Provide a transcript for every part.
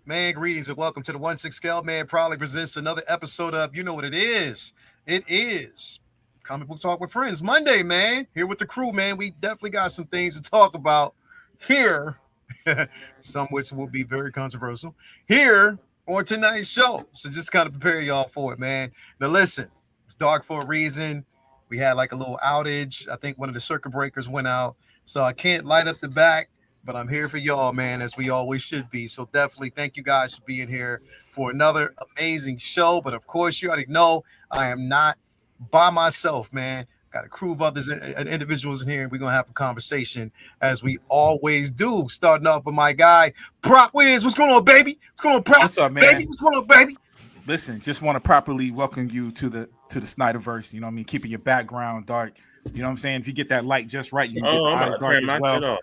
Man, greetings and welcome to the 1-6 Scale. Man, proudly presents another episode of, you know what it is. It is Comic Book Talk with Friends Monday, man. Here with the crew, man. We definitely got some things to talk about here. Some which will be very controversial here on tonight's show. So just kind of prepare y'all for it, man. Now listen, it's dark for a reason. We had like a little outage. I think one of the circuit breakers went out. So I can't light up the back, but I'm here for y'all, man, as we always should be. So definitely thank you guys for being here for another amazing show. But of course, you already know I am not by myself, man. Got a crew of others and individuals in here, and we're gonna have a conversation as we always do. Starting off with my guy, Prop Wiz. What's going on, baby? What's going on, Prop? What's up, man? Baby, what's going on, baby? Listen, just want to properly welcome you to the Snyderverse. You know what I mean? Keeping your background dark. You know what I'm saying? If you get that light just right, you can get the eyes dark as well.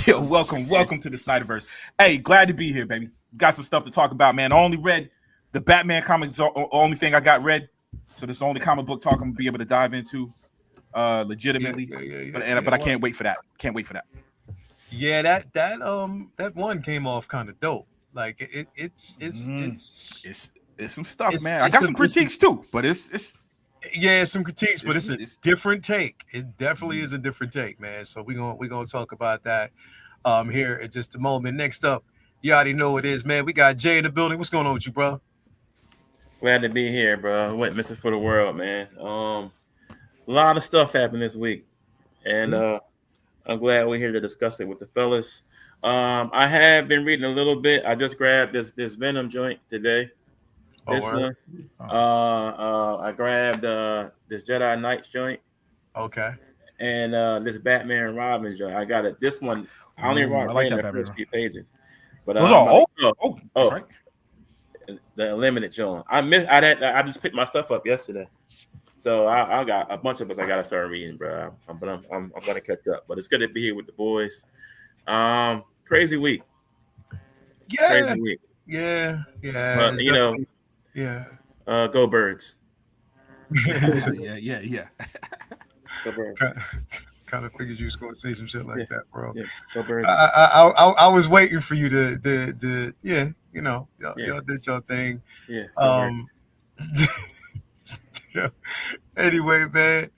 Yo, welcome to the Snyderverse. Hey, glad to be here, baby. Got some stuff to talk about, man. I only read the Batman comics, only thing I got read. So this is the only comic book talk I'm gonna be able to dive into legitimately. But I can't wait for that. Can't wait for that. Yeah, that one came off kind of dope. Like it's some stuff, man. I got some critiques too, but it's some critiques, but it's a different take. It definitely is a different take, man. So we're gonna talk about that here in just a moment. Next up, you already know what it is, man. We got Jay in the building. What's going on with you, bro? Glad to be here, bro. I went missing for the world, man. A lot of stuff happened this week, and I'm glad we're here to discuss it with the fellas. I have been reading a little bit. I just grabbed this Venom joint today. One. I grabbed this Jedi Knights joint. Okay. And this Batman and Robin joint. I got it. This one, I only read the first few pages. But those are old. That's right. The limited joint. I just picked my stuff up yesterday. So I got a bunch of us I gotta start reading, bro. I'm gonna catch up. But it's good to be here with the boys. Crazy week. Yeah. Crazy week. Yeah. But, yeah. Go Birds. yeah. Go Birds. Kind of figured you was going to say some shit like that, bro. Yeah. Go Birds. I was waiting for you to y'all did your thing. Yeah. Anyway, man,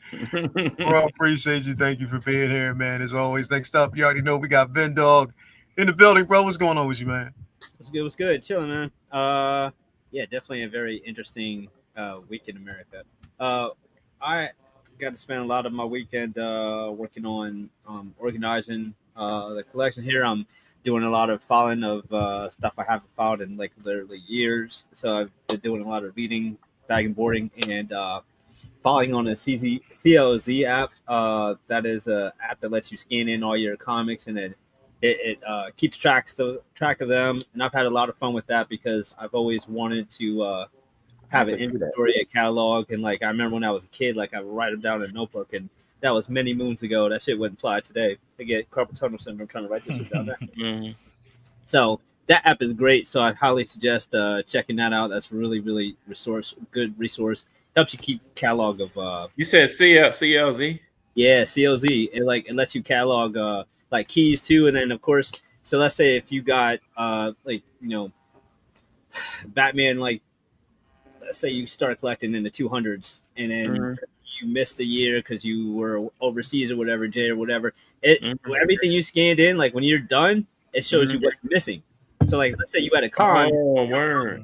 bro, appreciate you. Thank you for being here, man. As always, next up, you already know we got Vin Dog in the building, bro. What's going on with you, man? What's good? Chilling, man. Yeah, definitely a very interesting week in America. I got to spend a lot of my weekend working on organizing the collection here. I'm doing a lot of filing of stuff I haven't filed in like literally years. So I've been doing a lot of reading, bag and boarding, and filing on a CLZ app. That is an app that lets you scan in all your comics, and it keeps track of them. And I've had a lot of fun with that because I've always wanted to have an inventory, a catalog. And like I remember when I was a kid, like I would write them down in a notebook, and that was many moons ago. That shit wouldn't fly today. I get carpal tunnel syndrome trying to write this shit down there. Mm-hmm. So that app is great. So I highly suggest checking that out. That's really, really good resource. Helps you keep catalog of. You said CLZ? Yeah, CLZ. It lets you catalog like keys too, and then of course. So let's say if you got Batman, like let's say you start collecting in the 200s, and then you missed a year because you were overseas or whatever, Jay or whatever. Everything you scanned in, like when you're done, it shows you what's missing. So like let's say you had a con. Oh, word.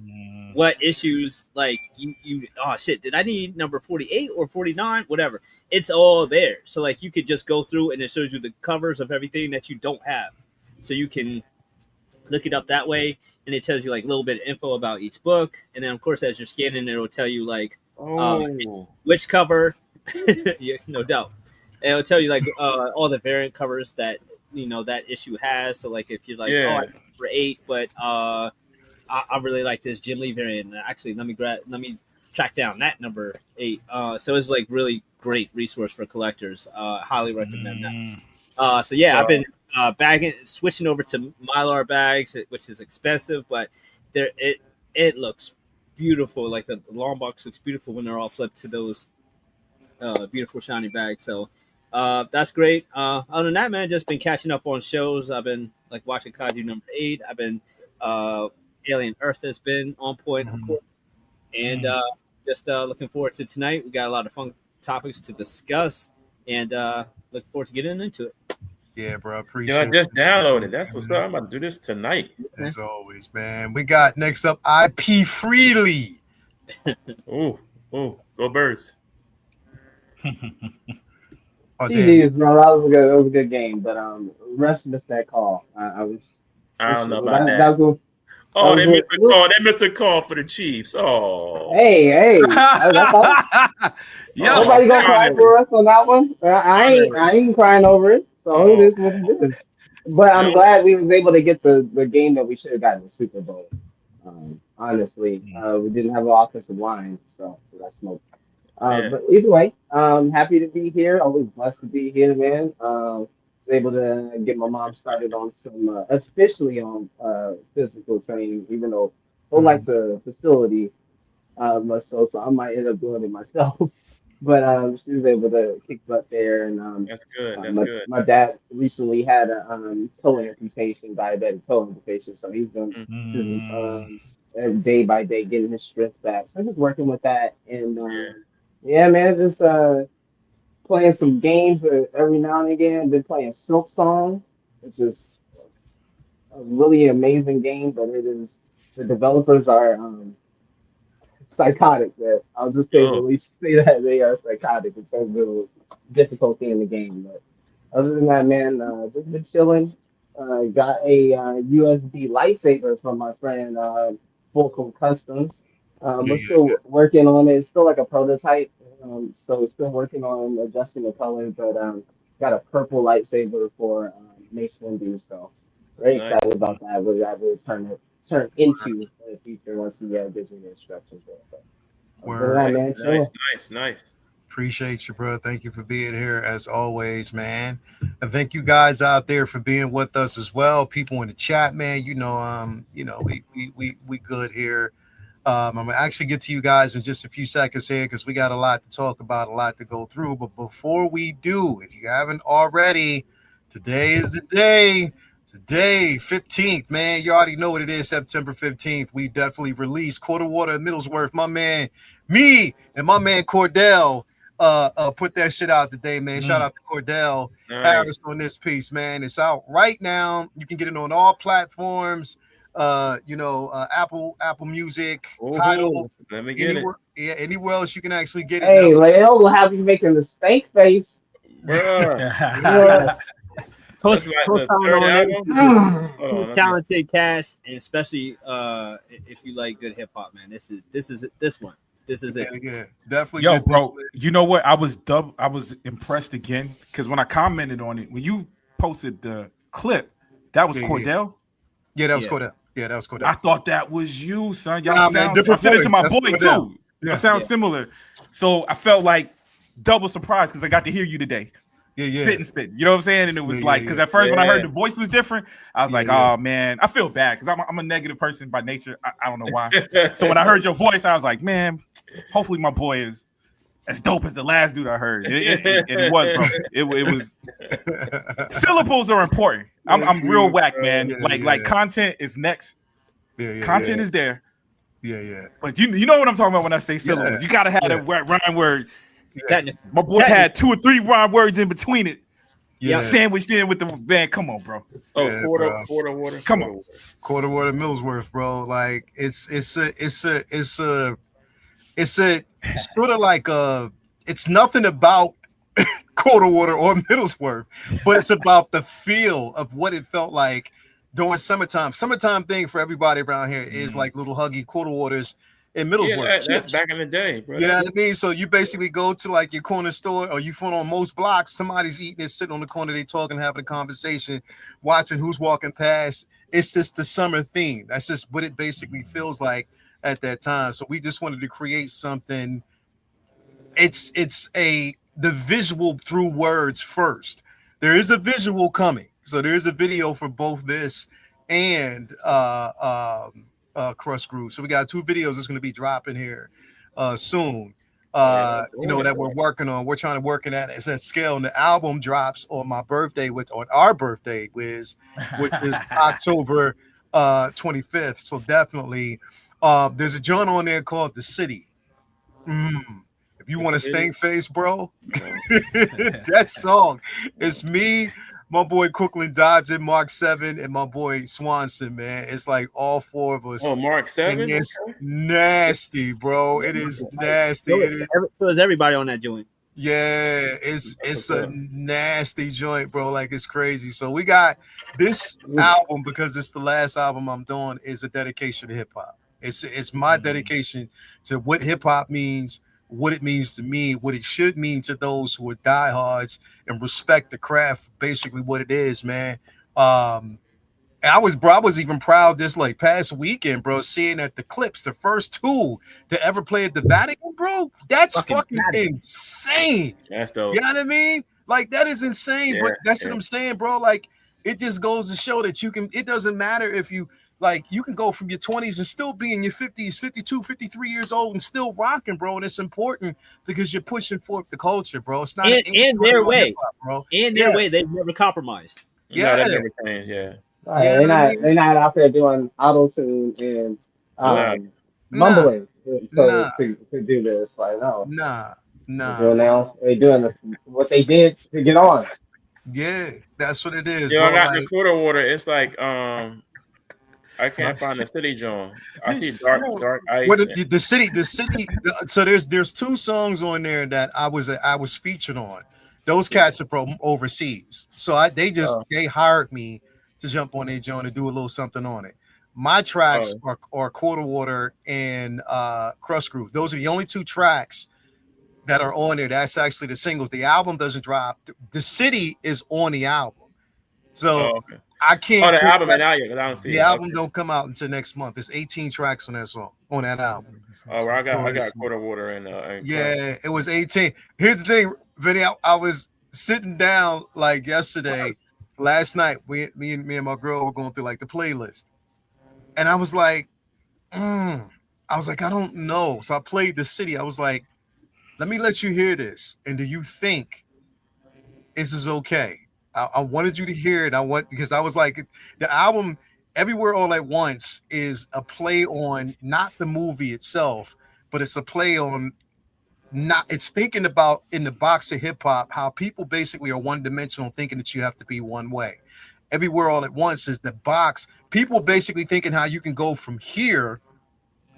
What issues like you oh shit, did I need number 48 or 49, whatever, it's all there. So like you could just go through and it shows you the covers of everything that you don't have, so you can look it up that way, and it tells you like a little bit of info about each book. And then of course as you're scanning it will tell you like which cover. Yeah, no doubt. And it'll tell you like all the variant covers that that issue has. So like if you're like I have number 8, but I really like this Jim Lee variant. Actually, let me track down that number 8. So it's like really great resource for collectors. Highly recommend that. So yeah, I've been switching over to Mylar bags, which is expensive, but it looks beautiful. Like the long box looks beautiful when they're all flipped to those beautiful shiny bags. So that's great. Other than that, man, just been catching up on shows. I've been like watching Kaiju number 8. I've been Alien Earth has been on point, of course, and just looking forward to tonight. We got a lot of fun topics to discuss, and looking forward to getting into it. Yeah, bro. Yo, I Appreciate just it. downloaded. That's what's up. I'm about to do this tonight. As always, man. We got next up IP Freely. Ooh, go Birds. Oh, damn. GG's, bro. That was a good game, but refs missed that call. I was. I don't know about that. That's what. Oh, they that was missed the call. They missed the call for the Chiefs. Oh, Hey, that's all. Yo, Nobody gonna cry for us on that one. I ain't crying over it. So it is what it is. But I'm glad we was able to get the game that we should have gotten the Super Bowl. Honestly, we didn't have an offensive line, so that's smoke. But either way, happy to be here. Always blessed to be here, man. Was able to get my mom started on some officially on physical training, even though I don't like the facility much so I might end up doing it myself. But she was able to kick butt there, and that's good. That's good. My dad recently had a toe amputation, diabetic toe amputation, so he's been day by day getting his strength back. So I'm just working with that, and yeah, man, just playing some games every now and again. Been playing Silk Song, which is a really amazing game, but it is the developers are psychotic. Man. I'll just say that they are psychotic in terms of difficulty in the game. But other than that, man, just been chilling. Got a USB lightsaber from my friend Fulcrum Customs. We're still working on it. It's still like a prototype, so we're still working on adjusting the color. But got a purple lightsaber for Mace Windu, so very excited about that. What that will turn into in the future once he gives me the instructions. Nice. Appreciate you, bro. Thank you for being here as always, man. And thank you guys out there for being with us as well. People in the chat, man. We good here. I'm gonna actually get to you guys in just a few seconds here because we got a lot to talk about, a lot to go through. But before we do, if you haven't already, today is the day. Today, 15th, man. You already know what it is, September 15th. We definitely released Quarter Water and Middlesworth. My man, me and my man Cordell put that shit out today, man. Shout out to Cordell Harris on this piece, man. It's out right now. You can get it on all platforms. Apple Music, Tidal. Let me get it. Yeah, anywhere else you can actually get it. Hey, Leo will have you making the steak face. Bruh. Talented cast, and especially if you like good hip hop, man. This is it. Yeah, definitely. Yo, bro, you know what? I was impressed again because when I commented on it, when you posted the clip, that was Cordell. Yeah, that was Cordell. Yeah, that was Cordell. I thought that was you, son. Y'all sound. I said it to my boy too. Y'all sound similar. So I felt like double surprised because I got to hear you today. Yeah. Spit. You know what I'm saying? And it was because at first when I heard the voice was different, I was like, oh man, I feel bad because I'm a negative person by nature. I don't know why. So when I heard your voice, I was like, man, hopefully my boy is as dope as the last dude I heard. It was, bro. It was. Syllables are important. I'm real whack, man. Like content is next. Content is there. Yeah. But you know what I'm talking about when I say syllables. You gotta have that rhyme word. My boy had 2 or 3 rhyme words in between it. Yeah, sandwiched in with the band. Come on, bro. Quarter water. Come on, Quarter Water Middlesworth, bro. Like it's sort of like it's nothing about Quarter Water or Middlesworth, but it's about the feel of what it felt like during summertime. Summertime thing for everybody around here is like little huggy Quarter Waters in Middlesworth. Yeah, that's back in the day, bro. You know what I mean? So you basically go to like your corner store, or you find on most blocks, somebody's eating it, sitting on the corner, they talking, having a conversation, watching who's walking past. It's just the summer theme. That's just what it basically feels like at that time. So we just wanted to create something. It's the visual through words first. There is a visual coming. So there is a video for both this and Crush Groove. So we got 2 videos that's going to be dropping here soon. that we're working on. We're trying to work in that as that scale. And the album drops on my birthday, on our birthday, which is October 25th. So definitely, there's a joint on there called The City. If you want to stink face, bro, that song is me, my boy Crooklyn Dodger, Mark 7, and my boy Swanson, man. It's like all four of us. Oh, Mark 7? And it's nasty, bro. It is nasty. So is everybody on that joint. Yeah, it's a nasty joint, bro. Like, it's crazy. So we got this album, because it's the last album I'm doing, is a dedication to hip hop. It's my dedication to what hip hop means, what it means to me, what it should mean to those who are diehards and respect the craft, basically what it is, man. And I was even proud this like past weekend, bro, seeing that the Clips, the first two to ever play at the Vatican, bro. That's fucking insane. That's dope. You know what I mean? Like, that is insane. But that's what I'm saying, bro. Like, it just goes to show that it doesn't matter if you can go from your 20s and still be in your 50s, 52, 53 years old and still rocking, bro. And it's important because you're pushing forth the culture, bro. It's not in their way, bro. In their way, they've never compromised. Yeah, that never changed. Yeah. Right, they're not out there doing auto tune and mumbling to do this. Like, no, they're doing this, what they did to get on. Yeah, that's what it is. Yeah, bro. I got the quarter water. It's like I can't find the city John. I see dark ice. The city. So there's two songs on there that I was featured on. Those cats are from overseas, so they hired me to jump on their joint and do a little something on it. My tracks are Quarter Water and Crust Groove. Those are the only two tracks that are on there. That's actually the singles. The album doesn't drop. The City is on the album, so I can't. Oh, the album ain't out yet because I don't see the album don't come out until next month. There's 18 tracks on that song, on that album. Oh, well, I got Quarter Water and yeah, it was 18. Here's the thing, Vinny. I was sitting down like yesterday. Last night, me and my girl were going through like the playlist, and I was like, I don't know. So I played The City. I was like, let me let you hear this, and do you think this is okay? I wanted you to hear it. Because I was like, the album Everywhere All at Once is a play on not the movie itself, but it's a play on. It's thinking about in the box of hip hop how people basically are one dimensional, thinking that you have to be one way. Everywhere All at Once is the box. People basically thinking how you can go from here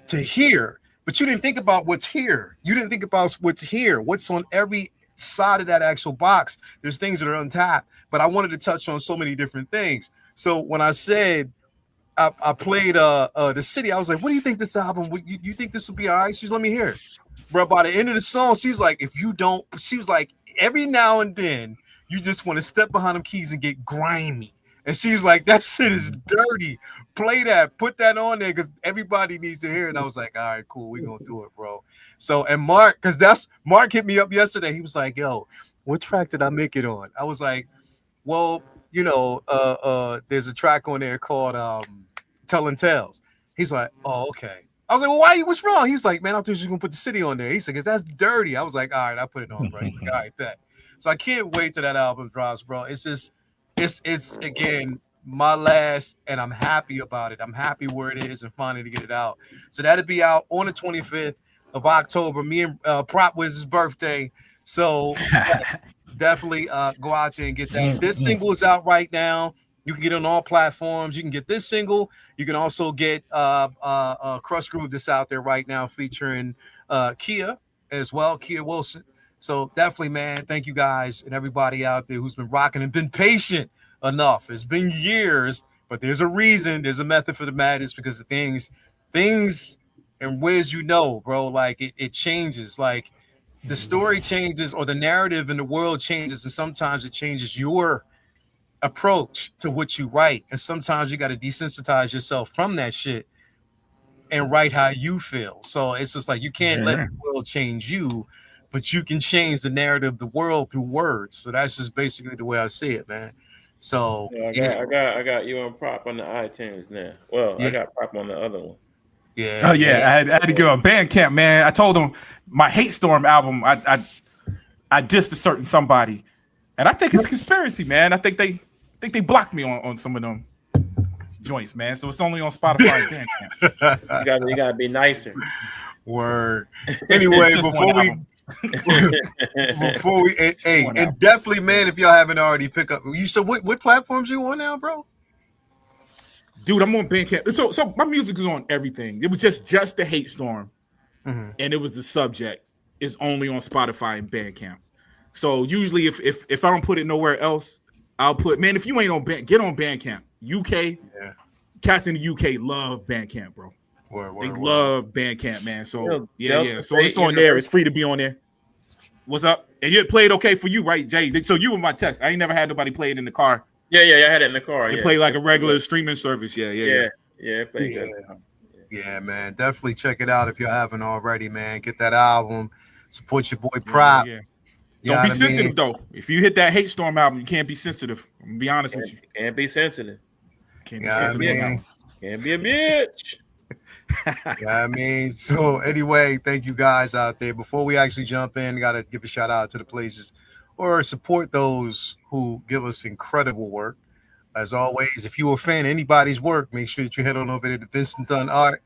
to here, but you didn't think about what's here. You didn't think about what's here, what's on every side of that actual box. There's things that are untapped, but I wanted to touch on so many different things. So when I said I played The City, I was like, what do you think this album? You think this will be all right? She's let me hear it. Bro, by the end of the song, she was like, every now and then, you just want to step behind them keys and get grimy. And she was like, that shit is dirty. Play that, put that on there because everybody needs to hear it. And I was like, all right, cool, we're going to do it, bro. So, and Mark hit me up yesterday. He was like, yo, what track did I make it on? I was like, well, there's a track on there called Telling Tales. He's like, oh, okay. I was like, well, what's wrong? He was like, man, I thought you were going to put The City on there. He said, because that's dirty. I was like, all right, I put it on, bro. He's like, all right, bet. So I can't wait till that album drops, bro. It's just, it's again, my last, and I'm happy about it. I'm happy where it is and finally to get it out. So that'll be out on the 25th of October. Me and Prop Wiz's birthday. So definitely go out there and get that. This single is out right now. You can get it on all platforms. You can get this single. You can also get Crust Groove that's out there right now featuring Kia as well, Kia Wilson. So definitely, man, thank you guys and everybody out there who's been rocking and been patient enough. It's been years, but there's a reason. There's a method for the madness because the things and Wiz, bro, like it changes. Like the story changes or the narrative in the world changes, and sometimes it changes your approach to what you write, and sometimes you got to desensitize yourself from that shit and write how you feel. So it's just like you can't let the world change you, but you can change the narrative of the world through words. So that's just basically the way I see it, man. So I got you and Prop on the iTunes now. Well, I got Prop on the other one. Yeah. Oh yeah, I had to go on Bandcamp, man. I told them my Hate Storm album. I dissed a certain somebody, and I think it's conspiracy, man. I think they blocked me on some of them joints, man. So it's only on Spotify and Bandcamp. You gotta be nicer. Word. Anyway, just before one we album. and definitely, man, if y'all haven't already picked up, you said what platforms you on now, bro? Dude, I'm on Bandcamp. So my music is on everything. It was just the Hate Storm, and it was the subject is only on Spotify and Bandcamp. So usually, if I don't put it nowhere else, I'll put, man. If you ain't on get on Bandcamp, UK, cats in the UK love Bandcamp, bro. They love Bandcamp, man. So yeah. So it's on there. It's free to be on there. What's up? And you played okay for you, right, Jay? So you were my test. I ain't never had nobody play it in the car. Yeah, I had it in the car. They play like a regular streaming service. Yeah. It played good. Yeah, man. Definitely check it out if you haven't already, man. Get that album. Support your boy Prop. Yeah. Don't be sensitive though. If you hit that Hate Storm album, you can't be sensitive. I'm gonna be honest with you. Can't be sensitive. Can't be sensitive. Can't be a bitch. So anyway, thank you guys out there. Before we actually jump in, gotta give a shout out to the places or support those who give us incredible work. As always, if you're a fan of anybody's work, make sure that you head on over there to Vincent Dunn Art.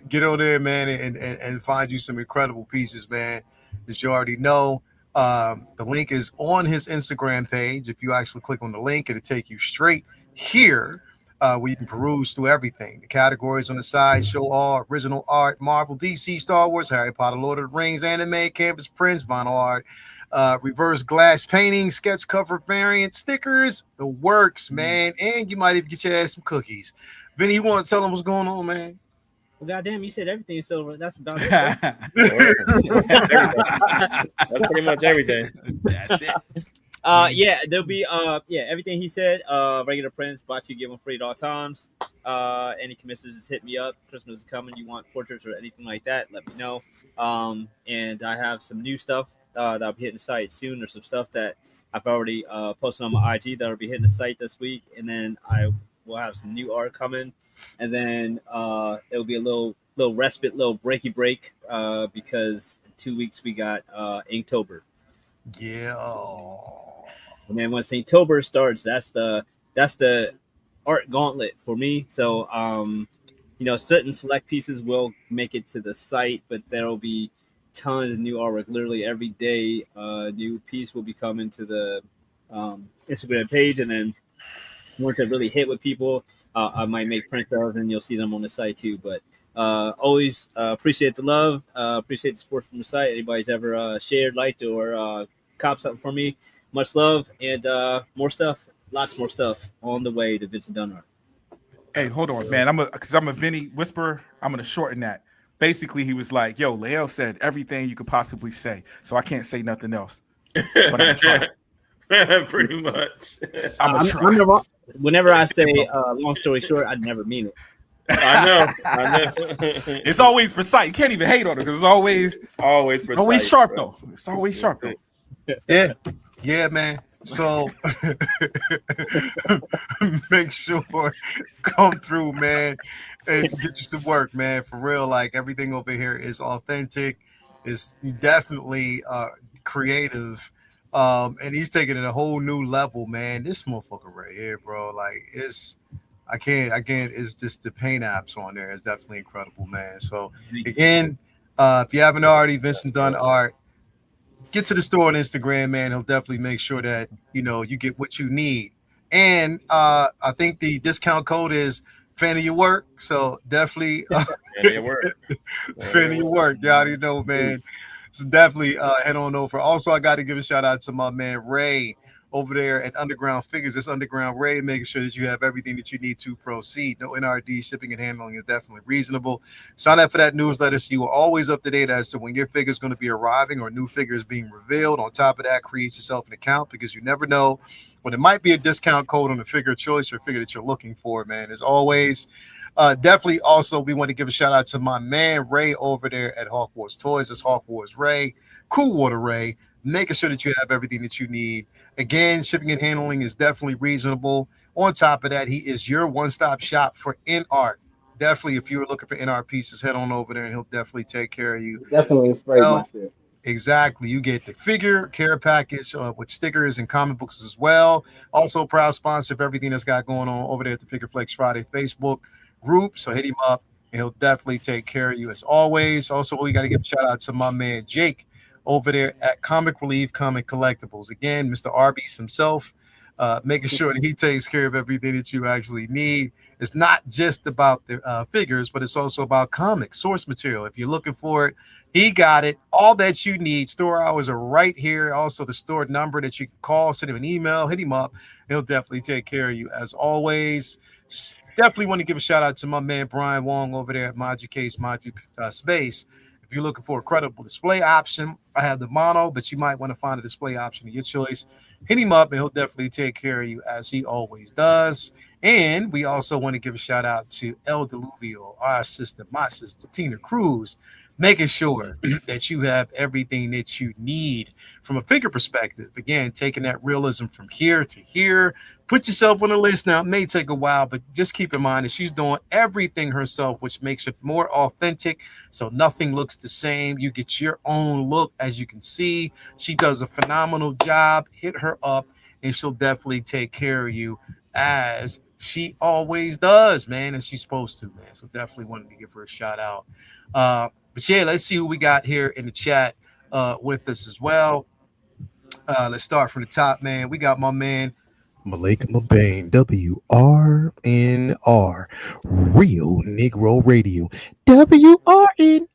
Get on there, man, and find you some incredible pieces, man. As you already know, the link is on his Instagram page. If you actually click on the link, it'll take you straight here. Where you can peruse through everything. The categories on the side show all original art, Marvel, DC, Star Wars, Harry Potter, Lord of the Rings, anime, campus prints, vinyl art, reverse glass painting, sketch cover variant, stickers, the works, man. And you might even get your ass some cookies. Vinny, you want to tell them what's going on, man? Well, goddamn, you said everything, so that's about it. That's pretty much everything. That's it. There'll be everything he said. Regular prints, bought you, give them free at all times. Any commissions, just hit me up. Christmas is coming. You want portraits or anything like that? Let me know. And I have some new stuff that'll be hitting the site soon. There's some stuff that I've already posted on my IG that'll be hitting the site this week, and then I will have some new art coming, and then it'll be a little respite, little breaky break because in 2 weeks we got Inktober. Yeah. And then when Inktober starts, that's the art gauntlet for me. So certain select pieces will make it to the site, but there'll be tons of new artwork. Literally every day, new piece will be coming to the Instagram page, and then once it really hit with people, I might make print of, and you'll see them on the site too. But always appreciate the love, appreciate the support from the site. Anybody's ever shared, liked, or cop something for me, much love, and more stuff, lots more stuff on the way to Vincent Dunn Art. Hey, hold on, man. I'm a Vinny whisperer. I'm gonna shorten that. Basically, he was like, "Yo, Leo said everything you could possibly say, so I can't say nothing else." But I'm gonna try. Pretty much. I'm gonna try. Whenever I say long story short, I never mean it. I know. It's always precise. You can't even hate on it because it's always precise, always sharp bro. though. It's always sharp though. Yeah, man. So make sure come through, man, and get you some work, man. For real, like everything over here is authentic. It's definitely creative. And he's taking it a whole new level, man. This motherfucker right here, bro. Like I can't. It's just the paint apps on there is definitely incredible, man. So again, if you haven't already, Vincent Dunn Art, get to the store on Instagram, man. He'll definitely make sure that you get what you need. And I think the discount code is fan of your work. So definitely fan of your work. Fan of your work. You already know, man. So definitely head on over. Also, I got to give a shout out to my man Ray over there at Underground Figures. It's Underground Ray, making sure that you have everything that you need to proceed. No NRD, shipping and handling is definitely reasonable. Sign up for that newsletter so you are always up to date as to when your figure is going to be arriving or new figures being revealed. On top of that, create yourself an account because you never know when it might be a discount code on a figure of choice or figure that you're looking for, man. As always, definitely also we want to give a shout out to my man Ray over there at Hawk Wars Toys. It's Hawk Wars Ray, Cool Water Ray, making sure that you have everything that you need. Again, shipping and handling is definitely reasonable. On top of that, he is your one-stop shop for in art. definitely, if you were looking for NR pieces, head on over there and he'll definitely take care of you. Definitely sprayed my Well, shit. exactly. You get the figure care package with stickers and comic books as well. Also, proud sponsor of everything that's got going on over there at the Figure Flex Friday Facebook group. So hit him up and he'll definitely take care of you as always. Also, we got to give a shout out to my man Jake over there at Comic Relief Comic Collectibles. Again, Mr. Arby's himself, making sure that he takes care of everything that you actually need. It's not just about the figures, but it's also about comics, source material. If you're looking for it, he got it. All that you need. Store hours are right here. Also, the store number that you can call, send him an email, hit him up. He'll definitely take care of you as always. Definitely want to give a shout out to my man Brian Wong over there at Modu Case, Modu Space. If you're looking for a credible display option, I have the mono, but you might want to find a display option of your choice. Hit him up and he'll definitely take care of you as he always does. And we also want to give a shout out to El Deluvio, our sister, my sister, Tina Cruz, making sure that you have everything that you need from a figure perspective. Again, taking that realism from here to here. Put yourself on the list now. It may take a while, but just keep in mind that she's doing everything herself, which makes it more authentic. So nothing looks the same. You get your own look, as you can see. She does a phenomenal job. Hit her up, and she'll definitely take care of you as she always does, man, and she's supposed to, man. So definitely wanted to give her a shout out. But yeah, let's see who we got here in the chat with us as well. Let's start from the top, man. We got my man Malika Mabane, WRNR, Real Negro Radio, WRNR.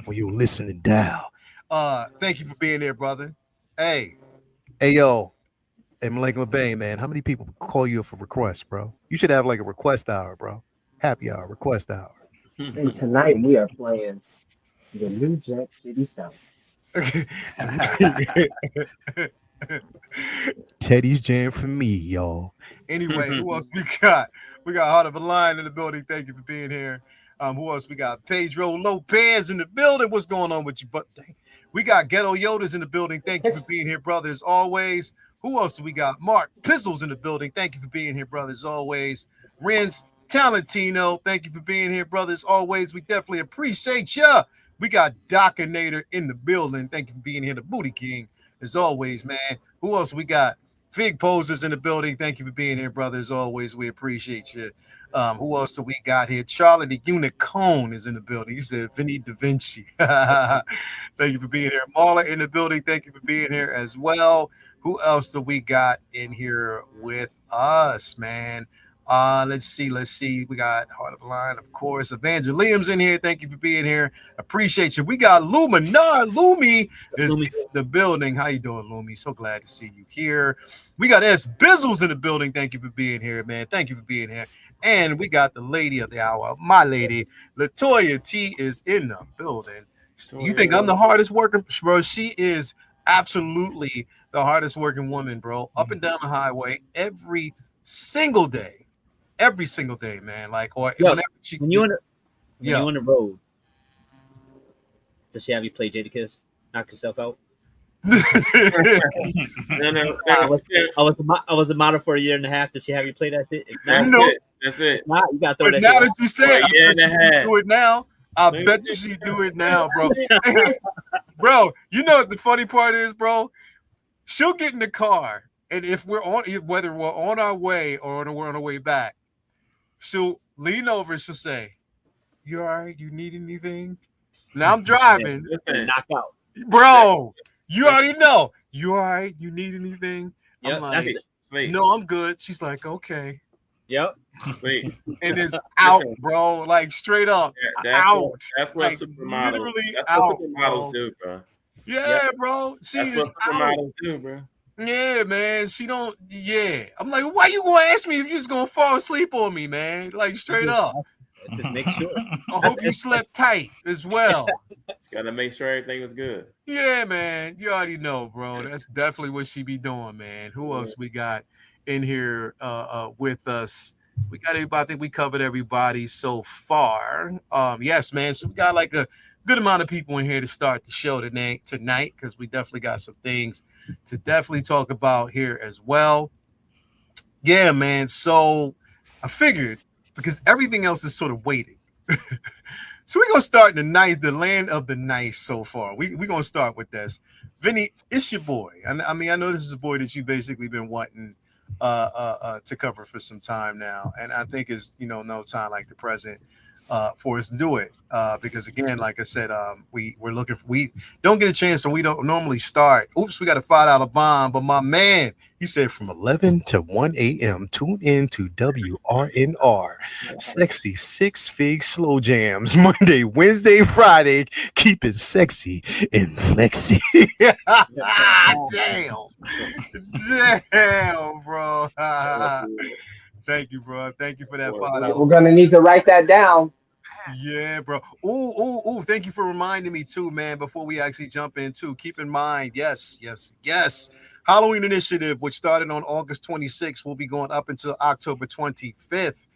For you listening down. Thank you for being there, brother. Hey, yo. Hey, Malika Mabane, man, how many people call you for requests, bro? You should have like a request hour, bro. Happy hour, request hour. And tonight we are playing the New Jack City Sounds. Teddy's jam for me, y'all. Anyway, who else we got? We got Heart of a Lion in the building. Thank you for being here. Who else we got? Pedro Lopez in the building. What's going on with you? But we got Ghetto Yodas in the building. Thank you for being here, brother, as always. Who else do we got? Mark Pizzles in the building. Thank you for being here, brother, as always. Renz Talentino. Thank you for being here, brother, as always. We definitely appreciate ya. We got Docinator in the building. Thank you for being here, the Booty King, as always, man. Who else we got? Fig Posers in the building. Thank you for being here, brother, as always. We appreciate you. Who else do we got here? Charlie the Unicorn is in the building. He said Vinny Da Vinci. Thank you for being here. Marla in the building. Thank you for being here as well. Who else do we got in here with us, man? Let's see. We got Heart of the Line, of course. Evangelium's in here. Thank you for being here. Appreciate you. We got Luminar. Lumi is in the building. How you doing, Lumi? So glad to see you here. We got S. Bizzles in the building. Thank you for being here, man. Thank you for being here. And we got the lady of the hour, my lady, Latoya T is in the building. You think I'm the hardest working, bro? She is absolutely the hardest working woman, bro. Up and down the highway every single day, man. Like, or Yo, whenever she, when you on the road, does she have you play Jadakiss? Knock yourself out. I was a model for a year and a half. Does she have you play that shit? If not, That's it. Nah, you gotta throw but that now shit. that you say it, I bet you do it now. I bet you she do it now, bro. Bro, you know what the funny part is, bro? She'll get in the car, and if we're on, whether we're on our way or we're on our way back, she'll lean over and she'll say, "You all right? You need anything?" Now I'm driving. Knock out. Bro, you already know. You all right? You need anything? Yep, I'm like, no, I'm good. She's like, okay. Yep. Sleep. And it's out, bro. Like straight up. Out. That's what like, supermodels. literally That's out, what supermodels bro. do, bro. Yeah, bro. She That's is what out. supermodels do, bro. Yeah, man. She don't. Yeah. I'm like, why you gonna ask me if you're just gonna fall asleep on me, man? Like straight up. Just make sure. I hope you slept tight as well. Just gotta make sure everything was good. Yeah, man. You already know, bro. That's definitely what she be doing, man. Who else we got in here with us? We got everybody. I think we covered everybody so far. Yes, man. So we got like a good amount of people in here to start the show tonight because we definitely got some things to definitely talk about here as well. Yeah, man. So I figured because everything else is sort of waiting. So we're gonna start the land of the nice so far. We're gonna start with this. Vinny, it's your boy. I mean, I know this is a boy that you basically been wanting to cover for some time now, and I think it's no time like the present for us to do it. Because again, like I said, we don't get a chance, and we don't normally start. Oops, we got a $5 bomb, but my man, he said from 11 to 1 a.m. Tune in to WRNR, sexy six fig slow jams Monday, Wednesday, Friday. Keep it sexy and flexy. Damn, bro. Thank you, bro. Thank you for that $5. We're gonna need to write that down. Yeah, bro. Ooh. Thank you for reminding me too, man. Before we actually jump into, keep in mind, yes. Halloween Initiative, which started on August 26th, will be going up until October 25th.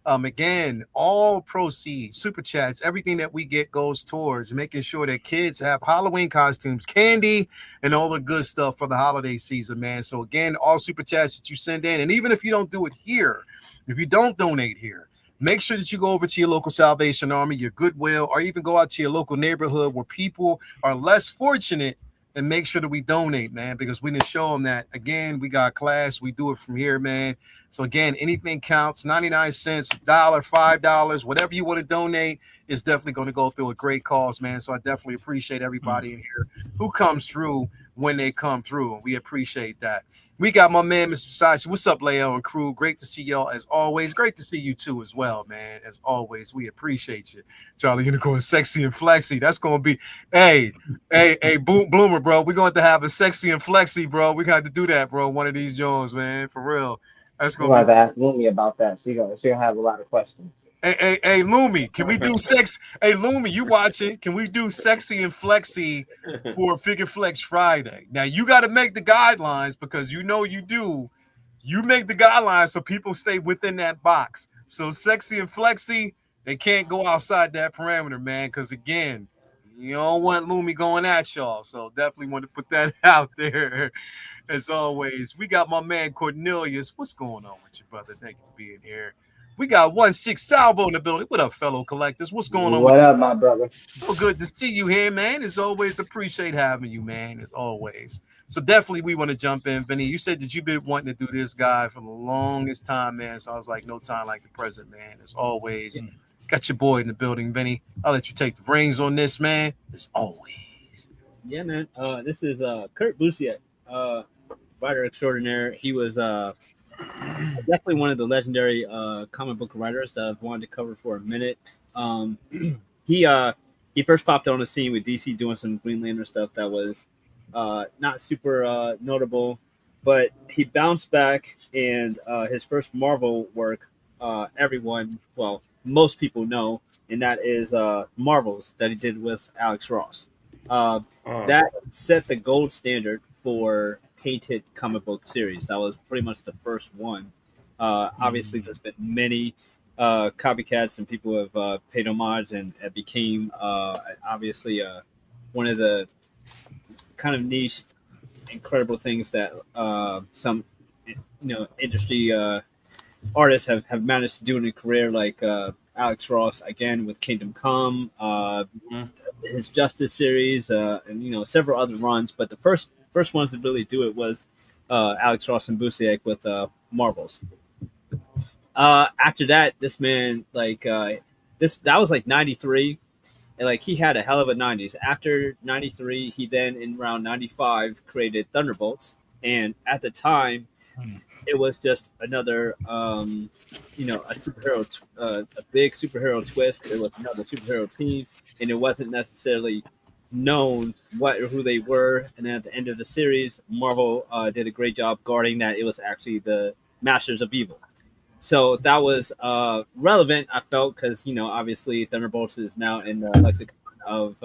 Again, all proceeds, super chats, everything that we get goes towards making sure that kids have Halloween costumes, candy, and all the good stuff for the holiday season, man. So again, all super chats that you send in, and even if you don't do it here, if you don't donate here, make sure that you go over to your local Salvation Army, your Goodwill, or even go out to your local neighborhood where people are less fortunate, and make sure that we donate, man, because we need to show them that, again, we got class. We do it from here, man. So, again, anything counts, 99 cents, $1, $5, whatever you want to donate is definitely going to go through a great cause, man. So I definitely appreciate everybody in here who comes through when they come through. We appreciate that. We got my man, Mr. Sachi. What's up, Leo and crew? Great to see y'all as always. Great to see you too as well, man. As always, we appreciate you. Charlie Unicorn, sexy and flexy. That's going to be, hey, Bloomer, bro. We're going to have a sexy and flexy, bro. We got to do that, bro. One of these Jones, man, for real. That's going We'll to have be. to ask Lumi about that. She'll have a lot of questions. Hey, Lumi, can we do sex? Hey, Lumi, you watching? Can we do sexy and flexy for Figure Flex Friday? Now you got to make the guidelines because you do. You make the guidelines so people stay within that box. So sexy and flexy, they can't go outside that parameter, man. Because again, you don't want Lumi going at y'all. So definitely want to put that out there. As always, we got my man Cornelius. What's going on with you, brother? Thank you for being here. We got 1-6 Salvo in the building. What up, fellow collectors? What's going on? What up, my brother? So good to see you here, man. As always, appreciate having you, man. As always. So definitely we want to jump in. Vinny, you said that you've been wanting to do this guy for the longest time, man. So I was like, no time like the present, man. As always, got your boy in the building, Vinny. I'll let you take the reins on this, man. As always. Yeah, man. This is Kurt Busiek, writer extraordinaire. He was definitely one of the legendary comic book writers that I've wanted to cover for a minute. He first popped on the scene with DC doing some Green Lantern stuff that was not super notable, but he bounced back, and his first Marvel work, most people know, and that is Marvels that he did with Alex Ross. That set the gold standard for painted comic book series. That was pretty much the first one. Obviously, there's been many copycats, and people have paid homage, and it became obviously one of the kind of niche, incredible things that some industry artists have managed to do in a career, like Alex Ross again with Kingdom Come, his Justice series, and several other runs. But the first ones to really do it was Alex Ross and Busiek with Marvels. After that, this man that was like 93, and he had a hell of a 90s. After 93, he then in around 95 created Thunderbolts, and at the time, it was just another a superhero, a big superhero twist. It was another superhero team, and it wasn't necessarily known who they were. And then at the end of the series, Marvel did a great job guarding that it was actually the Masters of Evil. So that was relevant, I felt, because obviously Thunderbolts is now in the lexicon of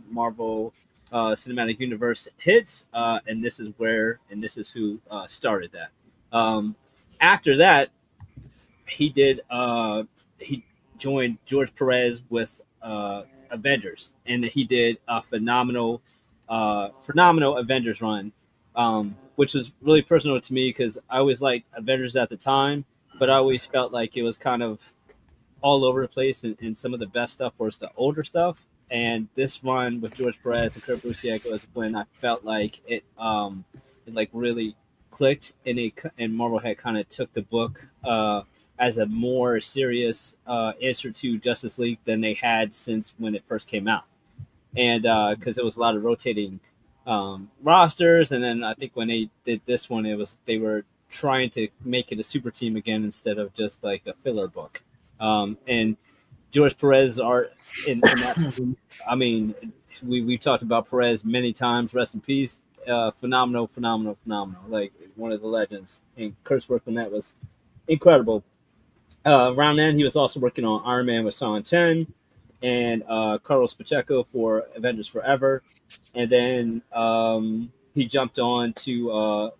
Marvel Cinematic Universe hits, and this is who started that. After that, he joined George Perez with Avengers, and he did a phenomenal Avengers run, which was really personal to me because I always liked Avengers at the time, but I always felt like it was kind of all over the place, and some of the best stuff was the older stuff. And this run with George Perez and Kurt Busiek was when I felt like it like really clicked, and Marvel had kind of took the book as a more serious answer to Justice League than they had since when it first came out, and because it was a lot of rotating rosters, and then I think when they did this one, they were trying to make it a super team again instead of just like a filler book. And George Perez art in that. I mean, we've talked about Perez many times. Rest in peace. Phenomenal. Like one of the legends. And Kurt's work on that was incredible. Around then, he was also working on Iron Man with Son 10 and Carlos Pacheco for Avengers Forever. And then he jumped on to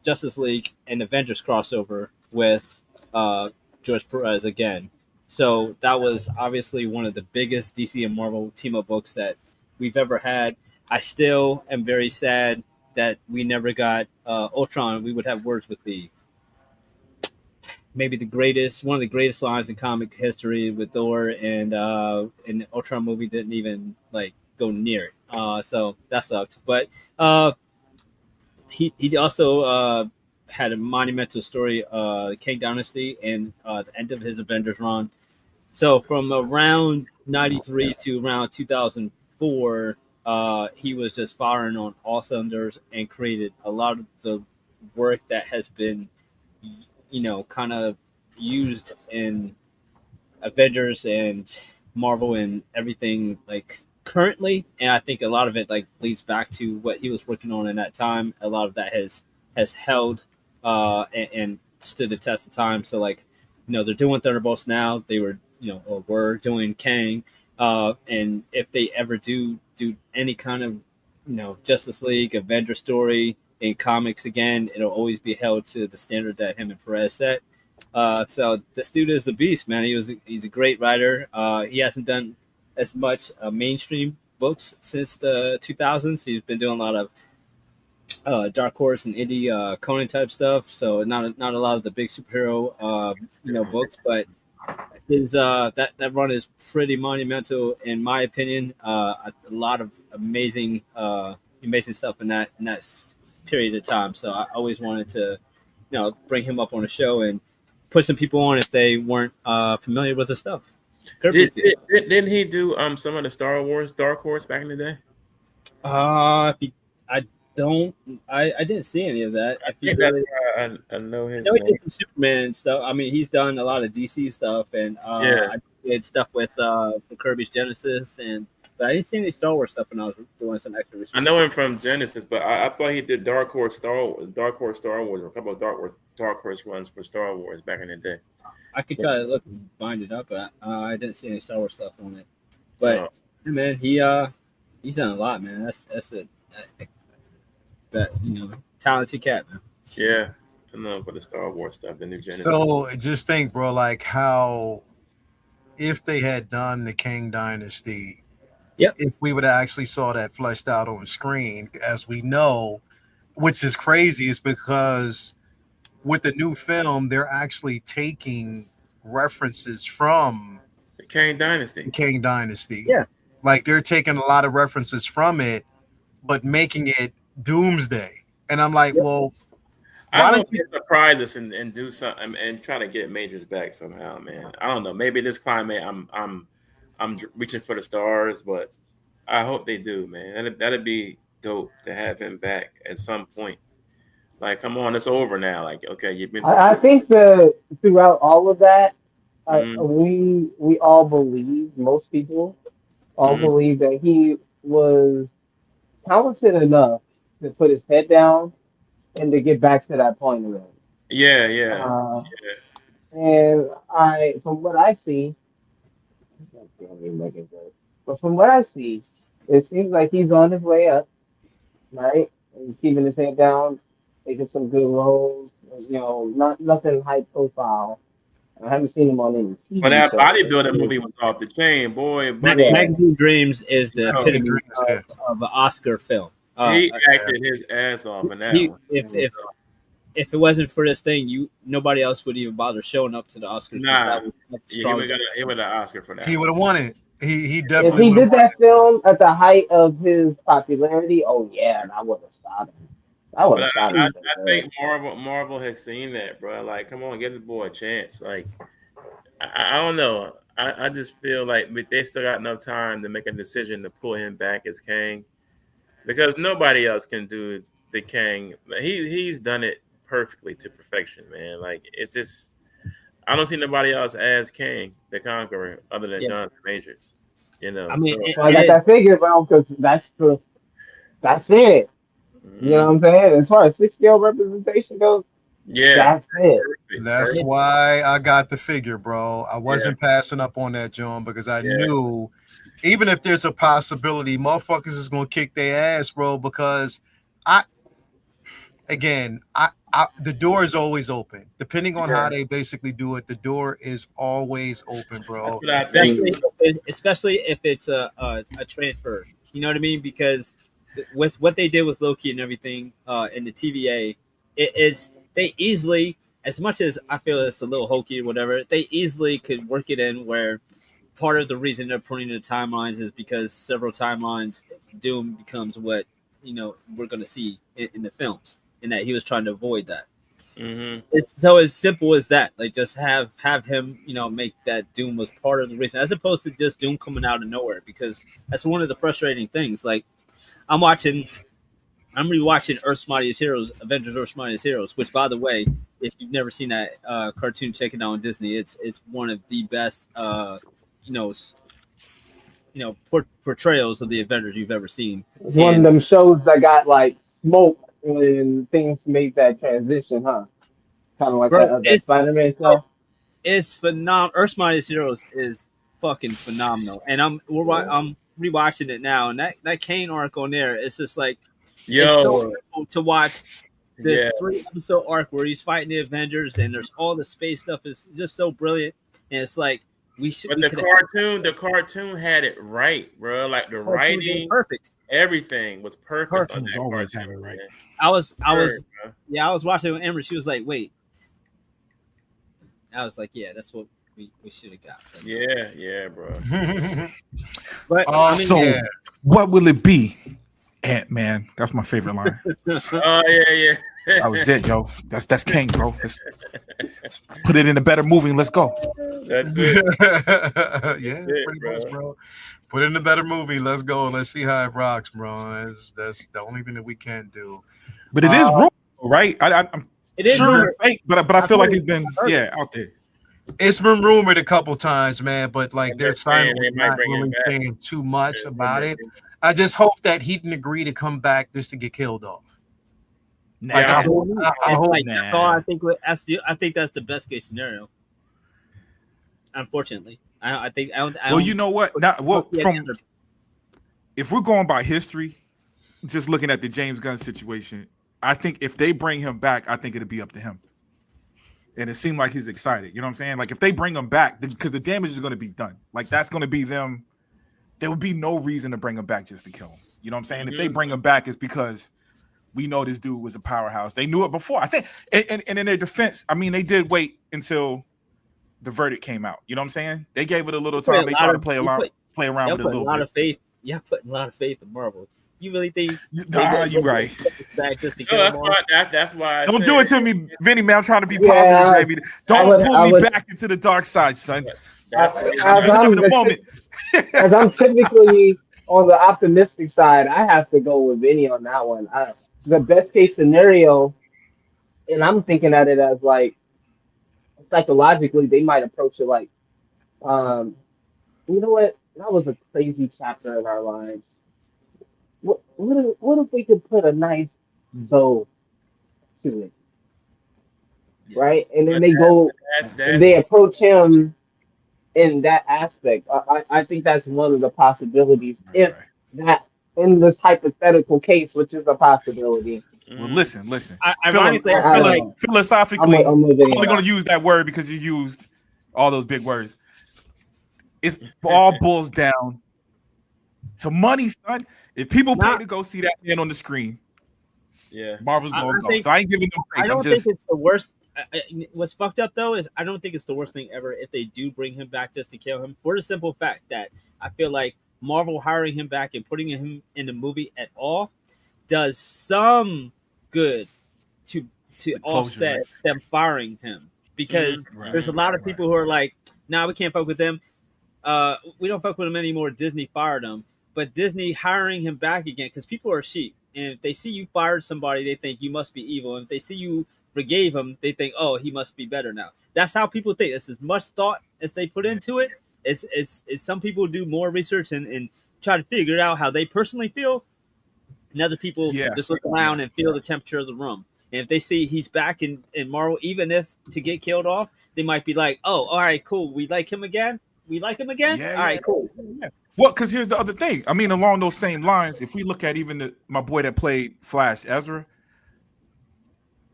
Justice League and Avengers crossover with George Perez again. So that was obviously one of the biggest DC and Marvel team-up books that we've ever had. I still am very sad that we never got Ultron. We would have words with maybe one of the greatest lines in comic history with Thor, and the Ultron movie didn't even like go near it. So that sucked. But he also had a monumental story, the Kang Dynasty, and the end of his Avengers run. So from around 93 to around 2004, he was just firing on all cylinders and created a lot of the work that has been, kind of used in Avengers and Marvel and everything like currently. And I think a lot of it like leads back to what he was working on in that time. A lot of that has held and stood the test of time. So like, they're doing Thunderbolts now. They were, or were doing Kang. And if they ever do any kind of, Justice League, Avenger story in comics again, it'll always be held to the standard that him and Perez set. So this dude is a beast, man. He's a great writer. He hasn't done as much mainstream books since the 2000s. He's been doing a lot of Dark Horse and indie Conan type stuff. So not a lot of the big superhero books, but his that run is pretty monumental in my opinion. A lot of amazing stuff in that period of time. So I always wanted to bring him up on a show and put some people on if they weren't familiar with the stuff. Didn't he do some of the Star Wars Dark Horse back in the day? I didn't see any of that. I think that's why I know his he name. did some Superman stuff. I mean, he's done a lot of DC stuff, and I did stuff with for Kirby's Genesis, but I didn't see any Star Wars stuff when I was doing some extra research. I know him from Genesis, but I thought he did Dark Horse Star Wars, or a couple of Dark Horse runs for Star Wars back in the day. I could try to look and find it up, but I didn't see any Star Wars stuff on it. But man, he's done a lot, man. That's it. But talented cat, man. Yeah, I know for the Star Wars stuff, the new Genesis. So just think, bro, like how if they had done the Kang Dynasty, if we would have actually saw that fleshed out on screen, as we know, which is crazy, is because with the new film, they're actually taking references from the Kang Dynasty. Yeah, like they're taking a lot of references from it, but making it Doomsday. And I'm like, well, why don't you surprise us and do something and try to get Majors back somehow, man? I don't know. Maybe this climate, I'm reaching for the stars, but I hope they do, man. That'd be dope to have him back at some point. Like, come on, it's over now. Like, okay, you've been. I think throughout all of that, we all believe, most people all believe that he was talented enough to put his head down and to get back to that point again. Yeah. And from what I see, but from what I see, it seems like he's on his way up, right? He's keeping his head down, taking some good roles, nothing high profile. I haven't seen him on any TV. But that bodybuilding movie was off the chain, boy. Magazine Dreams is the epitome of an Oscar film. He acted his ass off in that one. if it wasn't for this thing, nobody else would even bother showing up to the Oscars. Nah, That's he strong. would have an Oscar for that. He would have won it. He If definitely he would have did won that film at the height of his popularity, oh yeah, that would have shot him. That would But have shot I him. think Marvel has seen that, bro. Like, come on, give the boy a chance. Like, I don't know. I just feel like they still got enough time to make a decision to pull him back as Kang, because nobody else can do the Kang. He's done it perfectly to perfection, man. Like, it's just I don't see nobody else as Kang the Conqueror other than Jonathan Majors. You know, I mean, So I got that figure, bro, because that's it. You know what I'm saying? As far as 6 scale representation goes, yeah, that's it. That's perfect. why I got the figure, bro. I Yeah. wasn't passing up on that, John, because I Yeah. knew even if there's a possibility, motherfuckers is gonna kick their ass, bro. Because the door is always open. Depending on how they basically do it, the door is always open, bro. That's what I think. especially if it's a transfer. You know what I mean? Because with what they did with Loki and everything in the TVA, they easily, as much as I feel it's a little hokey or whatever, they easily could work it in where part of the reason they're putting the timelines is because several timelines, Doom becomes what we're going to see in the films, and that he was trying to avoid that. Mm-hmm. It's so as simple as that. Like, just have him, make that Doom was part of the reason, as opposed to just Doom coming out of nowhere. Because that's one of the frustrating things. Like, I'm rewatching Earth's Mightiest Heroes, Avengers: Earth's Mightiest Heroes. Which, by the way, if you've never seen that cartoon, check it out on Disney. It's one of the best, portrayals of the Avengers you've ever seen. It's one of them shows that got like smoke when things made that transition, huh? Kind of like that Spider-Man show. It's phenomenal. Earth's Mightiest Heroes is fucking phenomenal, and I'm rewatching it now, and that Kane arc on there, it's just like it's so cool to watch this 3-episode arc where he's fighting the Avengers, and there's all the space stuff is just so brilliant, and it's like the cartoon had it right, bro. Like the writing, perfect. Everything was perfect. Cartoons always have it right. Man. I was watching it with Emma. She was like, "Wait." I was like, "Yeah, that's what we should have got." Yeah, bro. But what will it be? Ant-Man. That's my favorite line. Oh yeah. That was it, yo. That's King, bro. Let's put it in a better movie and let's go. That's it. Pretty much, bro. Put it in a better movie. Let's go. Let's see how it rocks, bro. That's the only thing that we can do. But it is rumor, right? I'm sure it's fake, but I feel like it's been out there. It's been rumored a couple times, man. But like they're not really saying too much about it. I just hope that he didn't agree to come back just to get killed off. I think that's the best case scenario. Unfortunately, I think. Well, you know what? If we're going by history, just looking at the James Gunn situation, I think if they bring him back, I think it'll be up to him. And it seemed like he's excited. You know what I'm saying? Like if they bring him back, because the damage is going to be done. Like that's going to be them. There would be no reason to bring him back just to kill him. You know what I'm saying? Mm-hmm. If they bring him back, it's because we know this dude was a powerhouse. They knew it before. I think, and in their defense, I mean, they did wait until the verdict came out. You know what I'm saying? They gave it a little time. They tried to play around with it a little bit. Putting a lot of faith in Marvel. You really think? Nah, you're right. That's why. Don't do it to me, Vinny, man. I'm trying to be positive, baby. Don't pull me back into the dark side, son. As I'm typically on the optimistic side, I have to go with Vinny on that one. The best case scenario, and I'm thinking at it as like psychologically, they might approach it like, you know what? That was a crazy chapter in our lives. What if we could put a nice bow to it, right? And then they approach him in that aspect. I think that's one of the possibilities. If that in this hypothetical case, which is a possibility. Well, listen. Philosophically, I'm only going to use that word because you used all those big words. It all boils down to money, son. If people pay to go see that man on the screen, Yeah. Marvel's I gonna go. think- So I ain't giving them I faith. don't think it's the worst. What's fucked up though is I don't think it's the worst thing ever if they do bring him back just to kill him, for the simple fact that I feel like Marvel hiring him back and putting him in the movie at all does some good to The closure, offset right? them firing him, because Right, there's a lot of right. people who are like, nah, we can't fuck with them. We don't fuck with him anymore. Disney fired him, but Disney hiring him back again, because people are sheep, and if they see you fired somebody, they think you must be evil, and if they see you forgave him, they think, oh, he must be better now. That's how people think. It's as much thought as they put into it. It's some people do more research and try to figure out how they personally feel, and other people Yeah. just look around and feel the temperature of the room. And if they see he's back in Marvel, even if to get killed off, they might be like, oh, all right, cool. We like him again? Yeah, All right, cool. Yeah. Well, because here's the other thing. I mean, along those same lines, if we look at even my boy that played Flash, Ezra,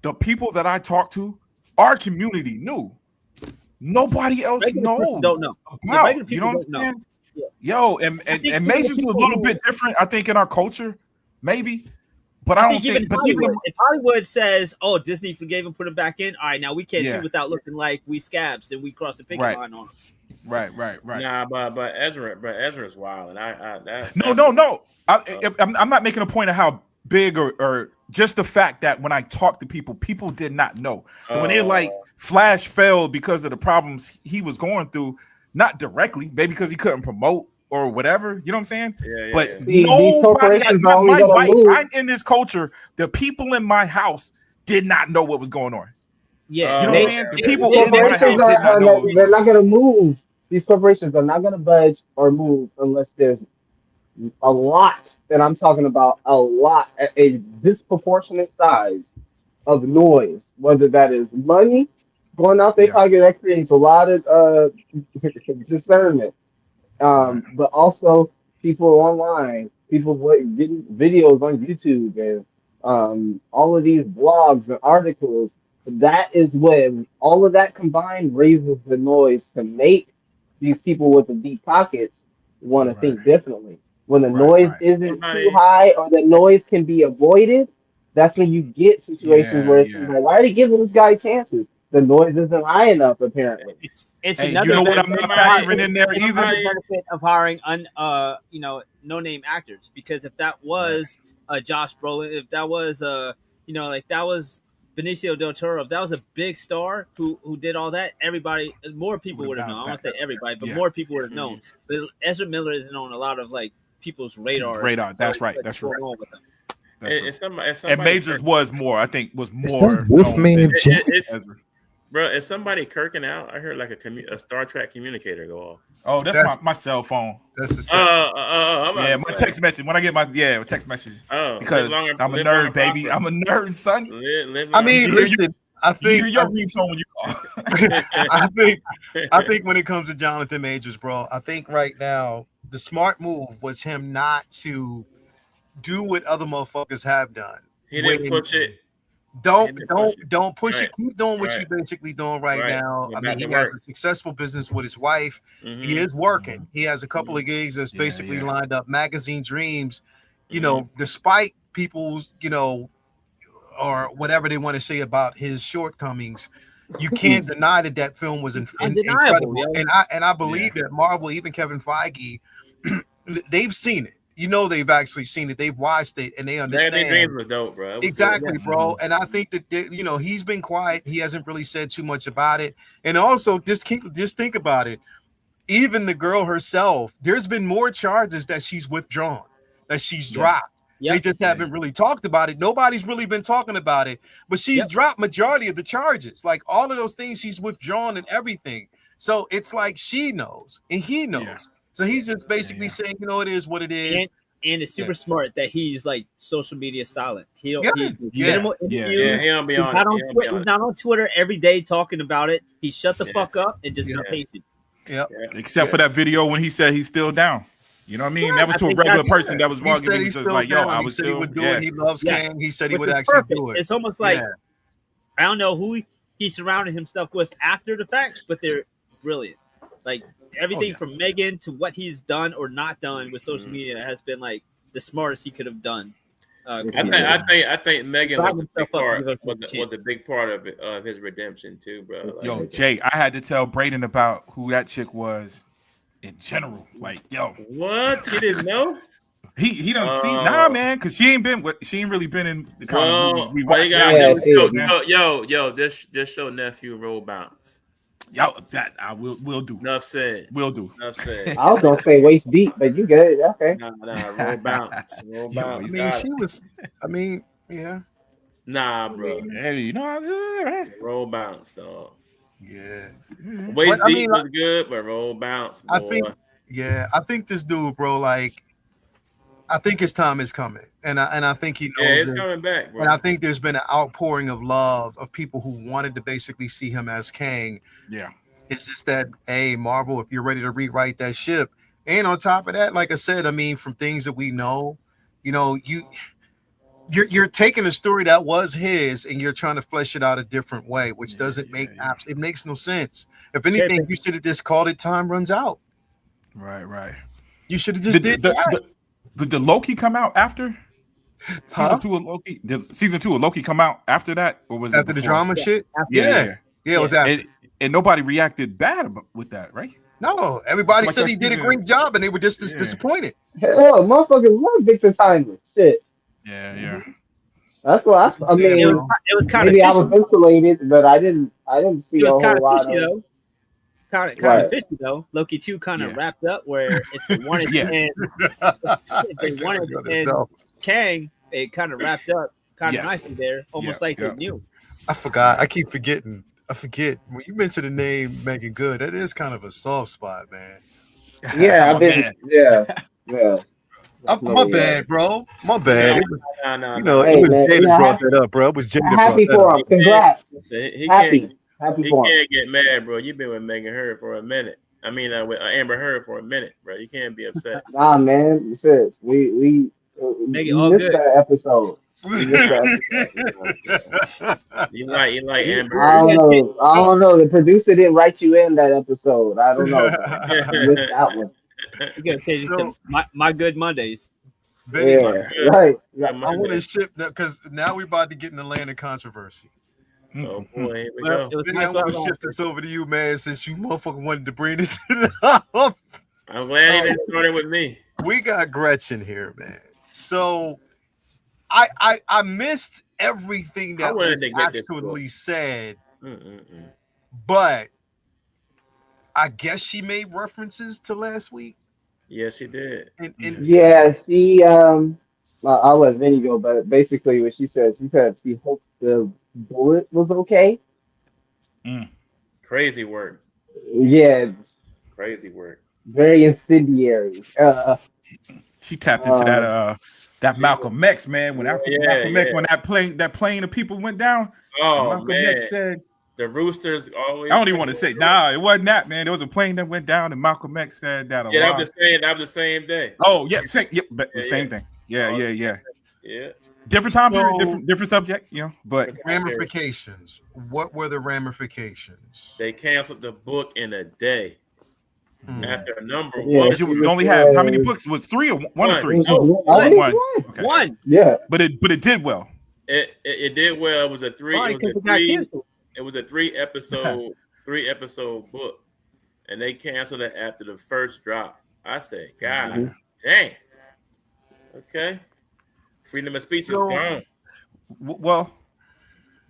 the people that I talk to, our community knew. Nobody else Regular person knows. don't know. About, regular you know people what I'm don't saying? Yeah. Yo, I think and even Major's a people little who- bit different, I think, in our culture, maybe. But I don't think. even But Hollywood, even if Hollywood says, "Oh, Disney forgave him, put him back in," all right, now we can't Yeah. see without looking like we scabs and we crossed the picket Right. line on him. right. Nah, but Ezra's wild, and No. I'm not making a point of how big or just the fact that when I talk to people did not know. So when they're like Flash failed because of the problems he was going through, not directly, maybe because he couldn't promote or whatever. You know what I'm saying? Yeah, but yeah. See, these nobody, corporations are only my gonna wife, move. I'm in this culture. The people in my house did not know what was going on. Yeah, You know They- what I'm saying? The they- people they- in my house Corporations did not know what was they're going on. not gonna move. These corporations are not gonna budge or move unless there's a lot, and I'm talking about a lot, a disproportionate size of noise, whether that is money going out their Yeah. pocket, that creates a lot of discernment. But also people online, people getting videos on YouTube and all of these blogs and articles. That is when all of that combined raises the noise to make these people with the deep pockets want to Right. think differently. When the Right, noise right. isn't Somebody- too high or the noise can be avoided, that's when you get situations Yeah, where it's yeah. like, why are they giving this guy chances? The noise isn't high enough, apparently. it's Hey, another you know what I'm benefit- not factoring in there it's either? another benefit of hiring no name actors, because if that was Josh Brolin, if that was that was Benicio del Toro, if that was a big star who did all that, more people Would've would have known. bounced I won't back. say everybody, but Yeah. more people would have known. But Ezra Miller isn't on a lot of like people's radars. radar. That's right. What's That's going right. on with them. That's It's right. somebody, And Majors was more, I think, was Is more. that Wolfman known than Jack? Ezra. Bro, is somebody kirking out? I heard like a Star Trek communicator go off. Oh, that's my cell phone. That's the same. I'm Yeah, about my to say. text message. When I get my text message, Oh, because live longer- I'm a live nerd, longer, baby. prosper. I'm a nerd, son. Live I longer, mean, hear listen, I You hear think your ringtone when you call. I think when it comes to Jonathan Majors, bro, I think right now the smart move was him not to do what other motherfuckers have done. He didn't push it. Don't didn't push it. don't push Right. it. Keep doing what Right. you're basically doing right Right. now. Get I back mean, he to has work. a successful business with his wife. Mhm. He is working. He has a couple of gigs that's Yeah, basically yeah. lined up. Magazine Dreams, you Mhm. know, despite people's, or whatever they want to say about his shortcomings, you can't deny that film was Undeniable, incredible. yo. And I believe that Marvel, even Kevin Feige, they've seen it. They've actually seen it. They've watched it, and they Magazine understand. Dreams was dope, bro. It was Exactly, good. bro. And I think that he's been quiet. He hasn't really said too much about it. And also, just think about it. Even the girl herself, there's been more charges that she's withdrawn, that she's dropped. Yep. They just haven't really talked about it. Nobody's really been talking about it, but she's dropped majority of the charges. Like all of those things, she's withdrawn and everything. So it's like she knows and he knows. Yeah. So he's just basically saying, it is what it is. And it's super smart that he's like social media silent. He don't. Yeah. He Yeah. minimal Yeah. interviews. Yeah, he don't be He's on not it. on He don't be Twitter. on He's it. not on Twitter every day talking about it. He shut the Yeah. fuck up and just Yeah. be patient. Yep. Except for that video when he said he's still down. You know what I mean? Yeah, that was I to a think regular that's- person that was He walking. said He he's was still like, "Yo, down. I He was said still." he would do yeah. it. He loves Yes. Kang. He said he Which would is actually perfect. do it. It's almost like Yeah. I don't know who he surrounded himself with after the fact, but they're brilliant. Like everything yeah. from Megan to what he's done or not done with social media has been like the smartest he could have done. I think Megan was the big part. Was chance. the big part of it, of his redemption too, bro. Like, Yo, Jay, I had to tell Braden about who that chick was in general. Like, yo, what? He didn't know? He don't see man, because she ain't really been in the kind of movies we watch. Just show nephew roll bounce. Yo, that I will do. Enough said. Will do. Enough said. I was gonna say waist deep, but you good? Okay. Nah, roll bounce. Roll bounce. I mean, she was. I mean, yeah. Nah, bro. Hey, you know what I'm saying? Right? Roll bounce, dog. Yeah. Waist deep was good, but roll bounce. Boy. I think this dude, bro, like, I think his time is coming, and I think he knows. Yeah, it's coming back, bro. And I think there's been an outpouring of love of people who wanted to basically see him as Kang. Yeah, it's just that, hey, Marvel, if you're ready to rewrite that ship, and on top of that, like I said, I mean, from things that we know, you know, you're taking a story that was his and you're trying to flesh it out a different way, which doesn't make it makes no sense. If anything, you should have just called it Time Runs Out. Right. You should have just did that. Did the Loki come out after season 2 of Loki? Did season 2 of Loki come out after that, or was it after the drama shit? Yeah, it was after. And nobody reacted bad with that, right? No, everybody said he did a great job, and they were just disappointed. Hell, motherfuckers love Victor Timely. Shit. Yeah. That's what I mean. It was kind maybe of. I was insulated, but I didn't see a whole lot of. Kind of fishy though. Loki 2 kind of wrapped up where if they wanted to end Kang, it kind of wrapped up kind of nicely there, almost like they knew. I forgot. I keep forgetting. I forget when you mentioned the name Megan Good. That is kind of a soft spot, man. Yeah, I've been. Yeah. My bad, bro. My bad. No. You know, it was Jay that brought that up, bro. It was Jay that brought that up. Happy for him. Congrats. He Happy for him. Can't get mad, bro. You've been with Megan Heard for a minute. I mean, with Amber Heard for a minute, bro. You can't be upset. Nah, man. Shit. We missed that episode. You like Amber Heard. I don't know. The producer didn't write you in that episode. I don't know. You missed that one. You gotta change it to my good Mondays. Right. I want to ship that because now we're about to get in the land of controversy. Oh boy, here we go. I want to shift this over to you, man, since you motherfucker wanted to bring this up. I'm glad you didn't start it with me. We got Gretchen here, man. So I missed everything that was actually said, but I guess she made references to last week. Yes, she did. Yeah, she I'll let Vinny go, but basically what she said she hoped the bullet was okay. Crazy work. Yeah. Crazy work. Very incendiary. She tapped into that Malcolm X, man. When Malcolm X, when that plane of people went down, Malcolm X said the Roosters always. I don't even want to say. Nah, it wasn't that, man. There was a plane that went down, and Malcolm X said that. That was the same day. Oh yeah, same thing. Yeah. Different time period, different subject, but ramifications. What were the ramifications? They canceled the book in a day. After a number one. You only had how many books? Was 3 or 1 or 3? One. Okay. One. Yeah. But it did well. It did well. It was a 3. It was a 3 episode book, and they canceled it after the first drop. I said, God dang. Okay. Freedom of speech is gone. Well,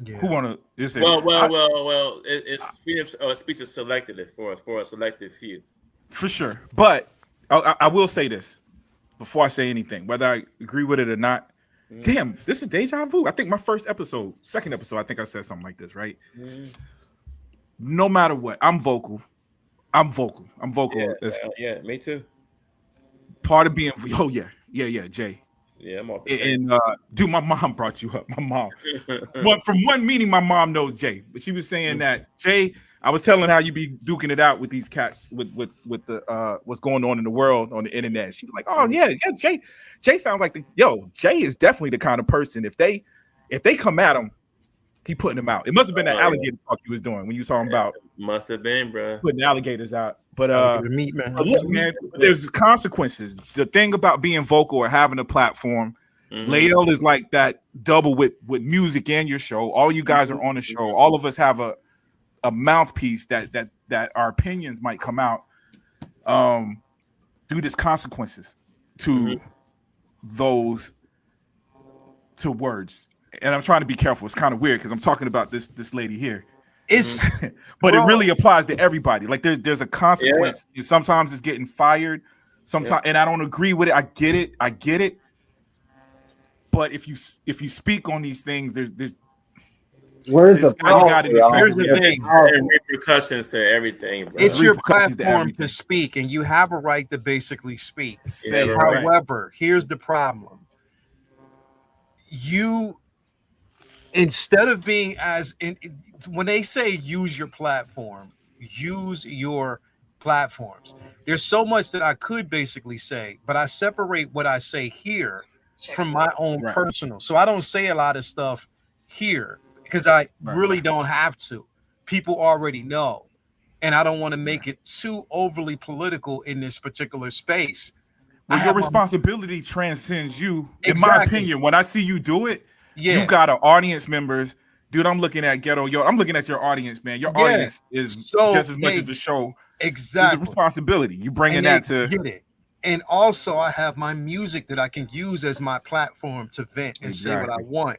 who want to say? Well. It's freedom of speech is selected for a selected few. For sure. But I will say this before I say anything, whether I agree with it or not. Damn, this is deja vu. I think my second episode, I think I said something like this, right? No matter what, I'm vocal. Yeah, me too. Part of being, Jay. Yeah, I'm off. And dude, my mom brought you up. My mom. But from one meeting, my mom knows Jay. But she was saying that Jay, I was telling how you be duking it out with these cats with the what's going on in the world on the internet. She was like, oh yeah, Jay sounds like Jay is definitely the kind of person if they come at him, he putting them out. It must have been that alligator talk he was doing when you saw him about. Must have been, bro. Putting the alligators out. But meat, man. Look, man, there's consequences. The thing about being vocal or having a platform, Lael is like that double with music and your show. All you guys are on the show. All of us have a mouthpiece that our opinions might come out due to consequences to those to words. And I'm trying to be careful. It's kind of weird because I'm talking about this lady here. It's but bro. It really applies to everybody. Like there's a consequence. Yeah. Sometimes it's getting fired. Sometimes and I don't agree with it. I get it. But if you speak on these things, there's where's the power? Here's the thing. There's repercussions to everything, bro. It's your platform to speak, and you have a right to basically speak. However, here's the problem. You, instead of being when they say use your platform, use your platforms. There's so much that I could basically say, but I separate what I say here from my own personal. So I don't say a lot of stuff here because I really don't have to. People already know. And I don't want to make it too overly political in this particular space. Well, your responsibility transcends you. In my opinion, when I see you do it, you got an audience members. Dude, I'm looking at Ghetto Yo. I'm looking at your audience, man. Your audience is just as much as the show. Exactly. It's a responsibility. You bringing that to get it. And also, I have my music that I can use as my platform to vent and say what I want.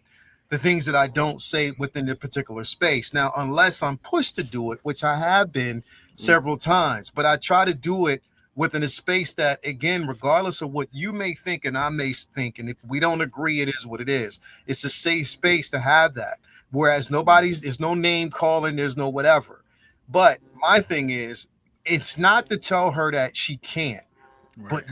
The things that I don't say within the particular space. Now, unless I'm pushed to do it, which I have been several times, but I try to do it within a space that, again, regardless of what you may think and I may think, and if we don't agree, it is what it is. It's a safe space to have that. Whereas there's no name calling, there's no whatever. But my thing is, it's not to tell her that she can't. But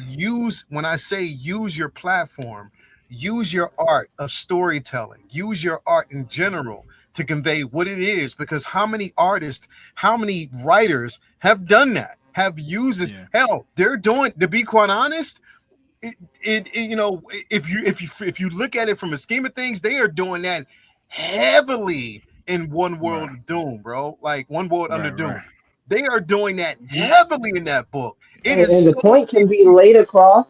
when I say use your platform, use your art of storytelling, use your art in general to convey what it is, because how many artists, how many writers have done that, have used it? Hell, they're doing, to be quite honest, if you look at it from a scheme of things, they are doing that heavily in One World of Doom, bro. Like One World Under Doom. They are doing that heavily in that book. And the point can be laid across,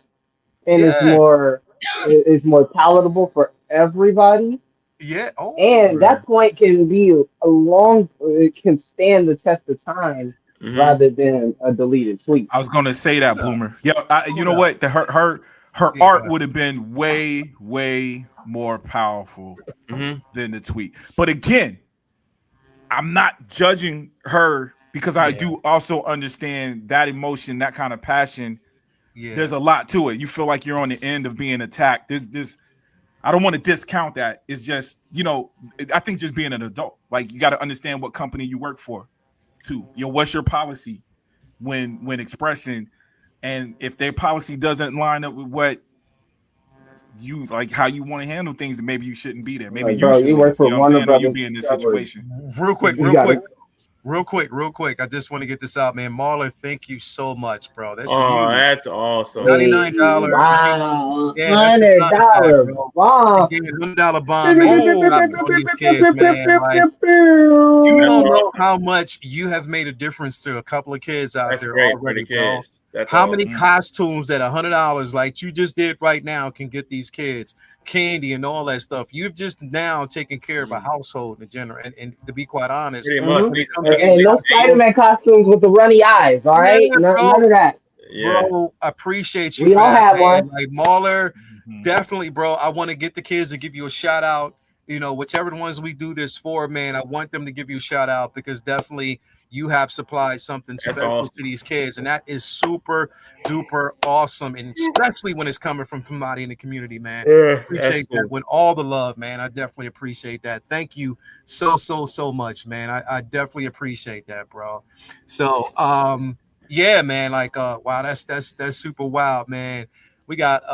and it's more palatable for everybody. Yeah. Oh, and that point can be it can stand the test of time rather than a deleted tweet. I was gonna say that, Bloomer. Yeah, you know what? Her art would have been way more powerful than the tweet. But again, I'm not judging her because I do also understand that emotion, that kind of passion. Yeah. There's a lot to it. You feel like you're on the end of being attacked. There's I don't want to discount that. It's just, I think just being an adult, like you got to understand what company you work for too. What's your policy when expressing, and if their policy doesn't line up with what you like, how you want to handle things, then maybe you shouldn't be there. Maybe you work for Warner Brothers. You be in this situation. Real quick. I just want to get this out, man. Marla, thank you so much, bro. That's awesome. $99. Wow. $100. Wow. $100 bond, man. Kids, man. Like, you don't know how much you have made a difference to a couple of kids out there already, bro. How many costumes at $100 like you just did right now can get these kids candy and all that stuff? You've just now taken care of a household in general, and to be quite honest, and no Spider-Man costumes with the runny eyes. All right, none of that. Bro, I appreciate you. We all have one. Like Mahler, definitely, bro. I want to get the kids to give you a shout out. Whichever ones we do this for, man, I want them to give you a shout out because definitely you have supplied something special to these kids, and that is super duper awesome, and especially when it's coming from somebody in the community, man. Appreciate that with all the love, man. I definitely appreciate that. Thank you so much, man. I definitely appreciate that, bro. So yeah, man, like wow, that's super wild, man. We got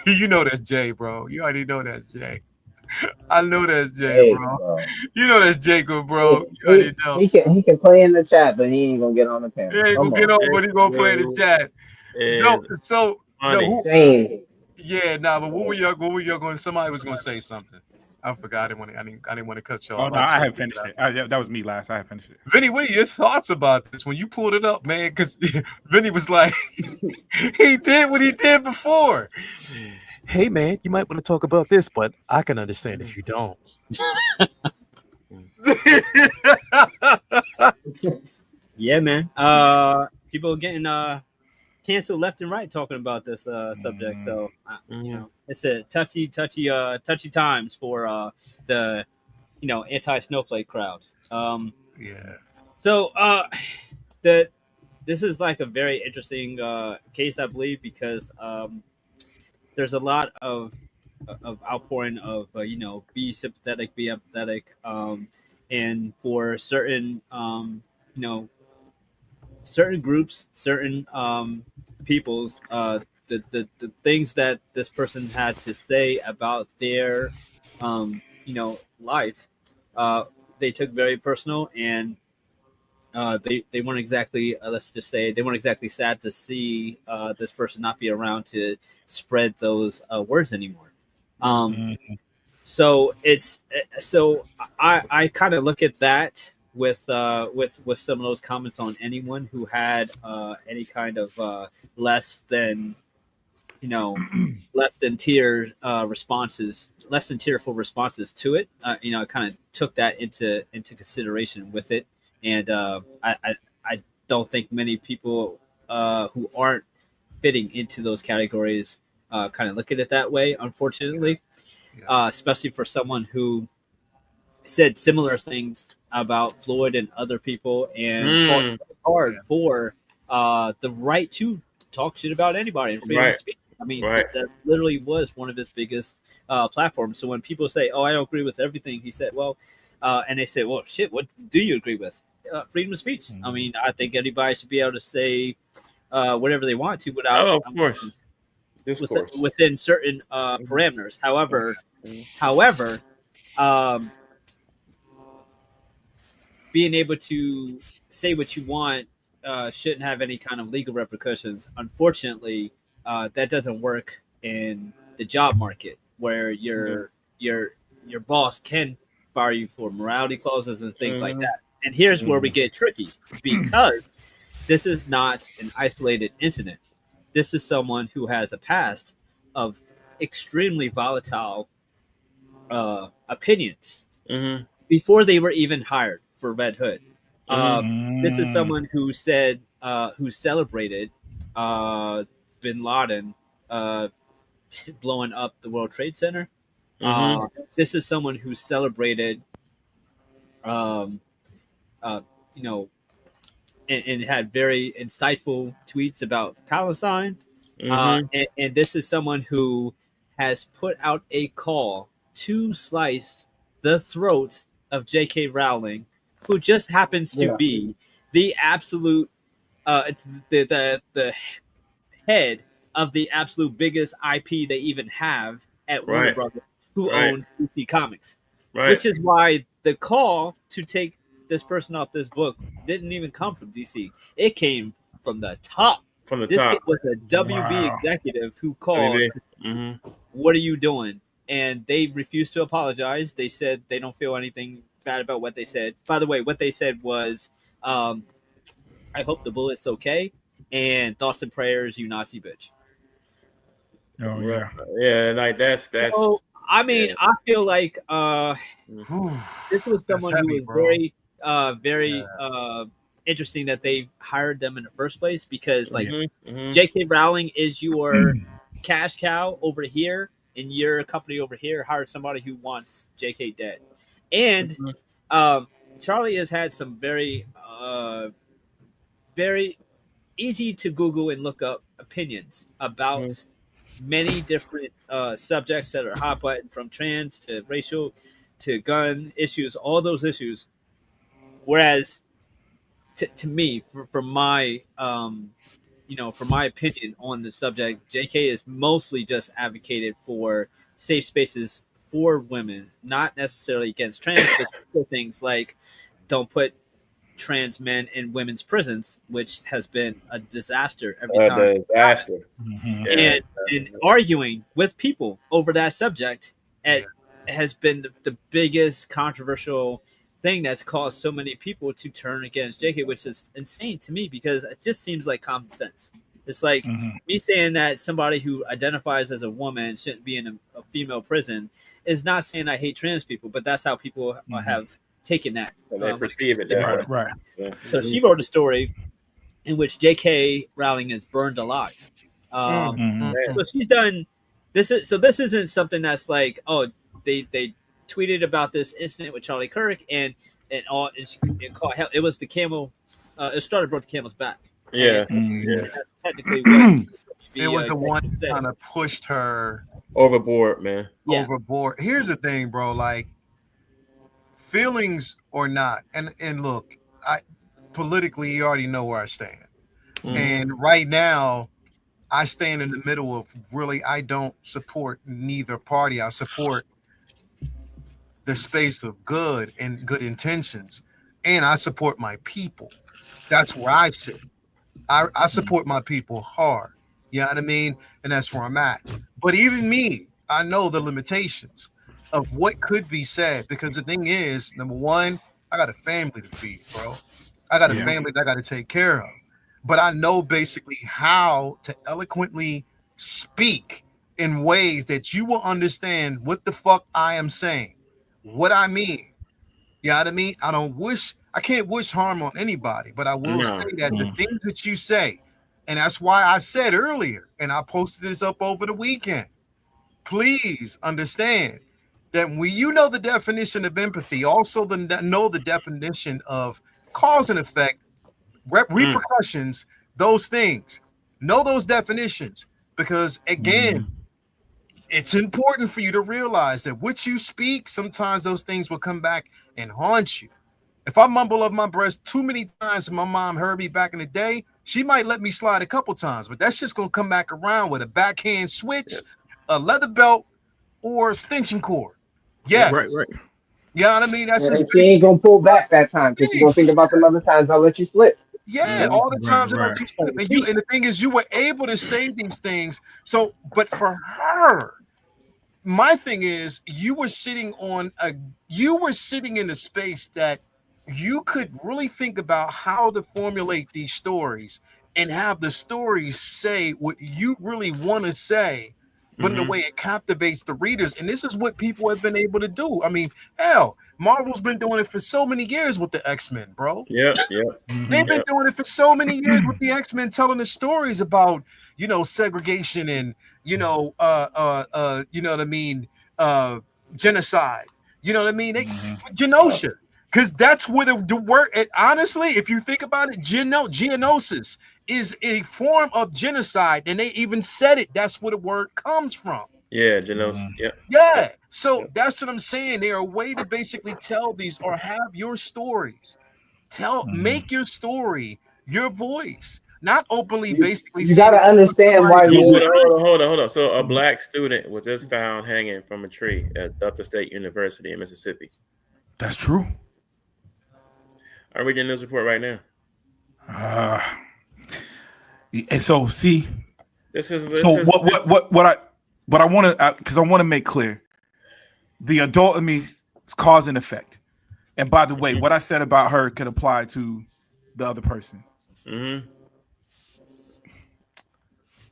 that's Jay, bro. You already know that's Jay. I know that's Jay, bro. You know that's Jacob, bro. You already know. He can play in the chat, but he ain't gonna get on the panel. He ain't gonna get on, but he gonna play in the chat. So but what were y'all going? Somebody was gonna say something. I forgot. I didn't want to cut you off. Oh no, I had finished it. That was me last. I had finished it. Vinny, what are your thoughts about this when you pulled it up, man? Because Vinny was like, he did what he did before. hey man, you might want to talk about this, but I can understand if you don't. Yeah, man. People getting canceled left and right talking about this subject. So it's a touchy times for the anti-snowflake crowd. Yeah. So the this is like a very interesting case, I believe, because there's a lot of outpouring of be sympathetic, be empathetic, and for certain certain groups, certain peoples, the things that this person had to say about their life, uh, they took very personal, and they weren't exactly let's just say they weren't exactly sad to see this person not be around to spread those words anymore. Um, so I kind of look at that with some of those comments on anyone who had any kind of less than less than tearful responses to it. I kind of took that into consideration with it, and I don't think many people who aren't fitting into those categories kind of look at it that way, unfortunately. Yeah. Especially for someone who said similar things about Floyd and other people and fought hard Yeah. for the right to talk shit about anybody and freedom of Right. speech. I mean, Right. that literally was one of his biggest platforms. So when people say, "Oh, I don't agree with everything," he said, "Well," and they say, "Well, shit, what do you agree with?" Freedom of speech. I mean, I think anybody should be able to say whatever they want to without Oh, of course. Discourse. within certain parameters. However, um, being able to say what you want shouldn't have any kind of legal repercussions. Unfortunately, that doesn't work in the job market where your boss can fire you for morality clauses and things like that. And here's where we get tricky because this is not an isolated incident. This is someone who has a past of extremely volatile opinions Mm-hmm. before they were even hired for Red Hood. Uh, Mm-hmm. this is someone who said, who celebrated Bin Laden uh, blowing up the World Trade Center. Mm-hmm. This is someone who celebrated, um, uh, you know, and had very insightful tweets about Palestine. Mm-hmm. And this is someone who has put out a call to slice the throat of J.K. Rowling, who just happens to Yeah. be the absolute the head of the absolute biggest IP they even have at Warner Right. Brothers, who Right. owns DC Comics, Right. which is why the call to take this person off this book didn't even come from DC. It came from the top. From the This kid top. was a WB Wow. executive who I mean, called, mm-hmm. "What are you doing?" And they refused to apologize. They said they don't feel anything bad about what they said. By the way, what they said was, "I hope the bullet's okay," and thoughts and prayers, you Nazi bitch. Oh Right. yeah. Yeah, like that's So I mean, yeah. I feel like Whew. this was That's someone who heavy, was bro. very interesting that they hired them in the first place because like Mm-hmm. Mm-hmm. J.K. Rowling is your cash cow over here, and your company over here hired somebody who wants J.K. dead, and Mm-hmm. Charlie has had some very easy to Google and look up opinions about many different subjects that are hot button, from trans to racial to gun issues, all those issues. Whereas to me, for my for my opinion on the subject, JK is mostly just advocated for safe spaces for women, not necessarily against trans, but still things like don't put trans men in women's prisons, which has been a disaster every time. The disaster. Mhm. Yeah. And arguing with people over that subject Yeah. has been the biggest controversial thing that's caused so many people to turn against JK, which is insane to me because it just seems like common sense. It's like me saying that somebody who identifies as a woman shouldn't be in a female prison is not saying I hate trans people, but that's how people have taken that. They perceive it that way. Right. Yeah. So she wrote a story in which J.K. Rowling is burned alive. So she's done this. This isn't something that's like, oh, they tweeted about this incident with Charlie Kirk and called hell. It was the camel. It started brought the camel's back. Yeah. That's technically what it was the one said. kind of pushed her overboard, man. Yeah. overboard. Here's the thing, bro. Like, feelings or not, and look, politically, you already know where I stand. And right now, I stand in the middle of really, I don't support neither party. I support the space of good and good intentions, and I support my people. That's where I sit. I support my people hard. You know what I mean? And that's where I'm at. But even me, I know the limitations of what could be said, because the thing is, number one, I got a family to feed, bro. I got a family that I got to take care of. But I know basically how to eloquently speak in ways that you will understand what the fuck I am saying, what I mean. You know what I mean? I can't wish harm on anybody, but I will say that the things that you say, and that's why I said earlier, and I posted this up over the weekend, please understand that when you know the definition of empathy, also know the definition of cause and effect, repercussions, those things. Know those definitions, because again, it's important for you to realize that what you speak, sometimes those things will come back and haunt you. If I mumble up my breast too many times, and my mom heard me back in the day, she might let me slide a couple times, but that's just gonna come back around with a backhand switch, a leather belt, or a extension cord. Yes. Right. You know what I mean? That's just she ain't gonna pull back that time because she's gonna think about them other times I'll let you slip. Yeah, all the times that you slip. And the thing is, you were able to say these things. So, but for her, my thing is, you were sitting in a space that you could really think about how to formulate these stories and have the stories say what you really want to say, but in the way it captivates the readers. And this is what people have been able to do. I mean, hell, Marvel's been doing it for so many years with the X-Men, bro. Yeah. They've been doing it for so many years with the X-Men, telling the stories about, segregation and, you know what I mean, genocide. You know what I mean? Genosha. Because that's where the word, and honestly, if you think about it, genosis is a form of genocide, and they even said it. That's where the word comes from. Yeah, genosis. Yeah. So that's what I'm saying. They're a way to basically tell these or have your stories. Make your story your voice, not openly basically. You got to understand why. Hold on. So a black student was just found hanging from a tree at Delta State University in Mississippi. That's true. I'm reading the news report right now. And so see, what I want to, because I want to make clear, the adult in me is cause and effect. And by the way, what I said about her could apply to the other person.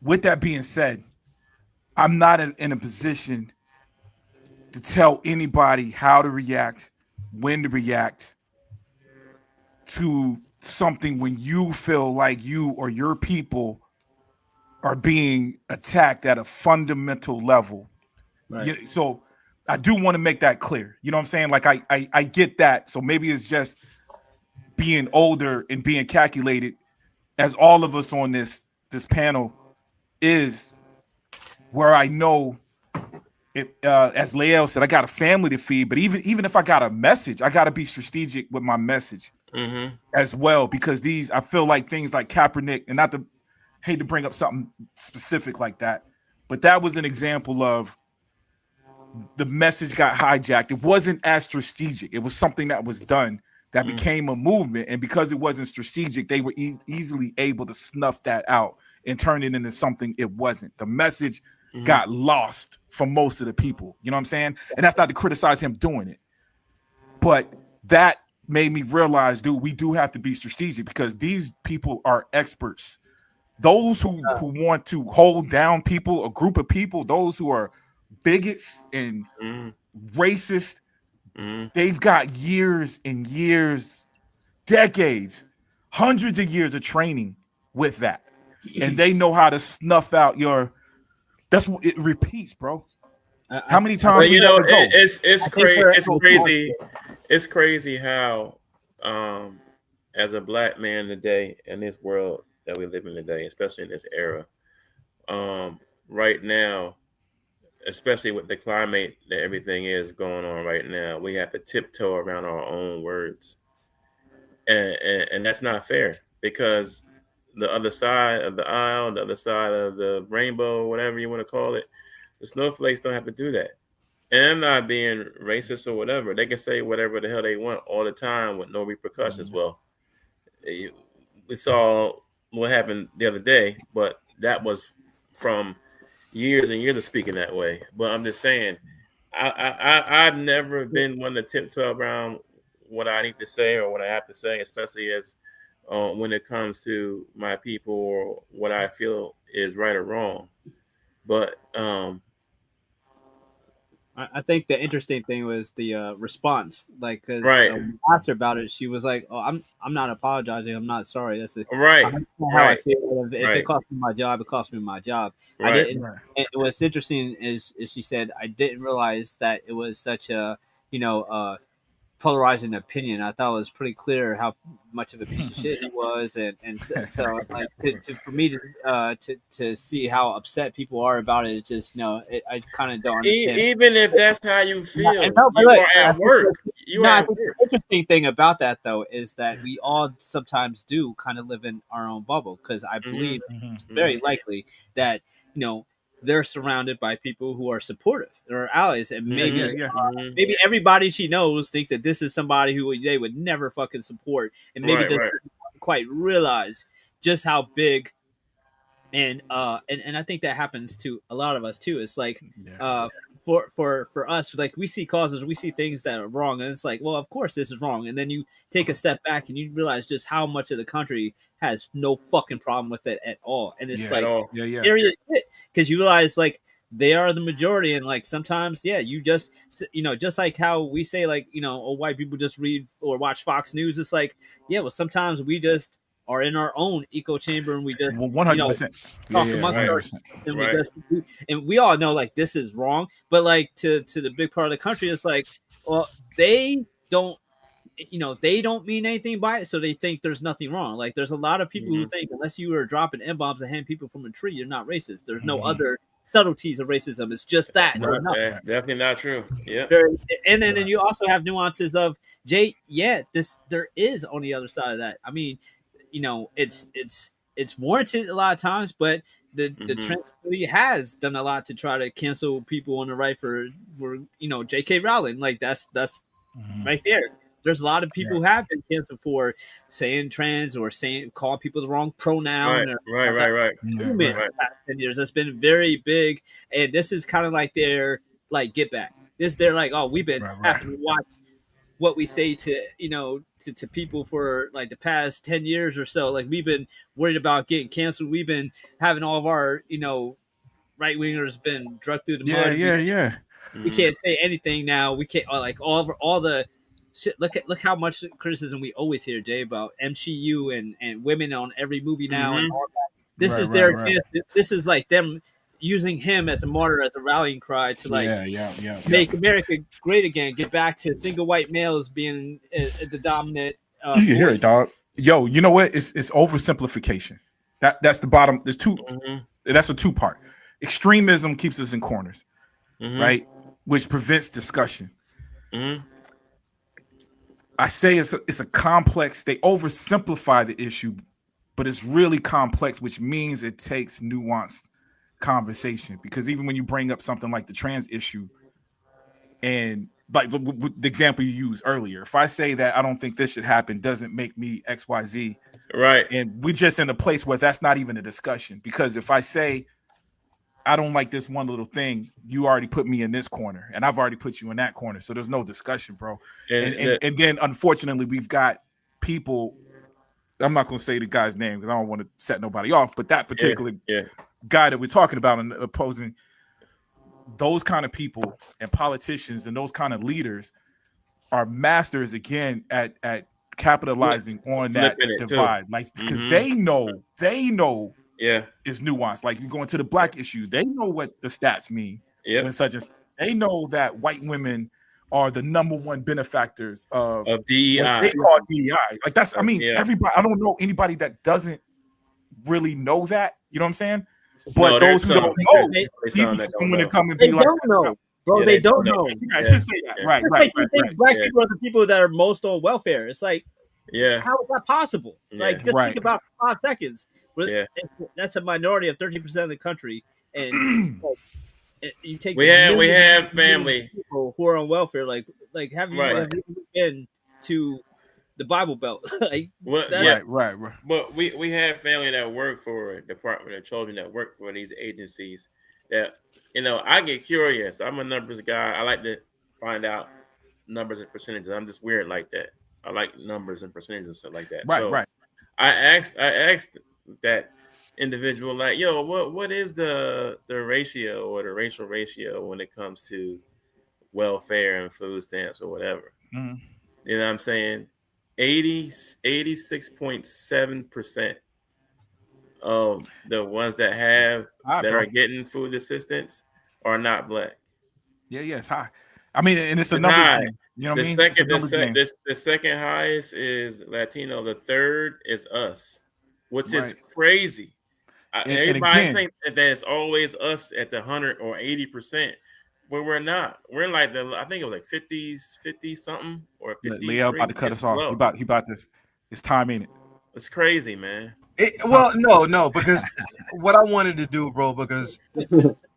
With that being said, I'm not in a position to tell anybody how to react, when to react to something when you feel like you or your people are being attacked at a fundamental level. Right. So I do want to make that clear. You know what I'm saying? Like I get that. So maybe it's just being older and being calculated, as all of us on this panel is, where I know it, as Lael said, I got a family to feed, but even if I got a message, I got to be strategic with my message as well, because I feel like things like Kaepernick, and not to hate to bring up something specific like that, but that was an example of the message got hijacked. It wasn't as strategic. It was something that was done that became a movement, and because it wasn't strategic, they were easily able to snuff that out and turn it into something it wasn't. The message got lost for most of the people. You know what I'm saying? And that's not to criticize him doing it, but that made me realize, dude, we do have to be strategic, because these people are experts. those who want to hold down people, a group of people, those who are bigots and racist, they've got years and years, decades, hundreds of years of training with that. And they know how to snuff out your, that's what it repeats, bro. How many times you know, go? it's crazy. It's crazy how as a black man today in this world that we live in today, especially in this era, right now, especially with the climate that everything is going on right now, we have to tiptoe around our own words. And that's not fair, because the other side of the aisle, the other side of the rainbow, whatever you want to call it, the snowflakes don't have to do that. And I'm not being racist or whatever. They can say whatever the hell they want all the time with no repercussions. Well, we saw what happened the other day, but that was from years and years of speaking that way. But I'm just saying, I've never been one to tiptoe around what I need to say or what I have to say, especially as when it comes to my people or what I feel is right or wrong. But I think the interesting thing was the response, like, because right. when I asked her about it, she was like, "Oh, I'm not apologizing. I'm not sorry. That's Right. how I feel. If it cost me my job, it cost me my job. Right. I didn't. And what's interesting is she said, I didn't realize that it was such a polarizing opinion. I thought it was pretty clear how much of a piece of shit he was, and so like for me to see how upset people are about it, it's just I kind of don't understand. Even if that's how you feel, you look, are at work. The interesting thing about that, though, is that we all sometimes do kind of live in our own bubble, because I believe it's very likely that they're surrounded by people who are supportive or allies, and maybe maybe everybody she knows thinks that this is somebody who they would never fucking support, and maybe doesn't quite realize just how big. And I think that happens to a lot of us too. It's like for us, like, we see causes, we see things that are wrong, and it's like, well, of course this is wrong, and then you take a step back and you realize just how much of the country has no fucking problem with it at all, and it's serious shit, because you realize, like, they are the majority, and like sometimes you just just like how we say, like, white people just read or watch Fox News. It's like, well, sometimes we just are in our own echo chamber, and we just 100% talk amongst ourselves, and we all know, like, this is wrong, but like to the big part of the country, it's like, well, they don't mean anything by it, so they think there's nothing wrong. Like, there's a lot of people who think unless you are dropping M-bombs and hand people from a tree, you're not racist. There's no other subtleties of racism. It's just that. Definitely not true. Yeah. And then you also have nuances of Jay. Yeah, there is on the other side of that. I mean, it's warranted a lot of times, but the trans community has done a lot to try to cancel people on the right for J.K. Rowling. Like, that's right there. There's a lot of people who have been canceled for saying trans or calling people the wrong pronoun. Right. 10 years. That's been very big, and this is kind of like their get back. They're like, oh, we've been having to watch what we say to to people for like the past 10 years or so. Like, we've been worried about getting canceled. We've been having all of our right wingers been drugged through the mud. We can't say anything now. We can't all the shit. Look how much criticism we always hear, Jay, about MCU and women on every movie now and all that. This is their chance. This is like them using him as a martyr, as a rallying cry to make America great again, get back to single white males being the dominant. You can hear it, dog. Yo, you know what? It's oversimplification. That's the bottom. There's two. That's a two-part. Extremism keeps us in corners, right? Which prevents discussion. I say it's a complex. They oversimplify the issue, but it's really complex, which means it takes nuanced conversation. Because even when you bring up something like the trans issue, and like the example you used earlier, if I say that I don't think this should happen, doesn't make me XYZ, right? And we're just in a place where that's not even a discussion. Because if I say I don't like this one little thing, you already put me in this corner, and I've already put you in that corner, so there's no discussion, bro. And then unfortunately, we've got people I'm not going to say the guy's name because I don't want to set nobody off, but that particular Yeah. guy that we're talking about and opposing, those kind of people and politicians and those kind of leaders are masters again at capitalizing on that Flipping it, divide. too. Like, because Mhm. they know Yeah. it's nuanced. Like, you go into the black issues, they know what the stats mean. Yep. When such as they know that white women are the number one benefactors of DEI. what they call DEI. Like, that's, I mean, Yeah. everybody, I don't know anybody that doesn't really know that. You know what I'm saying? But No, those there's who don't some. know, There's these some are that don't someone to know. come and They be like, don't know, bro. Yeah, they they don't don't know. know. I Yeah. should say that. Yeah. Right, It's right, like you right, think right. black Yeah. people are the people that are most on welfare. It's like, Yeah. how is that possible? Yeah. Like, just Right. think about 5 seconds. Yeah. That's a minority of 13% of the country, and you take We the have millions of family. people who are on welfare. Like have you Right. ever been to the Bible Belt? Like, Well, that's- yeah. Right. But we have family that work for Department of Children that work for these agencies that, I get curious. I'm a numbers guy. I like to find out numbers and percentages. I'm just weird like that. I like numbers and percentages and stuff like that. Right, So right. I asked that individual, like, yo, what is the ratio or the racial ratio when it comes to welfare and food stamps or whatever? Mhm. You know what I'm saying? 86.7% of the ones that are getting food assistance are not black. Yeah, it's high. I mean, and it's a It's numbers high. game. You know what I The mean? It's a second, numbers game. the second highest is Latino. The third is us, which is Right. crazy. And Everybody again- thinks that it's always us at the 100 or 80%, but we're not. We're in like I think it was like 50 something or 50. Leo about to cut us off. He about this. It's time, ain't it? It's crazy, man. Well, no, because what I wanted to do, bro, because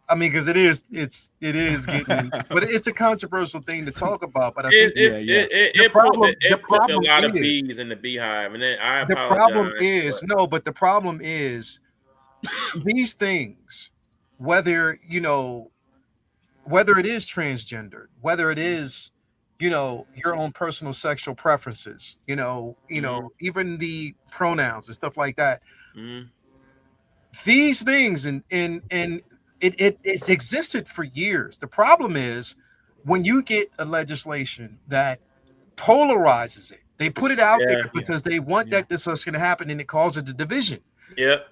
I mean, because it is getting, but it's a controversial thing to talk about. But I think It puts a lot of bees in the beehive, and then I apologize. The problem is but the problem is these things, whether it is transgendered, whether it is your own personal sexual preferences, even the pronouns and stuff like that. Mm-hmm. These things and it's existed for years. The problem is when you get a legislation that polarizes it, they put it out there because they want that this is going to happen, and it causes the division. Yep.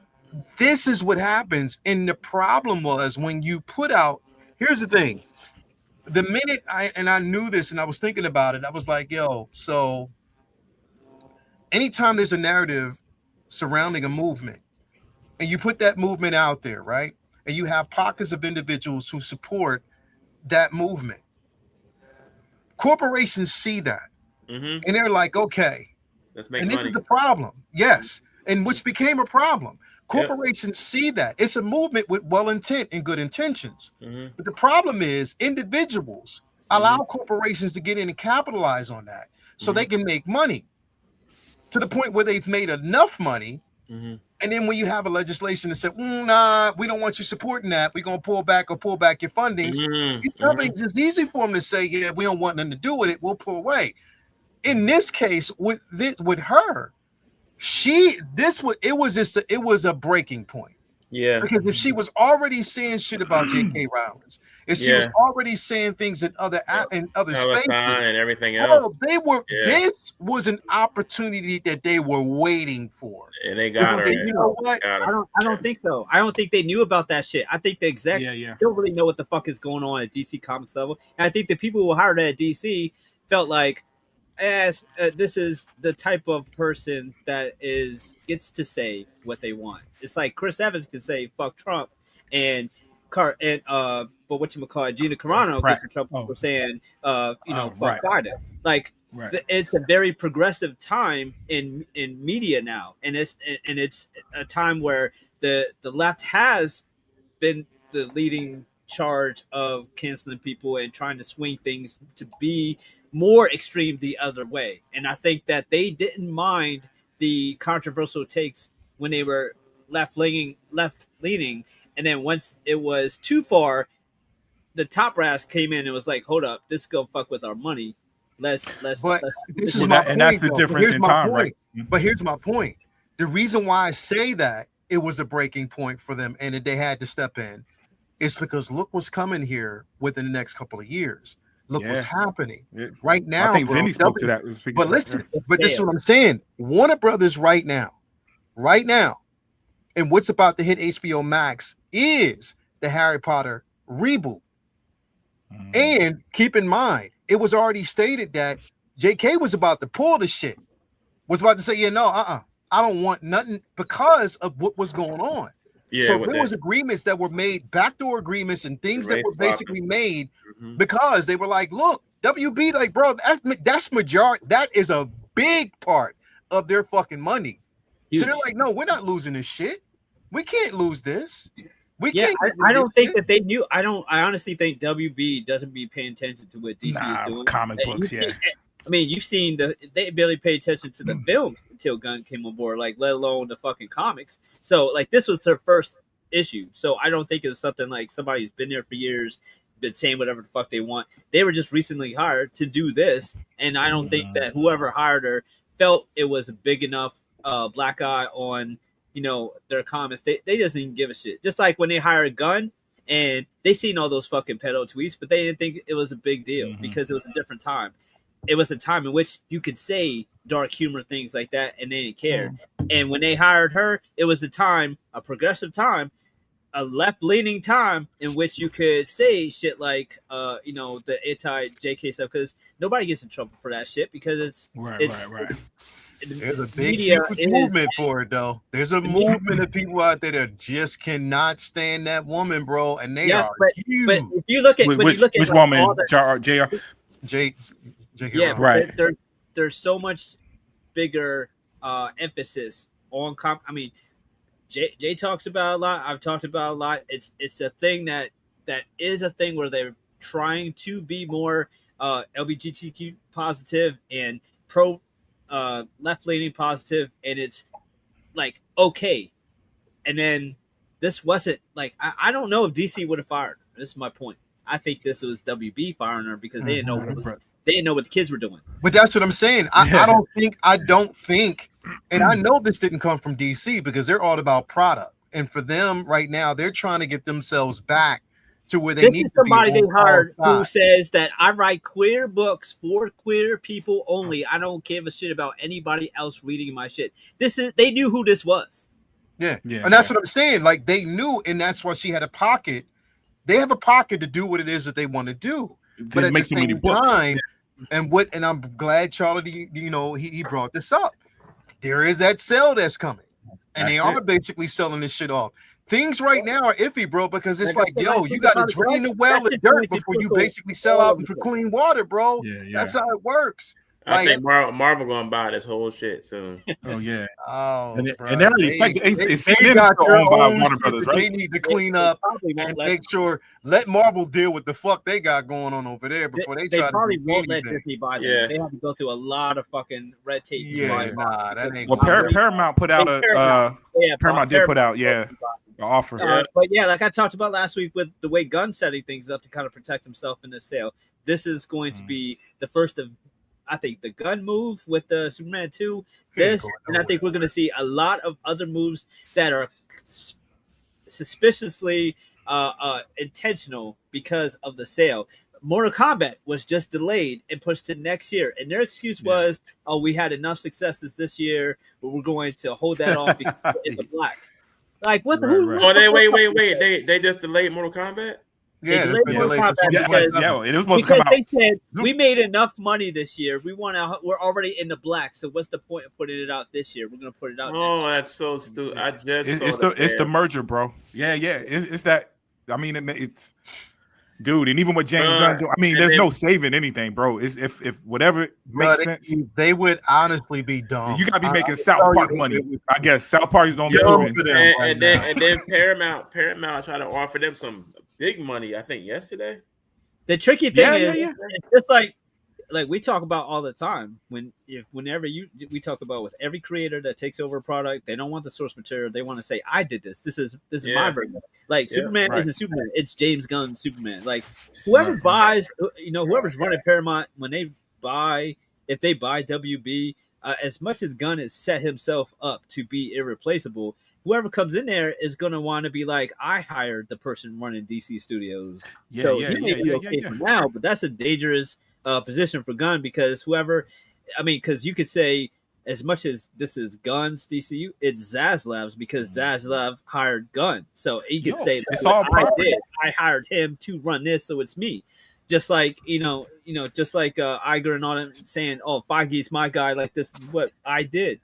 This is what happens. And the problem was when you put out, here's the thing. The minute I knew this and I was thinking about it, I was like, yo, so anytime there's a narrative surrounding a movement and you put that movement out there, right? And you have pockets of individuals who support that movement. Corporations see that, and they're like, okay, let's make money. This is the problem. Yes, and which became a problem. Corporations see that. It's a movement with well intent and good intentions. But the problem is individuals allow corporations to get in and capitalize on that so they can make money to the point where they've made enough money. And then when you have a legislation that said, nah, we don't want you supporting that, we're going to pull back your fundings. These companies, it's easy for them to say, yeah, we don't want nothing to do with it, we'll pull away. In this case, with her, it was a breaking point. Yeah. Because if she was already saying shit about J.K. Rowling, if she was already saying things in other spaces and everything else, this was an opportunity that they were waiting for. And they got her. You know what? I don't think so. I don't think they knew about that shit. I think the execs don't really know what the fuck is going on at DC Comics level. And I think the people who hired at DC felt like, as this is the type of person that gets to say what they want. It's like Chris Evans can say fuck Trump, but whatchamacallit, Gina Carano gets in trouble for saying fuck Biden. Like it's a very progressive time in media now, and it's a time where the left has been the leading charge of canceling people and trying to swing things to be more extreme the other way. And I think that they didn't mind the controversial takes when they were left leaning, and then once it was too far, the top brass came in and was like, hold up, this is gonna fuck with our money. Let's this is my point, and that's the difference in time, right? But here's my point. The reason why I say that it was a breaking point for them and that they had to step in is because look what's coming here within the next couple of years. Look what's happening right now. I think bro. Vinny spoke to that. But listen, but this is what I'm saying. Warner Brothers right now, and what's about to hit HBO Max is the Harry Potter reboot. And keep in mind, it was already stated that JK was about to pull the shit. Was about to say, I don't want nothing because of what was going on. Yeah, so there was agreements that were made, backdoor agreements and things that were basically made because they were like, look, WB, like, bro, that's majority. That is a big part of their fucking money. Huge. So they're like, no, we're not losing this shit. We can't lose this. We can't. I don't think that they knew. I honestly think WB doesn't be paying attention to what DC is doing. Comic books, I mean, you've seen they barely paid attention to the films until Gunn came on board, like let alone the fucking comics. So like this was their first issue. So I don't think it was something like somebody who's been there for years, been saying whatever the fuck they want. They were just recently hired to do this, and I don't think that whoever hired her felt it was a big enough black eye on their comments. They just didn't give a shit. Just like when they hired Gunn. And they seen all those fucking pedo tweets, but they didn't think it was a big deal because it was a different time. It was a time in which you could say dark humor things like that, and they didn't care. And when they hired her, it was a progressive time, a left-leaning time in which you could say shit like, the anti-JK stuff, because nobody gets in trouble for that shit because it's there's a big movement for it, though. There's a movement of people out there that just cannot stand that woman, bro, and they are huge. But if you look at which woman, JR? Yeah, right. There's so much bigger emphasis on Jay talks about a lot. I've talked about a lot. It's a thing that is a thing where they're trying to be more LGBTQ positive and pro left leaning positive, and it's like okay. And then this wasn't like I don't know if DC would have fired her. This is my point. I think this was WB firing her because they didn't know what the kids were doing. But that's what I'm saying. I don't think, and I know this didn't come from DC because they're all about product. And for them right now, they're trying to get themselves back to where they need to be. Somebody they hired who says that I write queer books for queer people only. I don't give a shit about anybody else reading my shit. They knew who this was. Yeah. And that's what I'm saying. Like they knew, and that's why she had a pocket. They have a pocket to do what it is that they want to do. But at the same time, and I'm glad Charlie, he brought this up. There is that sale that's coming, and they are basically selling this shit off. Things right now are iffy, bro, because it's like, you got to drain the well of dirt before you basically sell out for clean water, bro. Yeah. That's how it works. I think Marvel gonna buy this whole shit soon. Oh yeah. And they already they got their own Warner Brothers, right? They need to clean up and make sure. Let Marvel deal with the fuck they got going on over there before they try to. They probably won't let Disney buy them. Yeah. They have to go through a lot of fucking red tape. Yeah, that ain't. Well, Paramount put out Paramount did put out an offer. But yeah, like I talked about last week with the way Gunn setting things up to kind of protect himself in this sale. This is going to be the first of. I think the Gun move with the Superman 2, and I think we're going to see a lot of other moves that are suspiciously intentional because of the sale. Mortal Kombat was just delayed and pushed to next year, and their excuse was, "Oh, we had enough successes this year, but we're going to hold that off because we're in the black." Like what? Wait! They just delayed Mortal Kombat. Yeah, it was supposed to come out. They said we made enough money this year. We're already in the black. So what's the point of putting it out this year? We're gonna put it out. Oh, that's so stupid. It's the merger, bro. Yeah. It's that. I mean, it's dude, and even what James Gunn do. I mean, there's no saving anything, bro. It's if whatever makes sense. They would honestly be dumb. You gotta be making South Park money. I guess South Park is the only for them. And then Paramount tried to offer them some big money, I think yesterday. The tricky thing is it's just like we talk about all the time. Whenever we talk about with every creator that takes over a product, they don't want the source material. They want to say, "I did this. This is my version." Like Superman isn't Superman. It's James Gunn's Superman. Like whoever buys, whoever's running Paramount when they buy, if they buy WB, as much as Gunn has set himself up to be irreplaceable, whoever comes in there is going to want to be like, I hired the person running DC Studios. Yeah, So yeah, he may yeah, be yeah, okay yeah, for now, but that's a dangerous position for Gunn because because you could say as much as this is Gunn's DCU, it's Zaslav's because Zaslav hired Gunn. So he could say, it's all property. I hired him to run this, so it's me. Just like just like Iger and all them saying, "Oh, Feige's my guy." Like this is what I did.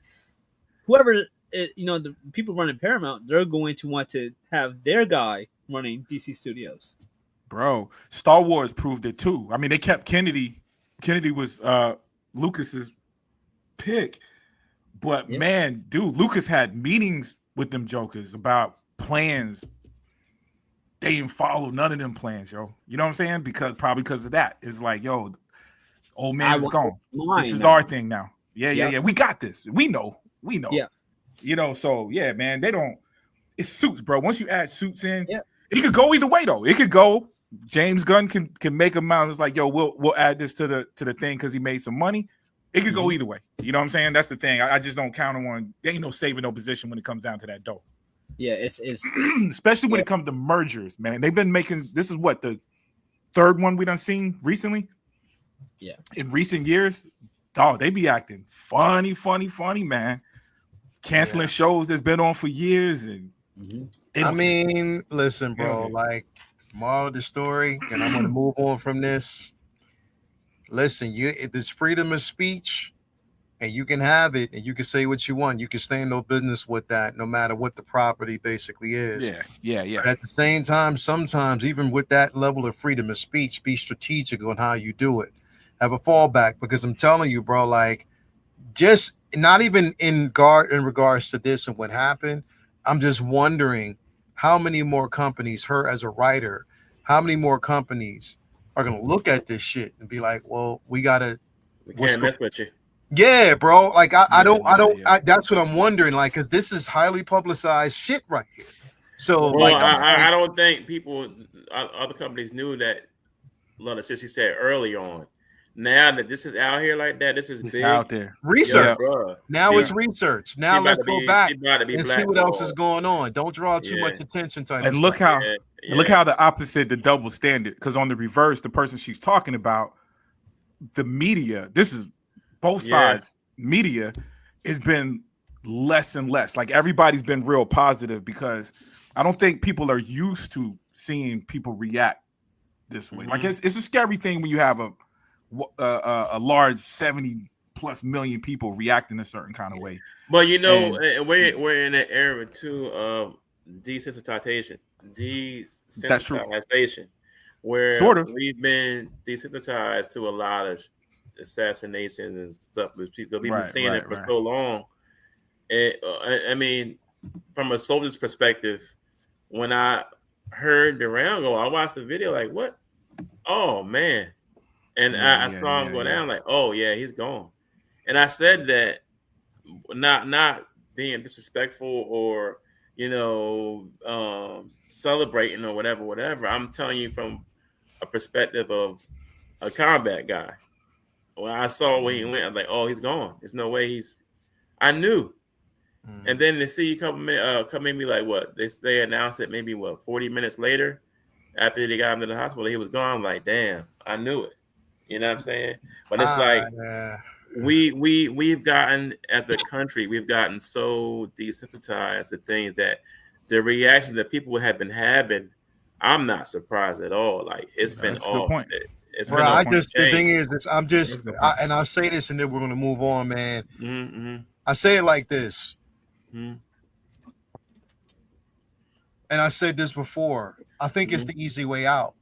Whoever the people running Paramount, they're going to want to have their guy running DC Studios. Bro, Star Wars proved it too. I mean, they kept Kennedy. Kennedy was Lucas's pick, but man, dude, Lucas had meetings with them jokers about plans. They didn't follow none of them plans, yo. You know what I'm saying? Probably because of that. It's like, yo, old man is gone. This is our thing now. Yeah. We got this. We know. Yeah. So yeah, man, they don't. It's suits, bro. Once you add suits in, it could go either way though. It could go. James Gunn can make a amount. It's like, yo, we'll add this to the thing because he made some money. It could go either way. You know what I'm saying? That's the thing. I just don't count on. There ain't no saving no position when it comes down to that dough. Yeah, it's especially when it comes to mergers, man. They've been making this is what the third one we done seen recently. Yeah, in recent years, dog, they be acting funny, man. Canceling shows that's been on for years, and I mean, listen, bro. Like, moral of the story, and I'm gonna move on from this. Listen, if there's freedom of speech. And you can have it, and you can say what you want. You can stay in no business with that, no matter what the property basically is. Yeah. But at the same time, sometimes even with that level of freedom of speech, be strategic on how you do it. Have a fallback, because I'm telling you, bro, like, just not even in regards to this and what happened. I'm just wondering how many more companies, her as a writer, how many more companies are gonna look at this shit and be like, well, we can't mess with you. Yeah, bro. Like I don't. That's what I'm wondering. Like, because this is highly publicized shit right here. So, I don't think other companies knew that. Lana, she said early on. Now that this is out here like that, this is big out there. Research. Now it's research. Now let's go back and see what else is going on. Don't draw too much attention to it. And look how the opposite, the double standard. Because on the reverse, the person she's talking about, the media. This is. Both sides, media has been less and less. Like, everybody's been real positive because I don't think people are used to seeing people react this way. Like, it's a scary thing when you have a large 70+ million people reacting a certain kind of way. But we're in an era too of desensitization, where sort of we've been desensitized to a lot of assassinations and stuff. We've been seeing it for so long. I mean, from a soldier's perspective, when I heard the round go, I watched the video like, what? Oh man. And I saw him go down like, oh yeah, he's gone. And I said that not being disrespectful or celebrating or whatever. I'm telling you from a perspective of a combat guy. When I saw where he went, I was like, oh, he's gone. There's no way I knew. And then to see you come in me like, what? They announced it maybe, 40 minutes later after they got him to the hospital, he was gone. I'm like, damn, I knew it. You know what I'm saying? But it's like, we've gotten, as a country, we've gotten so desensitized to things that the reaction that people have been having, I'm not surprised at all. Like, it's been That's a good point. The thing is, and I'll say this, and then we're gonna move on, man. I say it like this, and I said this before. I think it's the easy way out.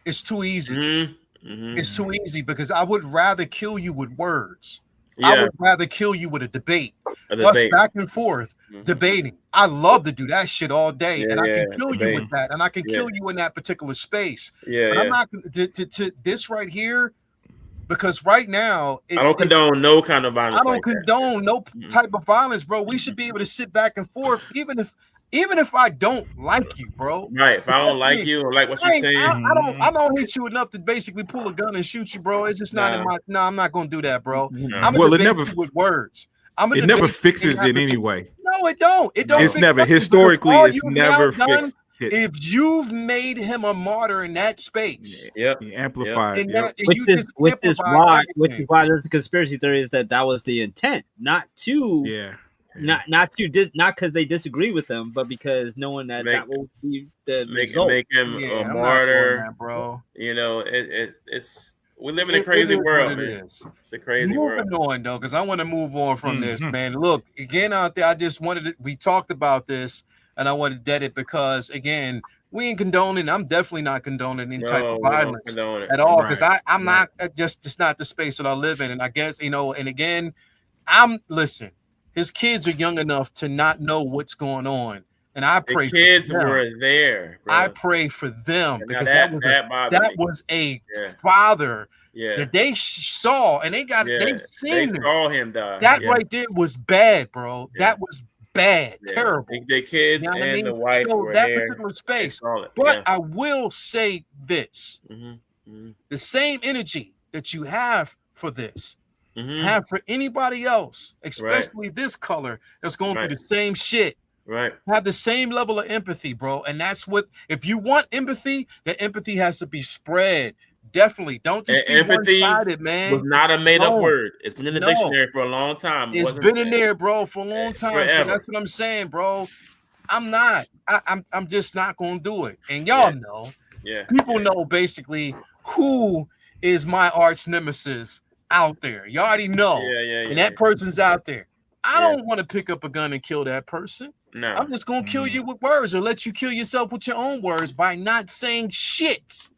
It's too easy. It's too easy because I would rather kill you with words. I would rather kill you with a debate. Us back and forth debating. I love to do that shit all day, and I can kill you with that, and I can kill you in that particular space. But I'm not to this right here, because right now I don't condone no kind of violence. I don't condone no type of violence, bro. We should be able to sit back and forth, even if even if I don't like you, bro. Right. If I don't like you or like what you're saying, I don't hit you enough to basically pull a gun and shoot you, bro. It's just not in my. No, I'm not gonna do that, bro. I'm Well, gonna it never debate you with words. it never fixes it anyway. No, it don't. It don't. It's fix never nothing, historically. all It's you've never now done, fixed it. if you've made him a martyr in that space, yep. He amplified. and Yep. that, and Which you is just which is amplified why everything. there's a conspiracy theory is that was the intent, not to Yeah. not because they disagree with them, but because knowing that that will be the result. Make him Yeah, a I'm not martyr, doing that, bro. You know, it's we live in a crazy world, man. It's a crazy world. Moving on though, because I want to move on from this, man. Look, again out there, I just wanted to, we talked about this, and I wanted to dead it because again, we ain't condoning. I'm definitely not condoning any type of violence at all, because I'm not just it's not the space that I live in, and I guess and again, listen. His kids are young enough to not know what's going on, and I pray. The kids for them. were there. Bro. I pray for them because that was a father that they saw, and they seen saw him die. That right there was bad, bro. That was bad, terrible. The kids and the wife were that there. Particular space. But I will say this: the same energy that you have for this. Have for anybody else, especially this color that's going through the same shit. Right. Have the same level of empathy, bro. And that's what, if you want empathy, the empathy has to be spread. Definitely. Don't just be one-sided, man. Was not a made-up word. It's been in the dictionary for a long time. It's been in there, bro, for a long time. So that's what I'm saying, bro. I'm just not gonna do it. And y'all know. People know basically who is my arch nemesis out there. You already know. And that person's out there. I don't want to pick up a gun and kill that person. No. I'm just gonna kill you with words, or let you kill yourself with your own words by not saying shit.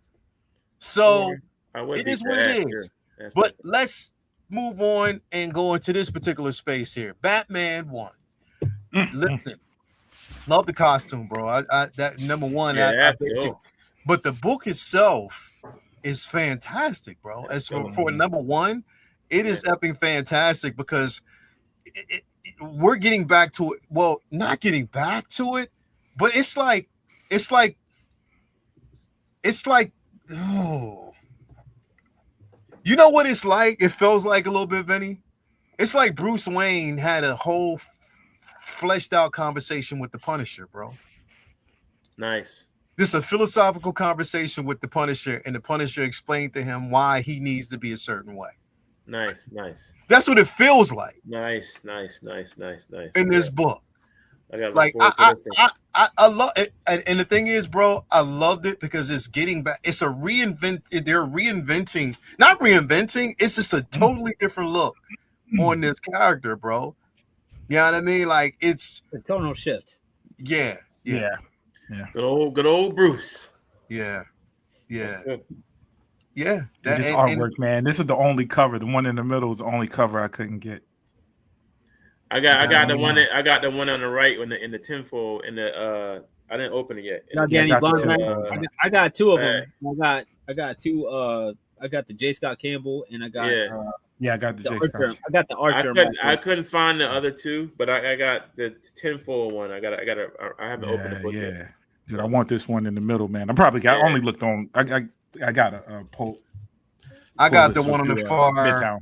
So it is what it is. But let's move on and go into this particular space here. Batman 1. Listen, love the costume, bro. I that number one. But the book itself is fantastic, bro. As for number one, it is effing fantastic because we're getting back to it. Well, not getting back to it, but it's like, oh, you know what it's like? It feels like a little bit, Vinny. It's like Bruce Wayne had a whole fleshed out conversation with the Punisher, bro. Nice. This is a philosophical conversation with the Punisher, and the Punisher explained to him why he needs to be a certain way. Nice. That's what it feels like. Nice. In this book. I love it, and the thing is, bro, I loved it because it's getting back. It's a reinvent. They're reinventing, not reinventing. It's just a totally different look on this character, bro. You know what I mean? Like it's a tonal shift. Yeah. Good old Bruce. Yeah. This artwork, man. This is the only cover. The one in the middle is the only cover I couldn't get. I got the one. I got the one on the right in the tinfoil. I didn't open it yet. I got two of them. I got two. I got the J. Scott Campbell, and I got I got the J. Scott. I got the Archer. I couldn't find the other two, but I got the tinfoil one. I haven't opened the book yet. Dude, I want this one in the middle, man. I only looked on. I got a poll. I got the one on the far Midtown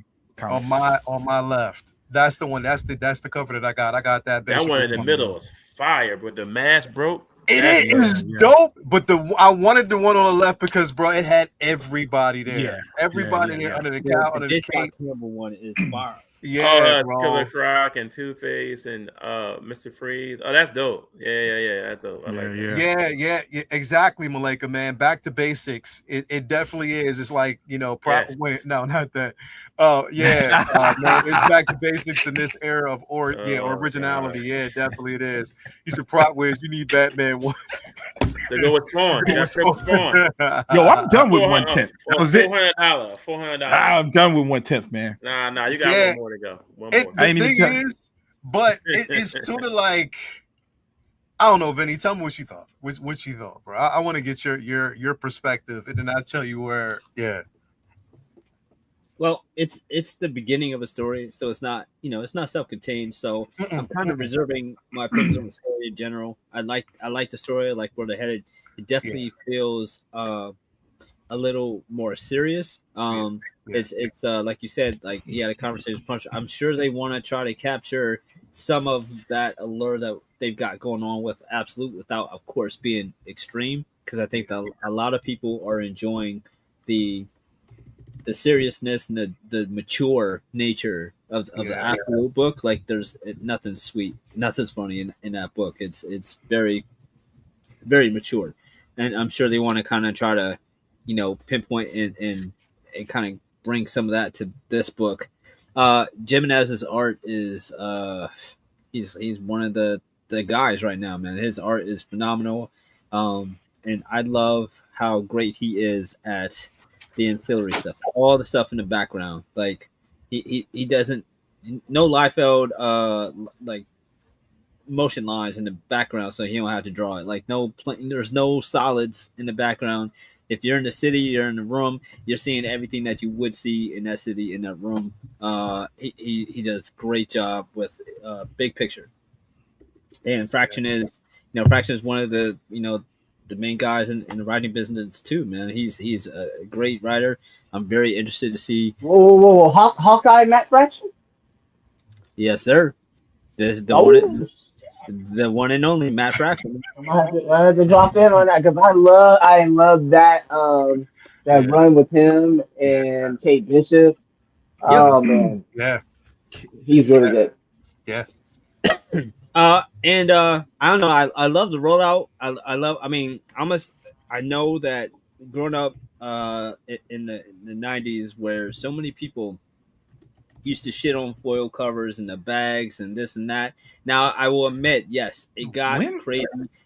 on my left. That's the one. That's the cover that I got. I got that. That one in the middle is fire, but the mask broke. It is dope, but I wanted the one on the left because, bro, it had everybody there. Yeah, everybody there under the cow, under the cape. Number one is fire. Yeah, bro. Killer Croc and Two-Face and Mr. Freeze. Oh, that's dope. Yeah, that's dope. I like that. Yeah, exactly, Malika, man. Back to basics. It definitely is. It's like, no, not that. Oh, man, it's back to basics in this era of originality. God. Yeah, definitely it is. You said prop wiz, you need Batman 1. To go with Spawn. That's Spawn. Yo, I'm done with 1/10. That was it. $400. I'm done with 1/10, man. Nah, you got one more to go. One more. The thing is, but it's sort of like, I don't know, Vinny. Tell me what you thought. What you thought, bro? I want to get your perspective, and then I'll tell you where. Yeah. Well, it's the beginning of a story, so it's not it's not self-contained. So I'm kind of reserving my opinions on the story in general. I like the story. I like where they're headed. It Yeah. definitely feels a little more serious. Yeah. It's like you said, like the conversation punch. I'm sure they want to try to capture some of that allure that they've got going on with Absolute without, of course, being extreme. Because I think that a lot of people are enjoying the the seriousness and the mature nature of the Yeah. Absolute book. Like there's nothing sweet, nothing's funny in that book. It's very very mature, and I'm sure they want to kind of try to, pinpoint and kind of bring some of that to this book. Jimenez's art is he's one of the guys right now, man. His art is phenomenal, and I love how great he is at the ancillary stuff, all the stuff in the background. Like he doesn't no Liefeld like motion lines in the background, so he don't have to draw it. Like there's no solids in the background. If you're in the city, you're in the room, you're seeing everything that you would see in that city in that room. He does great job with big picture. And Fraction is one of the the main guys in the writing business too, man. He's a great writer. I'm very interested to see. Whoa. Hawkeye Matt Fraction? Yes, sir. There's Oh, the one and only Matt Fraction. I have to drop in on that because I love that Yeah. run with him and Kate Bishop. Yep. Oh man, Yeah. he's really good. Yeah. And I don't know. I love the rollout. I love. I mean, I know that growing up in the '90s, where so many people used to shit on foil covers and the bags and this and that. Now I will admit, yes, it got When? crazy.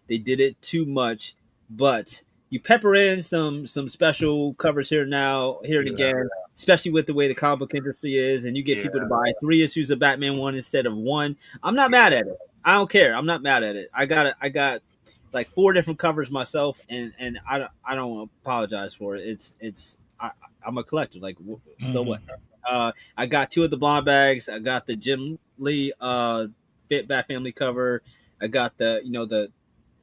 They did it too much, but you pepper in some special covers here and Yeah. again, especially with the way the comic book industry is, and you get people to buy 3 issues of Batman 1 instead of 1. I'm not mad at it. I don't care. I'm not mad at it. I got like 4 different covers myself, and I don't apologize for it. I'm a collector. Like so what? I got 2 of the blonde bags. I got the Jim Lee Fit Bat Family cover. I got the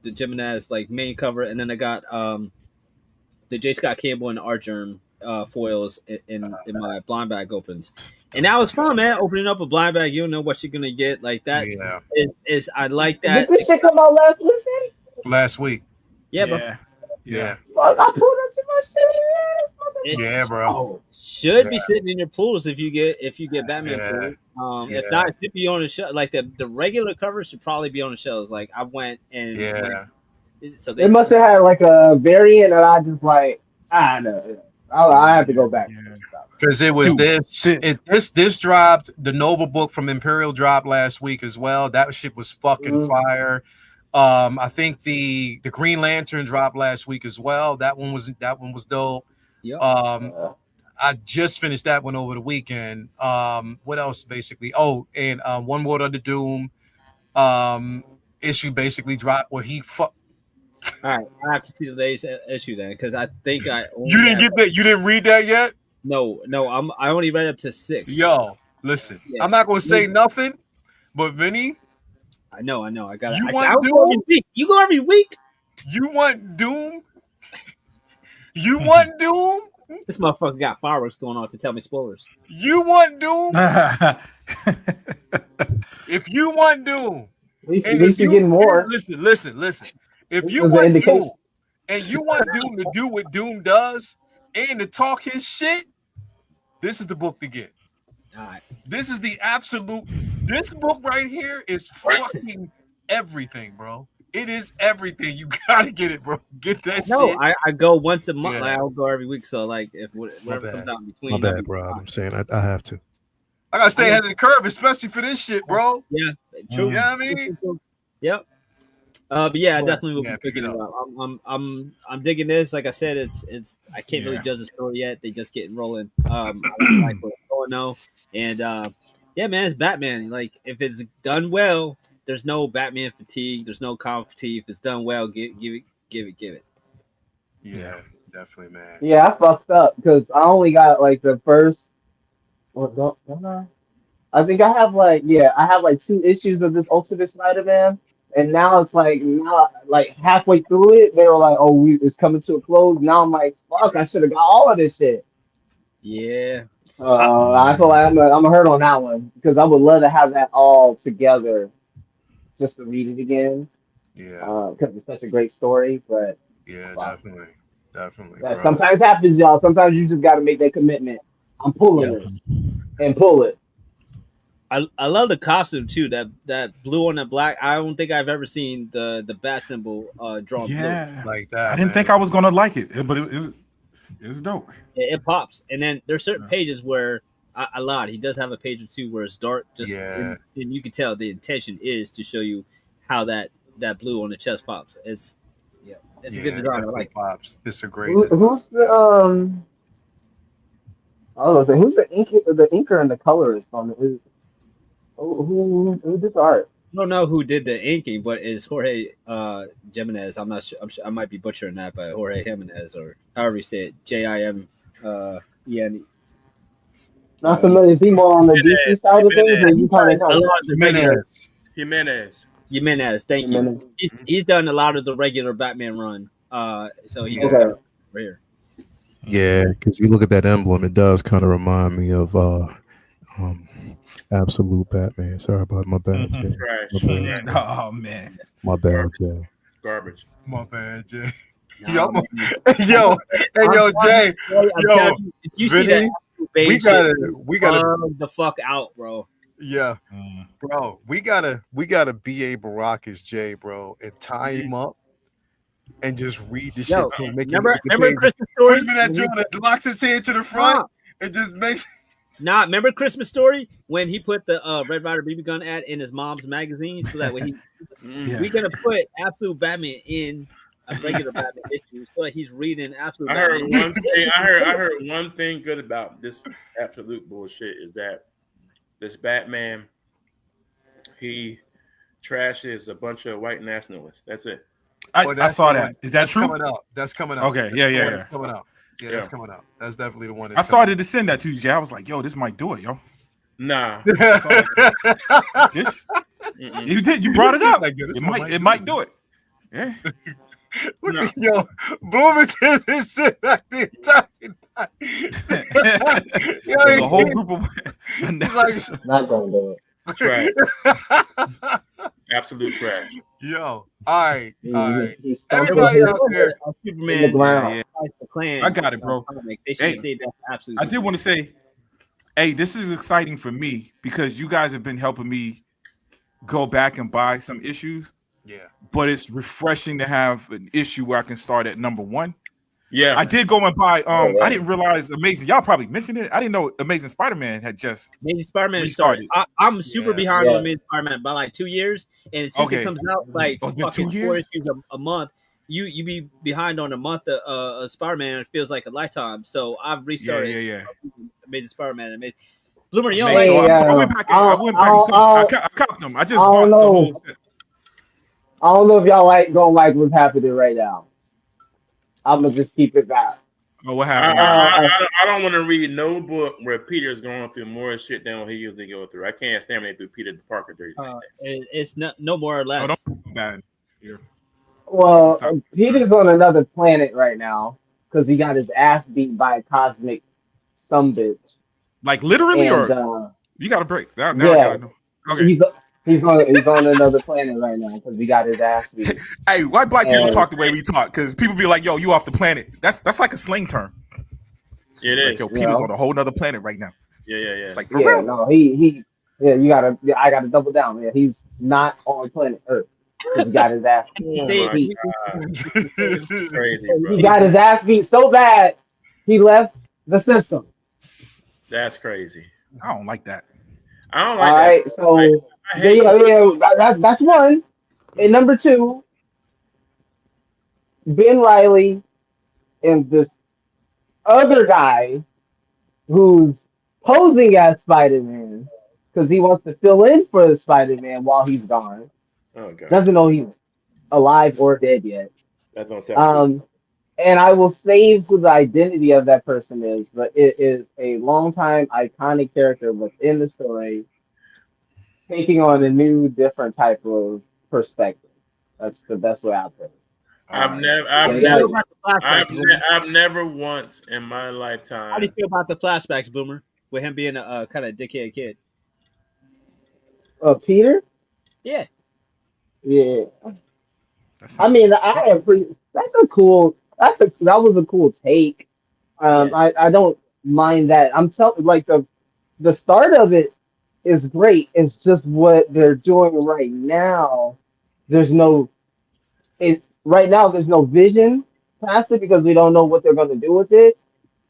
Jimenez like main cover, and then I got the J. Scott Campbell and the Art Germ foils in my blind bag opens, and that was fun, man. Opening up a blind bag, you don't know what you're gonna get. Like that Yeah. is I like Did that. this shit come out last Wednesday? Last week. Yeah, bro. Yeah. Fuck, I pulled up to my shit. It Yeah, bro. Oh, should be sitting in your pools if you get Batman Yeah. pools. Yeah. If not, it should be on the shelf. Like the regular covers should probably be on the shelves. Like I went and Yeah. so they must have had like a variant, and I just like I don't know. I have to go back. Because it was Dude, this dropped. The Nova book from Imperial dropped last week as well. That shit was fucking fire. I think the Green Lantern dropped last week as well. That one was dope. Yep. I just finished that one over the weekend. What else basically? Oh, and One World Under Doom issue basically dropped where he fuck. All right, I have to see today's issue then because I think I only You didn't get that? You didn't read that yet? No, I only read up to 6. Yo, listen, Yeah. I'm not gonna say nothing, but Vinny, I know. I got it. You I want go every Doom? week. You go every week. you want Doom? You want Doom? This motherfucker got fireworks going on to tell me spoilers. You want Doom? If you want Doom, At least if you're getting more. Listen. If This you is the want indication. Doom, and you want Doom to do what Doom does, and to talk his shit, this is the book to get. All right. This is the absolute. This book right here is fucking everything, bro. It is everything. You gotta get it, bro. Get that No, shit. I go once a month. Yeah. Like, I'll go every week. So like if whatever comes out in between. My I'll bad, be bro. fine. I'm saying I have to. I gotta stay ahead of the curve, especially for this shit, bro. Yeah, true. You know what I mean? Yep. But yeah, I Cool. definitely will Yeah, be pick it picking it up. I'm digging this. Like I said, it's I can't really judge the story yet. They just getting rolling. I like what's going on, and yeah, man, it's Batman. Like if it's done well, there's no Batman fatigue. There's no comic fatigue. If it's done well, give it. Yeah, definitely, man. Yeah, I fucked up because I only got like the first don't I think I have I have like 2 issues of this Ultimate Spider-Man, and now it's like halfway through it, they were like, "Oh, it's coming to a close." Now I'm like, "Fuck, I should have got all of this shit." Yeah. I feel like I'm a hurt on that one because I would love to have that all together just to read it again Yeah, because it's such a great story. But yeah, fuck, definitely, that bro. sometimes happens, y'all. Sometimes you just got to make that commitment. I'm pulling Yeah. this and pull it. I love the costume too. That blue on the black. I don't think I've ever seen the bat symbol drawn Yeah, Like that. I didn't think I was gonna like it, but it was dope. blue. It pops. And then there's certain pages where I lied. He does have a page or two where it's dark. Yeah. And you can tell the intention is to show you how that blue on the chest pops. It's a good design. I like it. Pops. It's a great design. Who's the I was gonna say who's the inker and the colorist on it? Who did the art? I don't know who did the inking, but it's Jorge Jimenez. I'm not sure. I might be butchering that, but Jorge Jimenez or however you say it, Jim. Not familiar. Is he more on the DC side of things, or you kind of Jimenez. Thank you. Jimenez. He's done a lot of the regular Batman run. So he was Okay. right here. Yeah, because you look at that emblem, it does kind of remind me of Absolute Batman. Sorry about my bad, Jay. Trash. Oh man, My bad, Jay. Garbage. My bad, Jay. Nah, man. Yo, Jay. I'm Yo, telling you, if you see Vinny, that, we gotta, bug the fuck out, bro. yeah, bro. We gotta B.A. Baracus, Jay, bro, and tie him up and just read the Yo, shit. Make remember it Christmas put Story? him in that joint that locks his head to the front. It just makes. Nah, remember Christmas Story when he put the Red Ryder BB gun ad in his mom's magazine so that way we're gonna put Absolute Batman in a regular Batman issue so that he's reading Absolute Batman. I heard one thing good about this absolute bullshit is that this Batman, he trashes a bunch of white nationalists. That's it. I saw that. Is that true? That's coming out. Okay, yeah. That's coming out. Yeah, that's coming out. That's definitely the one. I started to send that to you, Jay. I was like, yo, this might do it, yo. Nah. This, you did. You brought it up. It might do it. Yeah. No. Yo, Bloomington is sitting back the entire night. There's a whole group of Not gonna do it. Trash. Absolute trash. Yo, all right. He's Everybody out there, Superman, in the ground. the Klan, I got it, bro. They should say that absolutely. I did want to say, hey, this is exciting for me because you guys have been helping me go back and buy some issues. Yeah. But it's refreshing to have an issue where I can start at number 1. Yeah. I did go and buy. I didn't realize Amazing. Y'all probably mentioned it. I didn't know Amazing Spider-Man had just Amazing Spider-Man restarted. I'm super behind on Amazing Spider-Man by like 2 years, and since it comes out like it's been 2 fucking 4 years? issues a month, you be behind on a month of Spider-Man. It feels like a lifetime. So I've restarted. Amazing Spider-Man. Bloomer, you Hey, so I went back. I copped them. I just bought the whole set. I don't know if y'all gonna like what's happening right now. I'm gonna just keep it back. Oh, what happened? I don't want to read no book where Peter's going through more shit than what he usually go through. I can't stand when they do Peter Parker dirty. It's no more or less. Don't feel bad. Here. Well, Peter's on another planet right now because he got his ass beat by a cosmic sumbitch. Like literally, And, or you got to break. Now I gotta know. Okay. He's on another planet right now because he got his ass beat. Hey, why black people talk the way we talk? Because people be like, "Yo, you off the planet." That's like a slang term. It like, is. yo, Peter's on a whole nother planet right now. Yeah. Like for real. No, I gotta double down. Yeah, he's not on planet Earth because he got his ass beat. Crazy, bro. He got his ass beat so bad he left the system. That's crazy. I don't like that. I don't like All that. right, so that's one. And number 2, Ben Reilly and this other guy who's posing as Spider-Man because he wants to fill in for Spider-Man while he's gone. Oh god. Doesn't know he's alive or dead yet. That don't sound and I will save who the identity of that person is, but it is a longtime iconic character within the story, taking on a new, different type of perspective. That's the best way I put it. I've All right. never, How I've do you never, feel about the flashbacks, Boomer? I've never once in my How do you lifetime. feel about the flashbacks, Boomer? With him being a kind of dickhead kid. Peter? Yeah. Yeah. That's I not, mean, that's a cool. That was a cool take. Yeah. I don't mind that. I'm telling like the start of it is great. It's just what they're doing right now. There's no right now. There's no vision past it because we don't know what they're going to do with it.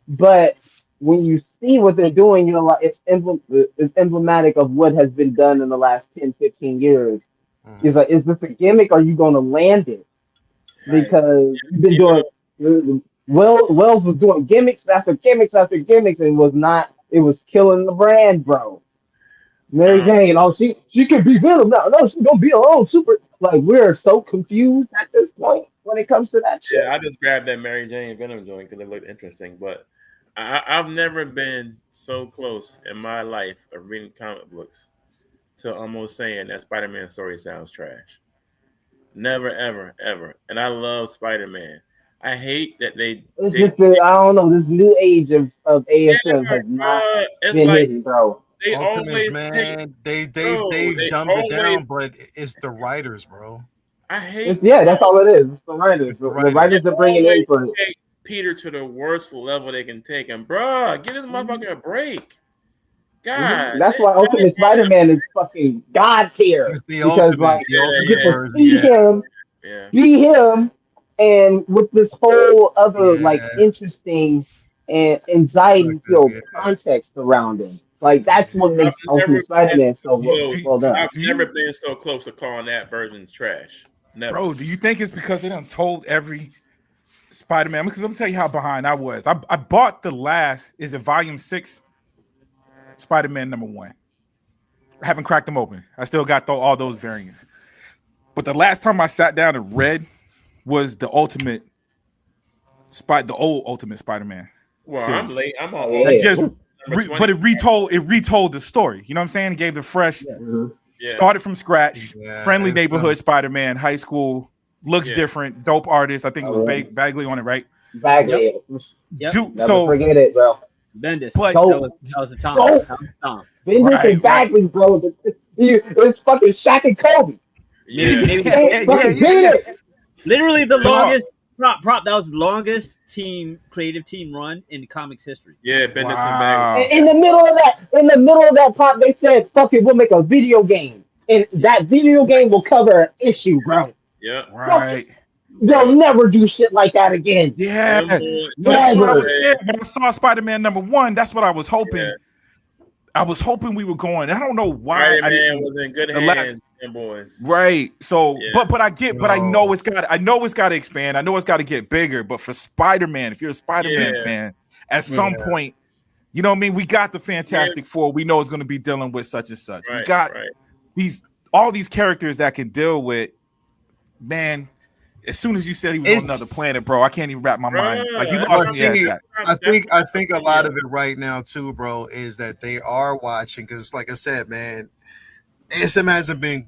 But when you see what they're doing, you're like it's emblematic of what has been done in the last 10, 15 years. Mhm. It's like, is this a gimmick? Or are you going to land it? Right. Because you've been You doing know, Wells was doing gimmicks after gimmicks after gimmicks and was not it was killing the brand, bro. Mary um, Jane, oh she could be Venom now. No, she's gonna be her own super like we're so confused at this point when it comes to that shit. yeah, I just grabbed that Mary Jane Venom joint because it looked interesting. But I've never been so close in my life of reading comic books to almost saying that Spider-Man story sounds trash. Never, ever, ever. And I love Spider-Man. I hate that It's they just that I don't know, this new age of yeah, ASM has not it's been like hidden, bro. they Ultimates, always take man, they've they dumbed it down, always but it's the writers, bro. I It's hate yeah, that's all it is. It's the writers. It's the The writers. they writers are bringing in always for it. take Peter to the worst level they can take him. Bruh, give this motherfucker a break. God, That's why Ultimate Spider-Man is fucking god tier It's the because ultimate, like the yeah, you ultimate get to version. see Yeah, him, yeah. be him, and with this whole other like yeah. interesting and anxiety Perspective, filled yeah. context around him. Like that's what I've makes never Ultimate been Spider-Man so so close. do, well do, done. I've do never you, been so close to calling that version trash. Never. bro? Do you think it's because they done told every Spider-Man? Because I'm gonna tell you how behind I was. I bought the last, is it volume 6, Spider-Man #1. I haven't cracked them open. I still got all those variants. But the last time I sat down and read was the the old Ultimate Spider-Man Well, I'm series. late. I'm Oh on yeah, That Ultimate yeah. just, Ooh, number 20. but it retold the story. You know what I'm saying? It gave the fresh, yeah. Yeah, started from scratch, Yeah, friendly it's neighborhood Spider-Man, high school, looks yeah. different, dope artist. I think it was Oh, yeah. Bagley on it, right? Yep. Bagley. Yep. Dude, Never so, forget it, bro. Bendis. but, That was a Tom. Dope. That was a Tom. Bendis and right. Bagley, bro. It's fucking Shaq and Kobe. Yeah. Maybe Yeah, Can't fucking beat yeah. it. literally the Dog. longest prop. That was the longest creative team run in comics history. Yeah, Bendis and Bagley. Wow. In the middle of that prop, they said, "Fuck it, we'll make a video game, and that video game will cover an issue, bro. Yep. Fuck it, Right. they'll Yep. never do shit like that again, Yeah. Them boys, So that's what I was never." scared. When I saw Spider-Man #1, that's what I was hoping. Yeah. I was hoping we were going. I don't know why I Spider-Man didn't. was in good The hands, last, them boys. right. So, Yeah. but I No. know it's got to expand. I know it's got to get bigger. But for Spider-Man, if you're a Spider-Man Yeah. fan, at some Yeah. point, you know what I mean. We got the Fantastic Four. We know it's going to be dealing with such and such. We Right, got right. all these characters that can deal with. Man, as soon as you said he was on another planet, bro, I can't even wrap my mind. Like you Bruh, lost But me at see, that. I think a lot of it right now too, bro, is that they are watching because, like I said, man, ASM hasn't been.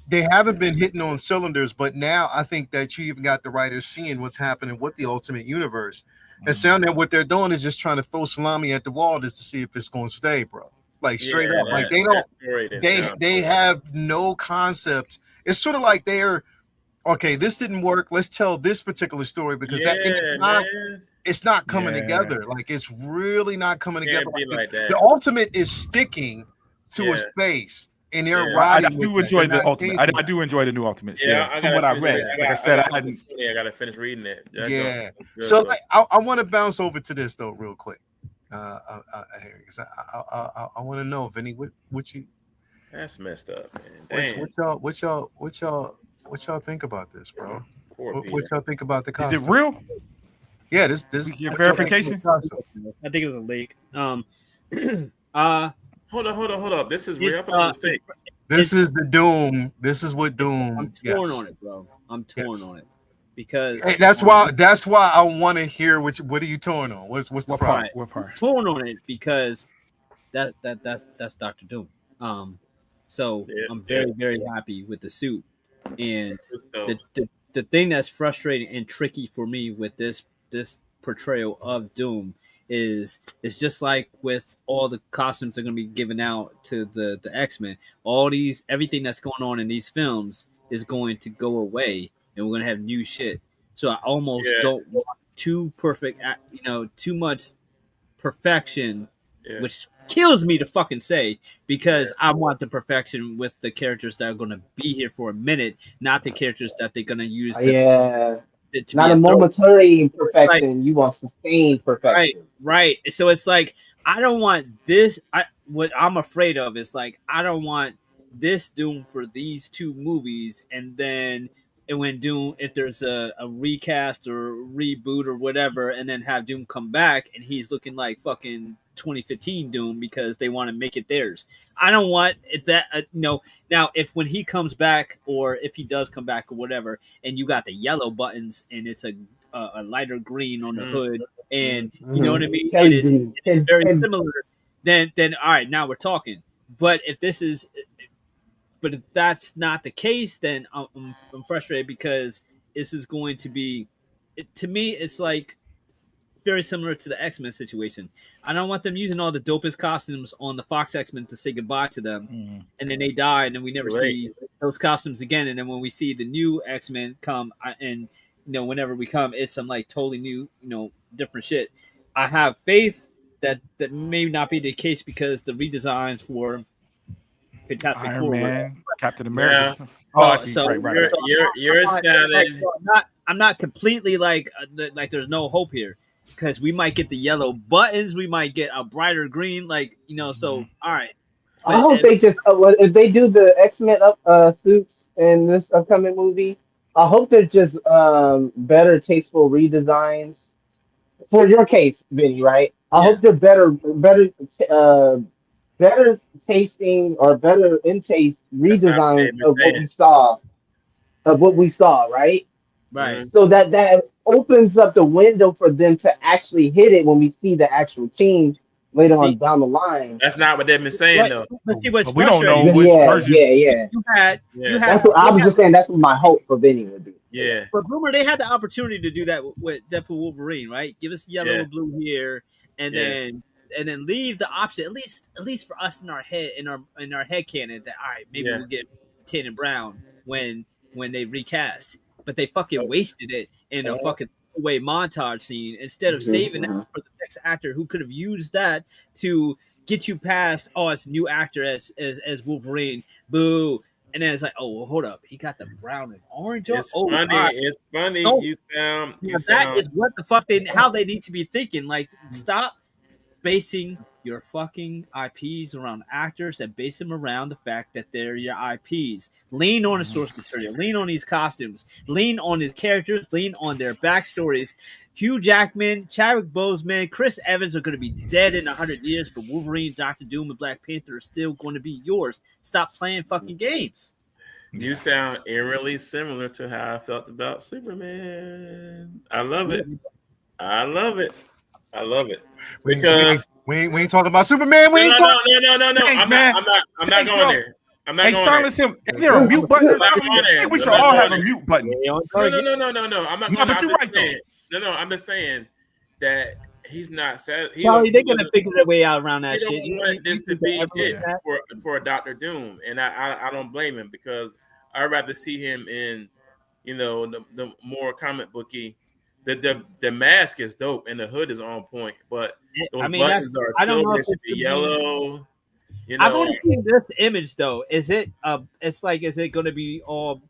They haven't been hitting on cylinders, but now I think that you even got the writers seeing what's happening with the Ultimate Universe. And sound that what they're doing is just trying to throw salami at the wall just to see if it's going to stay, bro. Like straight up, like they don't. They have no concept. It's sort of like they're okay. This didn't work. Let's tell this particular story because it's not coming together. Like it's really not coming together. Like the Ultimate is sticking to a space. And they're I riding. do enjoy the Ultimate. I do enjoy the new Ultimate. Yeah, from what I read. Like I said, I gotta finish reading it. Yeah. So like, I want to bounce over to this though, real quick. I want to know, Vinny, what you? That's messed up, man. What y'all think about this, bro? What y'all think about the Is costume? it real? Yeah, this your verification. I think it was a leak. Hold up. This is real. I thought it was fake. This is the Doom. This is what Doom. I'm torn on it, bro. I'm torn on it. because Hey, that's why I want to hear what are you torn on? What's the What problem? part? What part? torn on it because that's Dr. Doom. So Yeah, I'm yeah. very happy with the suit, and So, the thing that's frustrating and tricky for me with this portrayal of Doom is it's just like with all the costumes that are going to be given out to the X-Men. All these everything that's going on in these films is going to go away, and we're going to have new shit. So I almost yeah, don't want too perfect, too much perfection, yeah, which kills me to fucking say because yeah. I want the perfection with the characters that are going to be here for a minute, not the characters that they're going to use Yeah, to be not a a throw. momentary Like, perfection. You want sustained right, perfection. right. So it's like I don't want this. What I'm afraid of is like I don't want this Doom for these two movies, and when Doom, if there's a recast or reboot or whatever, and then have Doom come back and he's looking like fucking 2015 Doom because they want to make it theirs. I don't want it that Now, if when he comes back or if he does come back or whatever, and you got the yellow buttons and it's a lighter green on the Mm, hood, and you know Mm-hmm. what I mean, and Kelly it's Green. very similar, then all right, now we're talking. But if that's not the case, then I'm frustrated because this is going to be, to me, it's like very similar to the X-Men situation. I don't want them using all the dopest costumes on the Fox X-Men to say goodbye to them, Mm. and then they die, and then we never Right. see those costumes again. And then when we see the new X-Men come, and whenever we come, it's some like totally new, different shit. I have faith that may not be the case because the redesigns for Fantastic Iron Four were Man, Captain Now, America. Oh, I see. so Right, right, you're right. you're like, sounding. I'm not completely like there's no hope here because we might get the yellow buttons, we might get a brighter green, So all right, I but hope they just if they do the X-Men suits in this upcoming movie. I hope they're just better tasteful redesigns for your case, Vinny. Right? I yeah, hope they're better tasting or better in taste That's not what redesigns they've been of saying. what we saw, right? right. Mhm. So that opens up the window for them to actually hit it when we see the actual team later See, on down the line. That's not what they've been saying what though. but see what's But we don't know frustrating. which Yeah, version. yeah, yeah. You Yeah, That's had what I was just saying. That's what my hope for Vinny would be. Yeah. yeah, But Boomer, they had the opportunity to do that with Deadpool Wolverine, right? Give us yellow yeah, or blue here, and yeah, then leave the option at least for us in our head in our head canon that all right, maybe yeah. we'll get tin and brown when they recast, but they fucking wasted it in a fucking way montage scene instead of saving that Mhm. for the next actor who could have used that to get you past it's a new actor as Wolverine, boo. And then it's like, oh, well, hold up. He got the brown and orange on. It's Oh, all funny. right. It's funny. No, You now that sound. is what the fuck how they need to be thinking. Like, stop basing your fucking IPs around actors and base them around the fact that they're your IPs. Lean on the source material. Lean on these costumes. Lean on these characters. Lean on their backstories. Hugh Jackman, Chadwick Boseman, Chris Evans are going to be dead in 100 years, but Wolverine, Doctor Doom, and Black Panther are still going to be yours. Stop playing fucking games. You sound eerily similar to how I felt about Superman. I love it. I love it. I love it because We ain't talking about Superman. We no, ain't no, talking. no, no, no, no, no. Thanks, I'm not. man. I'm not. I'm not Thanks, going yo. there. I'm not Hey, going there. silence him. Is there a mute button or I'm not something? going I there. think we should I'm not all have going a there. mute button. No, I'm not No, going. but I'm you're just right, though. saying. No, I'm just saying that he's not sad. Charlie, they're going to figure their way out around that He shit. don't want this to be it Yeah. for Doctor Doom, and I don't blame him because I'd rather see him in, the more comic booky. The mask is dope and the hood is on point, but I those mean, buttons are I don't know silver. if It should it's be going to be. yellow. I've only seen this image though. Is it? It's like, is it going to be all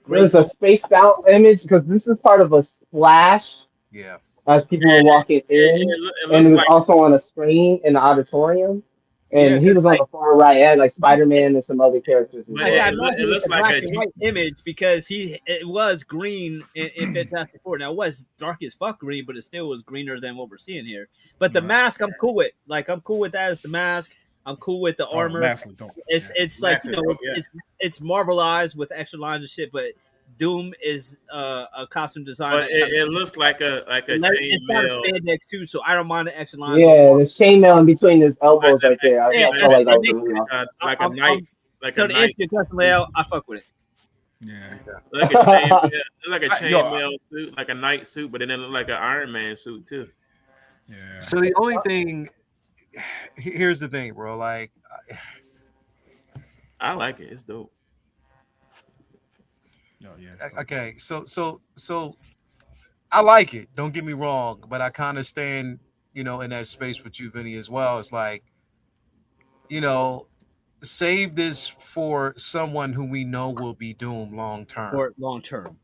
gray There's a tone? spaced out image because this is part of a splash Yeah. as people Yeah, are walking in, it and looks it was like also on a screen in the auditorium. Yeah, And he because was on the far right, had like Spider Man and some other characters as but I well. imagine it it's looks a like black a and white image because it was green in Fantastic Four. Now it was dark as fuck green, but it still was greener than what we're seeing here. But the Right. mask, I'm cool with. Like, I'm cool with that as the mask. I'm cool with the Oh, armor. massively dope. It's like Massive, yeah. it's marvelized with extra lines and shit, but Doom is a costume design. But it looks like a It's got a chainmail. spandex too, so I don't mind the extra lines. Yeah, there's chainmail in between his elbows right there. I Yeah, felt like that was that really awesome. Like a knight. Like So a to knight. answer your question, Leo, I fuck with it. Yeah. Like a chainmail. Like a Yo, chainmail suit, like a knight suit, but then it looked like an Iron Man suit too. Yeah. So the only thing, here's the thing, bro. Like, I like it. It's dope. Oh, yeah. okay, so I like it. Don't get me wrong, but I kind of stand, in that space with you, Vinny, as well. It's like, save this for someone who we know will be doomed long term. Or long term.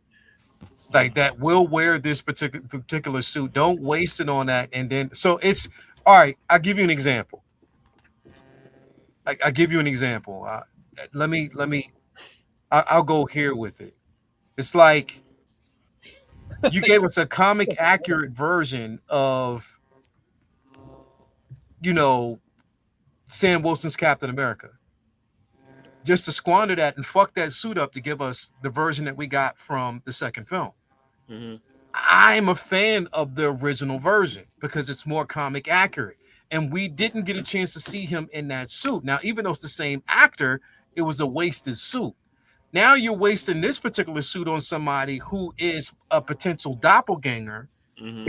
Like that will wear this particular suit. Don't waste it on that. And then so it's all right. I'll give you an example. I'll give you an example. I'll go here with it. It's like you gave us a comic accurate version of Sam Wilson's Captain America. Just to squander that and fuck that suit up to give us the version that we got from the second film. Mm-hmm. I'm a fan of the original version because it's more comic accurate. And we didn't get a chance to see him in that suit. Now, even though it's the same actor, it was a wasted suit. Now you're wasting this particular suit on somebody who is a potential doppelganger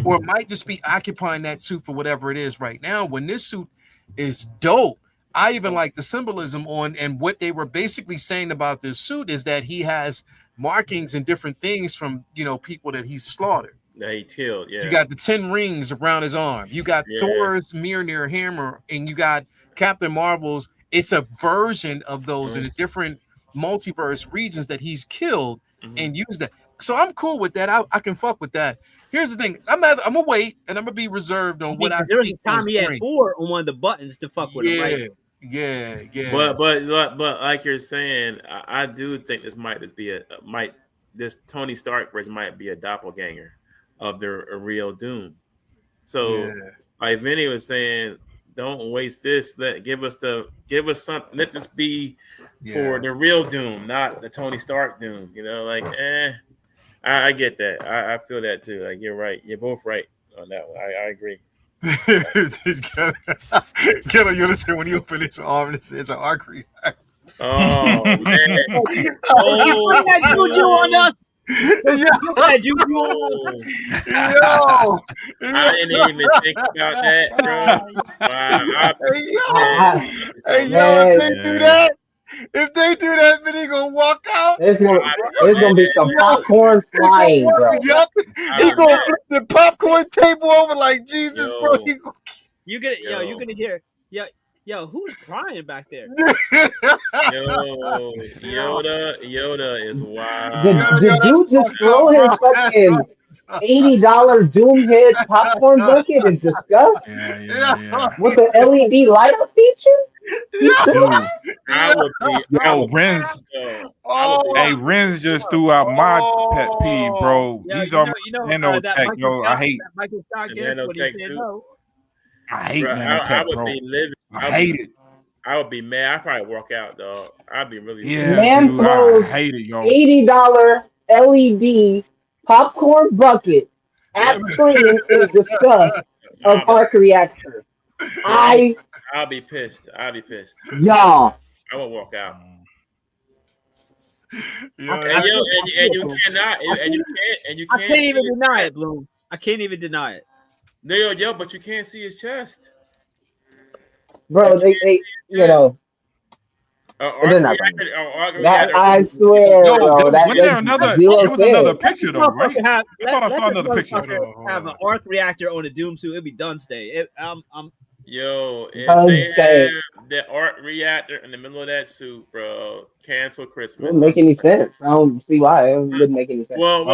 or might just be occupying that suit for whatever it is right now. When this suit is dope, I even like the symbolism on, and what they were basically saying about this suit is that he has markings and different things from, people that he's slaughtered. That he killed, yeah. You got the 10 rings around his arm. You got Thor's Mjolnir hammer, and you got Captain Marvel's. It's a version of those in the different multiverse regions that he's killed and used that. So I'm cool with that. I can fuck with that. Here's the thing: I'm gonna wait, and I'm gonna be reserved on what I there was see. a time he had 4 on one of the buttons to fuck with him, right? Yeah. But like you're saying, I do think this might just be this Tony Stark version might be a doppelganger of the real Doom. So like Vinny was saying, don't waste this. Give us something. Let this be for the real Doom, not the Tony Stark Doom. I get that. I feel that too. Like you're right. You're both right on that one. I agree. Get on, you understand when you open his arm and it's an arc reactor. Oh man! That juju on us. That juju on us. Yo, I didn't even think about that, bro. Wow. Hey, yo, if they do that, then he gonna walk out. There's gonna be some popcorn flying, bro. Yup. He gonna flip the popcorn table over like Jesus, bro. You gonna hear, yo, who's crying back there? Yoda is wild. Did you just throw his fucking $80 Doomhead popcorn bucket in disgust? With the LED light up feature? Dude. I would be. Renz. Hey, Renz just threw out my pet peeve, bro. These are nanotech, yo. I hate nanotech. I hate nanotech, bro. I hate it. I would be mad. I'd probably walk out, dog. I'd be really man dude, I hate it, yo. $80 LED popcorn bucket at screen in disgust of arc reactor. I'll be pissed. Y'all. I will walk out. I can't even deny it, Bloom. I can't even deny it. Yo, but you can't see his chest. Bro, they they're not I swear, bro. There was another picture, though, right? I thought I saw another picture. Have an arc reactor on a Doom suit, it'd be done today. Yo, if they have the arc reactor in the middle of that suit, bro, cancel Christmas. It wouldn't make any sense. I don't see why. It wouldn't make any sense. Well,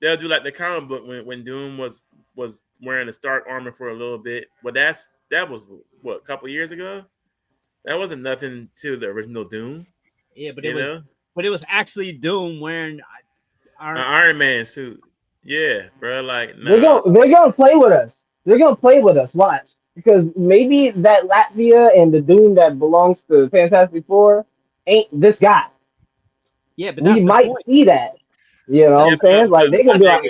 they'll do like the comic book when Doom was wearing the Stark armor for a little bit. But that was what, a couple years ago? That wasn't nothing to the original Doom. Yeah, but it was actually Doom wearing an Iron Man suit. Yeah, bro. Like nah. They're gonna play with us. They're gonna play with us. Watch, because maybe that Latvia and the Doom that belongs to Fantastic Four ain't this guy. Yeah, but we that's the might point. see that. You know what I'm saying? Like they're gonna be like,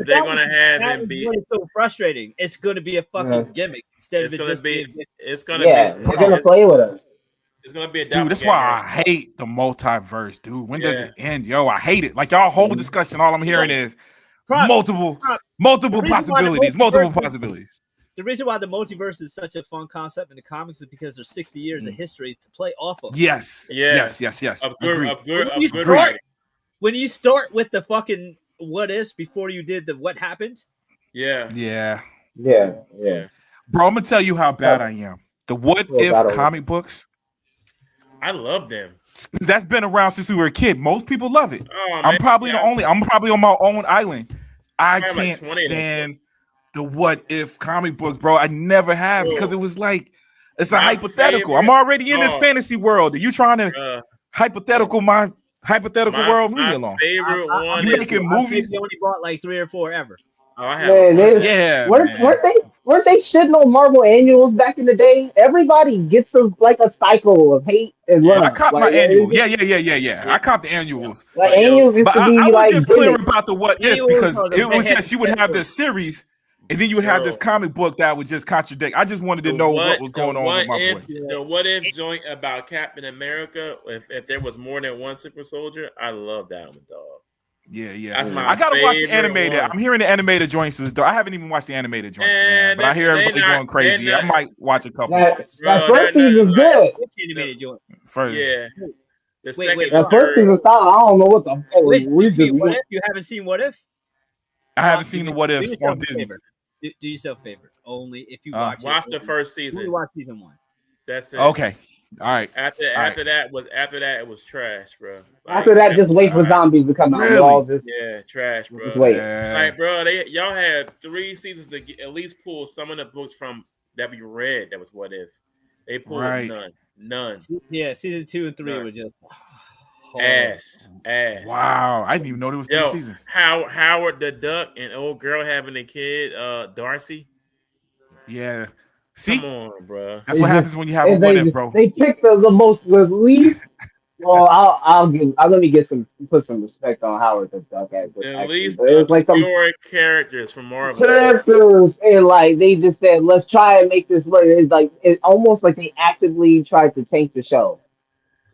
they're gonna have That him is be. what is so frustrating. It's going to be a fucking gimmick instead It's of it gonna just be. being. It's gonna yeah, be. they're gonna play with us. It's gonna be a Dude, that's doppelganger. why I hate the multiverse, dude. When does Yeah. it end? Yo, I hate it. Like y'all whole discussion, all I'm hearing is multiple The reason why the possibilities. The reason why the multiverse is such a fun concept in the comics is because there's 60 years of history to play off of. Yes. Yes. Of good writing. When you start with the fucking what ifs before you did the what happened. Yeah. Yeah. Bro, I'm gonna tell you how bad I am. The what if comic books. I love them. That's been around since we were a kid. Most people love it. Oh, I'm probably I'm probably on my own island. I can't stand the what if comic books, bro. I never have because it was like it's a hypothetical. I'm already in this fantasy world. Are you trying to hypothetical my world? Leave me alone. Favorite one. You making movies? You only bought like 3 or 4 ever. Oh, I have. Weren't they shitting on Marvel annuals back in the day? Everybody gets a cycle of hate and love. I caught my annual. Yeah. I caught the annuals. Like annuals used to be I was like just clear about the what if because it was just you would have this series and then you would have this comic book that would just contradict. I just wanted to know what was going on with my boy. The what if joint about Captain America, if there was more than one super soldier, I love that one, dog. Yeah. I gotta watch the animated. I'm hearing the animated joints. I haven't even watched the animated joints, man. But I hear everybody going crazy. I might watch a couple. That first season's good. Animated joint. Yeah. The wait, that first season solid. I don't know what the hell what if you haven't seen What If? I haven't seen the What If on Disney. Do yourself a favor. Only if you watch the first season. You watch season 1. That's it. Okay. All right. After that it was trash, bro. After that, just wait for zombies to come out. Really? Trash, bro. Just wait. Like, bro, y'all had 3 seasons to at least pull some of the books from that we read. That was What If. They pulled none. Yeah, season 2 and 3 were just ass. Wow, I didn't even know there was 3 seasons. Howard the Duck and old girl having a kid, Darcy. Yeah. See, come on, bro. That's what happens when you have a what if, bro. They picked the least. Well, let me put some respect on Howard the Duck. The least obscure characters from Marvel. Characters, and like they just said, let's try and make this work. It's like it almost like they actively tried to tank the show.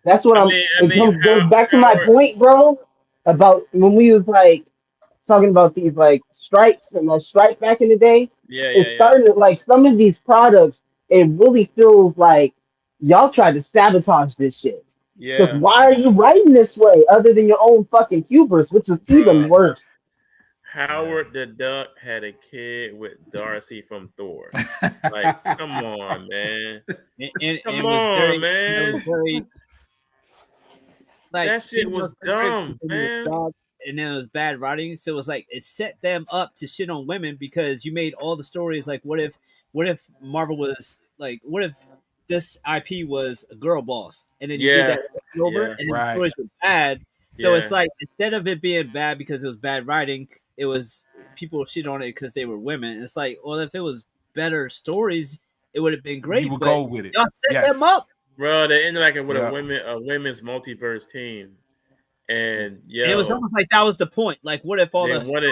That's what it goes back to my point, bro, about when we was like talking about these like strikes and the strike back in the day. It's starting to like some of these products. It really feels like y'all tried to sabotage this shit. Yeah. Because why are you writing this way, other than your own fucking hubris, which is even worse? Howard the Duck had a kid with Darcy from Thor. Like, come on, man. Come on, man. Like, that shit was dumb, man. And then it was bad writing, so it was like it set them up to shit on women because you made all the stories like, what if Marvel was like, what if this IP was a girl boss, and then you did that over, and then the stories were bad. So it's like instead of it being bad because it was bad writing, it was people shit on it because they were women. It's like, well, if it was better stories, it would have been great. You would go with it. Y'all set them up, bro. They ended like with a women's multiverse team. And it was almost like that was the point. Like, what if all it was like,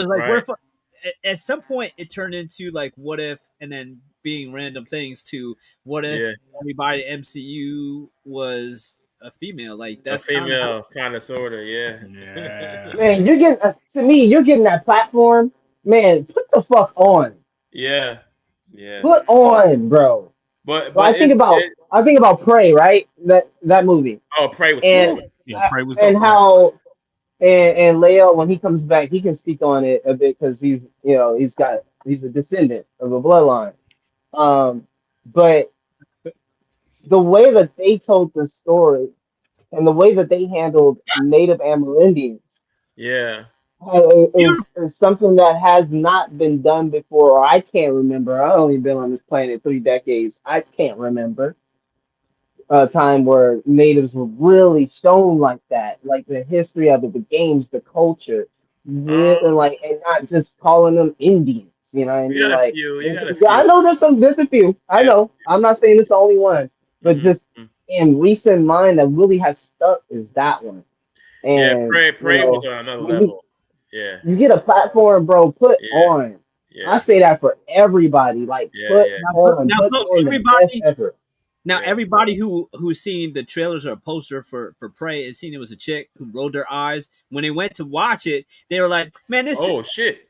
what if at some point it turned into like, what if, and then being random things to what if everybody at MCU was a female? Like that's a female, kind of, sorta, Man, you're getting that platform, man. Put the fuck on. Yeah. Put on, bro. But I think about Prey, right? That movie. Oh, Prey was cool. Yeah, Prey was and how and Leo, when he comes back, he can speak on it a bit because he's a descendant of a bloodline. But the way that they told the story and the way that they handled Native Amerindians, is something that has not been done before. Or I can't remember. I've only been on this planet 3 decades. I can't remember a time where natives were really shown like that, like the history of it, the games, the culture, really, and not just calling them Indians. You know what I mean? I know there's a few. I know. I'm not saying it's the only one, but just in recent mind that really has stuck is that one. And Prey was on another level. Yeah, you get a platform, bro. Put on. yeah. I say that for everybody. Like put on. Now, Put on the best effort. Now, everybody who's seen the trailers or a poster for Prey and seen it was a chick who rolled their eyes when they went to watch it. They were like, "Man, this." Oh shit.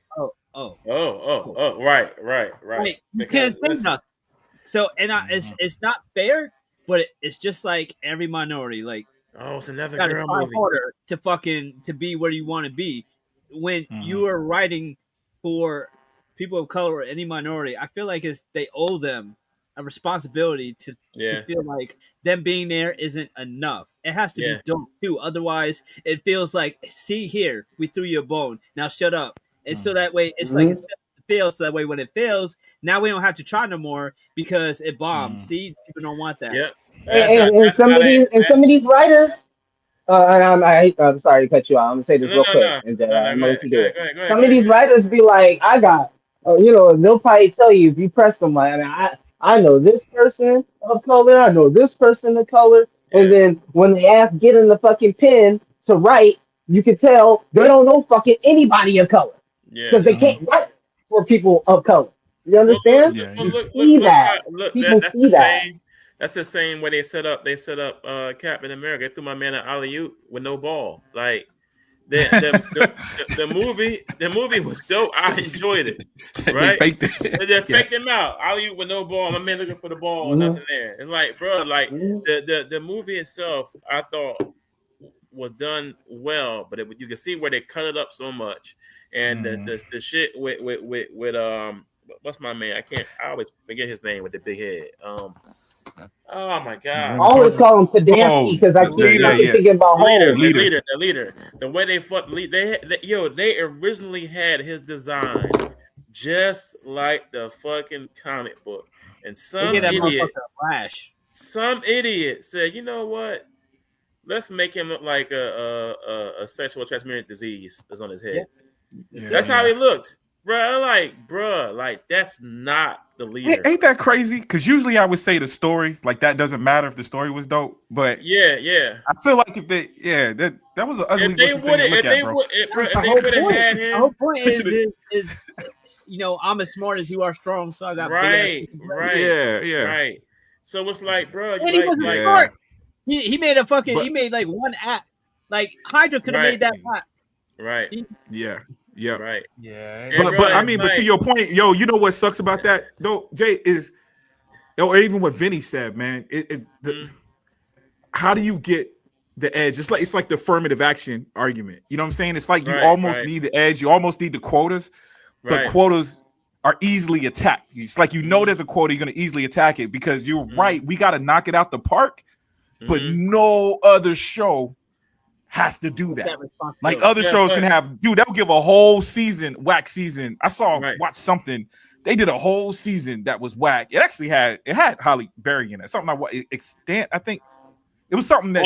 Right. Like, you can't say nothing. So, and it's not fair, but it's just like every minority. Like, it's another gotta girl try movie. harder to be where you want to be. When you are writing for people of color or any minority, I feel like they owe them a responsibility to feel like them being there isn't enough. It has to be done too. Otherwise, it feels like, see here, we threw you a bone. Now shut up. And so that way, it's like it fails. So that way, when it fails, now we don't have to try no more because it bombed. See, people don't want that. Yep. And some of these writers. I'm sorry to cut you off. I'm gonna say this real quick, and I'm gonna let you do it. Some of these writers be like, I got, they'll probably tell you if you press them. Like, I know this person of color, I know this person of color, and then when they ask get in the fucking pen to write, you can tell they don't know fucking anybody of color because they can't write for people of color. You understand? People see that. That's the same way they set up Captain America. They threw my man an alley-oop with no ball. Like the movie was dope. I enjoyed it. Right? They faked him out. Alley-oop with no ball. My man looking for the ball, nothing there. And like, bro, like the movie itself, I thought was done well, but you can see where they cut it up so much. And the shit with what's my man? I always forget his name with the big head. Oh my god! I always call him Pedansky because I keep thinking about the leader. The way they originally had his design just like the fucking comic book, and some idiot said, "You know what? Let's make him look like a sexual transmitted disease that's on his head." That's how he looked. Bruh, like that's not the leader. Ain't that crazy? Because usually I would say the story, like that doesn't matter if the story was dope. But yeah, I feel like if they, that was an ugly looking thing to look at, bro. The whole point is I'm as smart as you are strong, so I got right. So it's like, bro, he wasn't smart. He made he made like one app. Like Hydra could have made that app. Right. Yeah. Right. Yeah. But I mean, but to your point, you know what sucks about that, though, Jay, is, or even what Vinny said, man. How do you get the edge? It's like the affirmative action argument. You know what I'm saying? It's like you almost need the edge. You almost need the quotas, but quotas are easily attacked. It's like there's a quota, you're going to easily attack it because you're right. We got to knock it out the park, but no other show has to do that. Like other shows can have, they'll give a whole season, whack season. I watch something. They did a whole season that was whack. It actually had Holly Berry in it. Something like Extent, I think. It was something that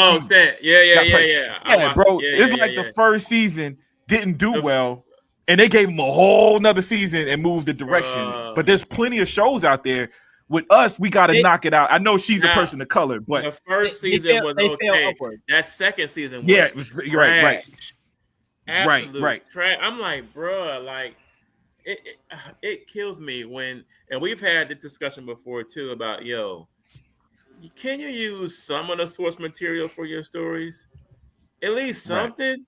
Yeah, bro. It's like the first season didn't do well, and they gave him a whole nother season and moved the direction. But there's plenty of shows out there. With us, we got to knock it out. I know she's a person of color, but the first season was okay. That second season was it was right. Absolute right. trash. I'm like, bro, like it kills me when, and we've had the discussion before too about, can you use some of the source material for your stories? At least something.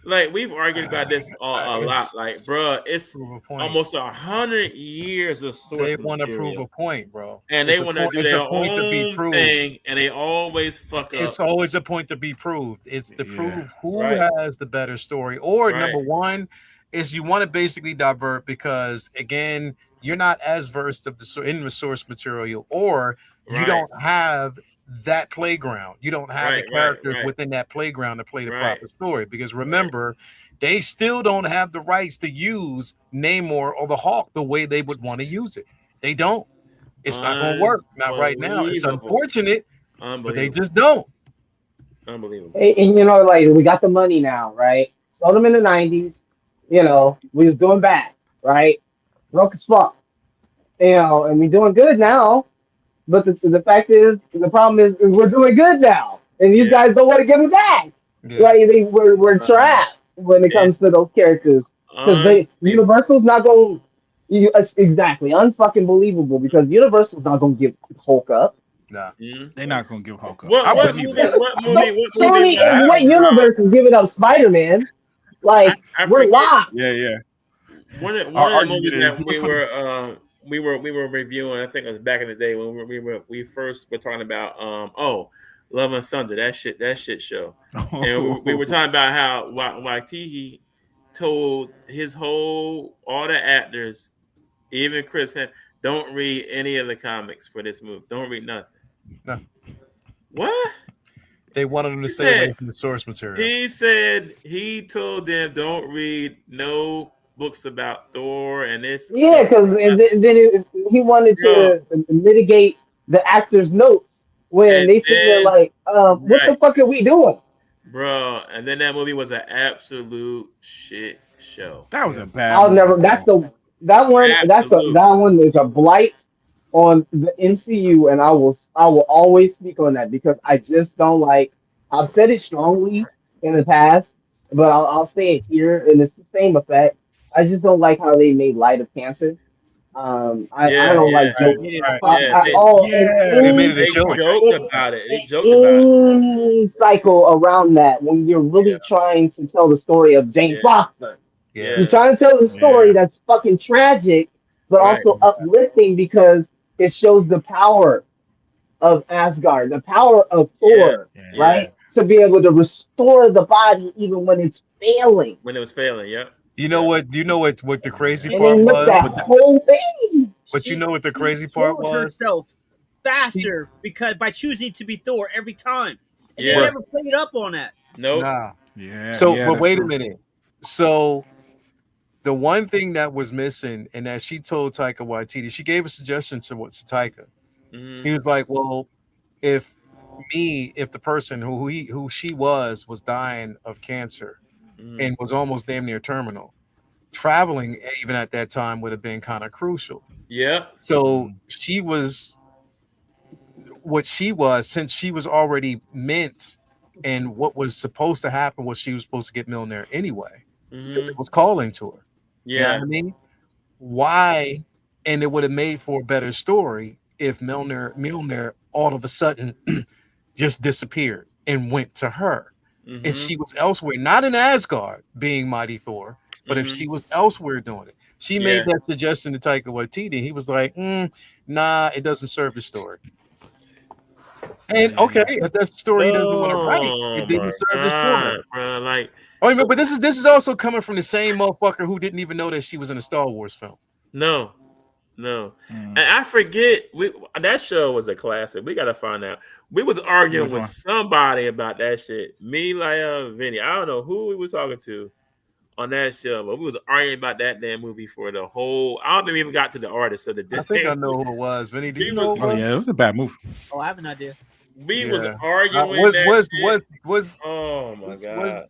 Like we've argued about this a lot. Like, bro, it's almost 100 years of source material. They want to prove a point, bro, and they want to do their own thing, and they always fuck up. It's always a point to be proved. It's to prove who has the better story. Or number one is you want to basically divert because again, you're not as versed in the source material, or you don't have that playground. You don't have the characters within that playground to play the proper story. Because remember, they still don't have the rights to use Namor or the Hawk the way they would want to use it. They don't. It's not going to work. Not right now. It's unfortunate, but they just don't. Unbelievable. And like we got the money now, right? Sold them in the 90s. We was doing bad, right? Broke as fuck. And we doing good now. But the fact is, the problem is we're doing good now, and these guys don't want to give it back. Yeah. Like we're trapped when it comes to those characters because Universal's not going. Exactly, unfucking believable because Universal's not going to give Hulk up. Nah. They're not gonna give Hulk up. What I wouldn't movie? either. What movie? What movie? Sony in what universe is giving up Spider-Man? Like I we're forget. locked. Yeah. One of the argument movies is that do it for the- we were reviewing. I think it was back in the day when we first were talking about Love and Thunder. That shit show. And we were talking about how Waititi told all the actors, even Cristin, don't read any of the comics for this movie. Don't read nothing. No. What? They wanted them to stay away from the source material. He said he told them don't read no books about Thor and this. Yeah, because he wanted to mitigate the actors' notes when they sit there like, what the fuck are we doing? Bro, and then that movie was an absolute shit show. That was a bad. I'll never. That one is a blight on the MCU, and I will always speak on that because I just don't like. I've said it strongly in the past, but I'll say it here, and it's the same effect. I just don't like how they made light of cancer. I don't like jokes at all. They made it a joke. They joked about it. Any cycle around that when you're really trying to tell the story of Jane Foster. Yeah. You're trying to tell the story that's fucking tragic, but also uplifting because it shows the power of Asgard, the power of Thor, right? To be able to restore the body even when it's failing. When it was failing, yep. You know what? You know what the crazy And part they was? that whole thing. But you know what the crazy part was? Herself faster because by choosing to be Thor every time. And they Yeah. never played up on that. Nope. Nah. Yeah. So, yeah, but that's wait true. a minute. So, the one thing that was missing, and that she told Taika Waititi, she gave a suggestion to Taika. Mhm. She was like, "Well, if the person who she was dying of cancer and was almost damn near terminal, traveling even at that time would have been kind of crucial." Yeah. So she was what she was, since she was already meant, and what was supposed to happen was she was supposed to get Milner anyway, because it was calling to her. Yeah. You know what I mean? Why? And it would have made for a better story if Milner all of a sudden just disappeared and went to her. And she was elsewhere, not in Asgard being Mighty Thor, but if she was elsewhere doing it. She made that suggestion to Taika Waititi. He was like, nah, it doesn't serve the story. And okay, if that's the story he doesn't want to write, it didn't serve the story. Bro, like, but this is also coming from the same motherfucker who didn't even know that she was in a Star Wars film. No. And I forget, that show was a classic. We gotta find out. We was arguing with somebody about that shit. Me, Vinny. I don't know who we was talking to on that show, but we was arguing about that damn movie for the whole. I don't think we even got to the artist of the day. I think I know who it was. Vinny, do you know? Oh yeah, it was a bad movie. Oh, I have an idea. We was arguing. Was oh my god.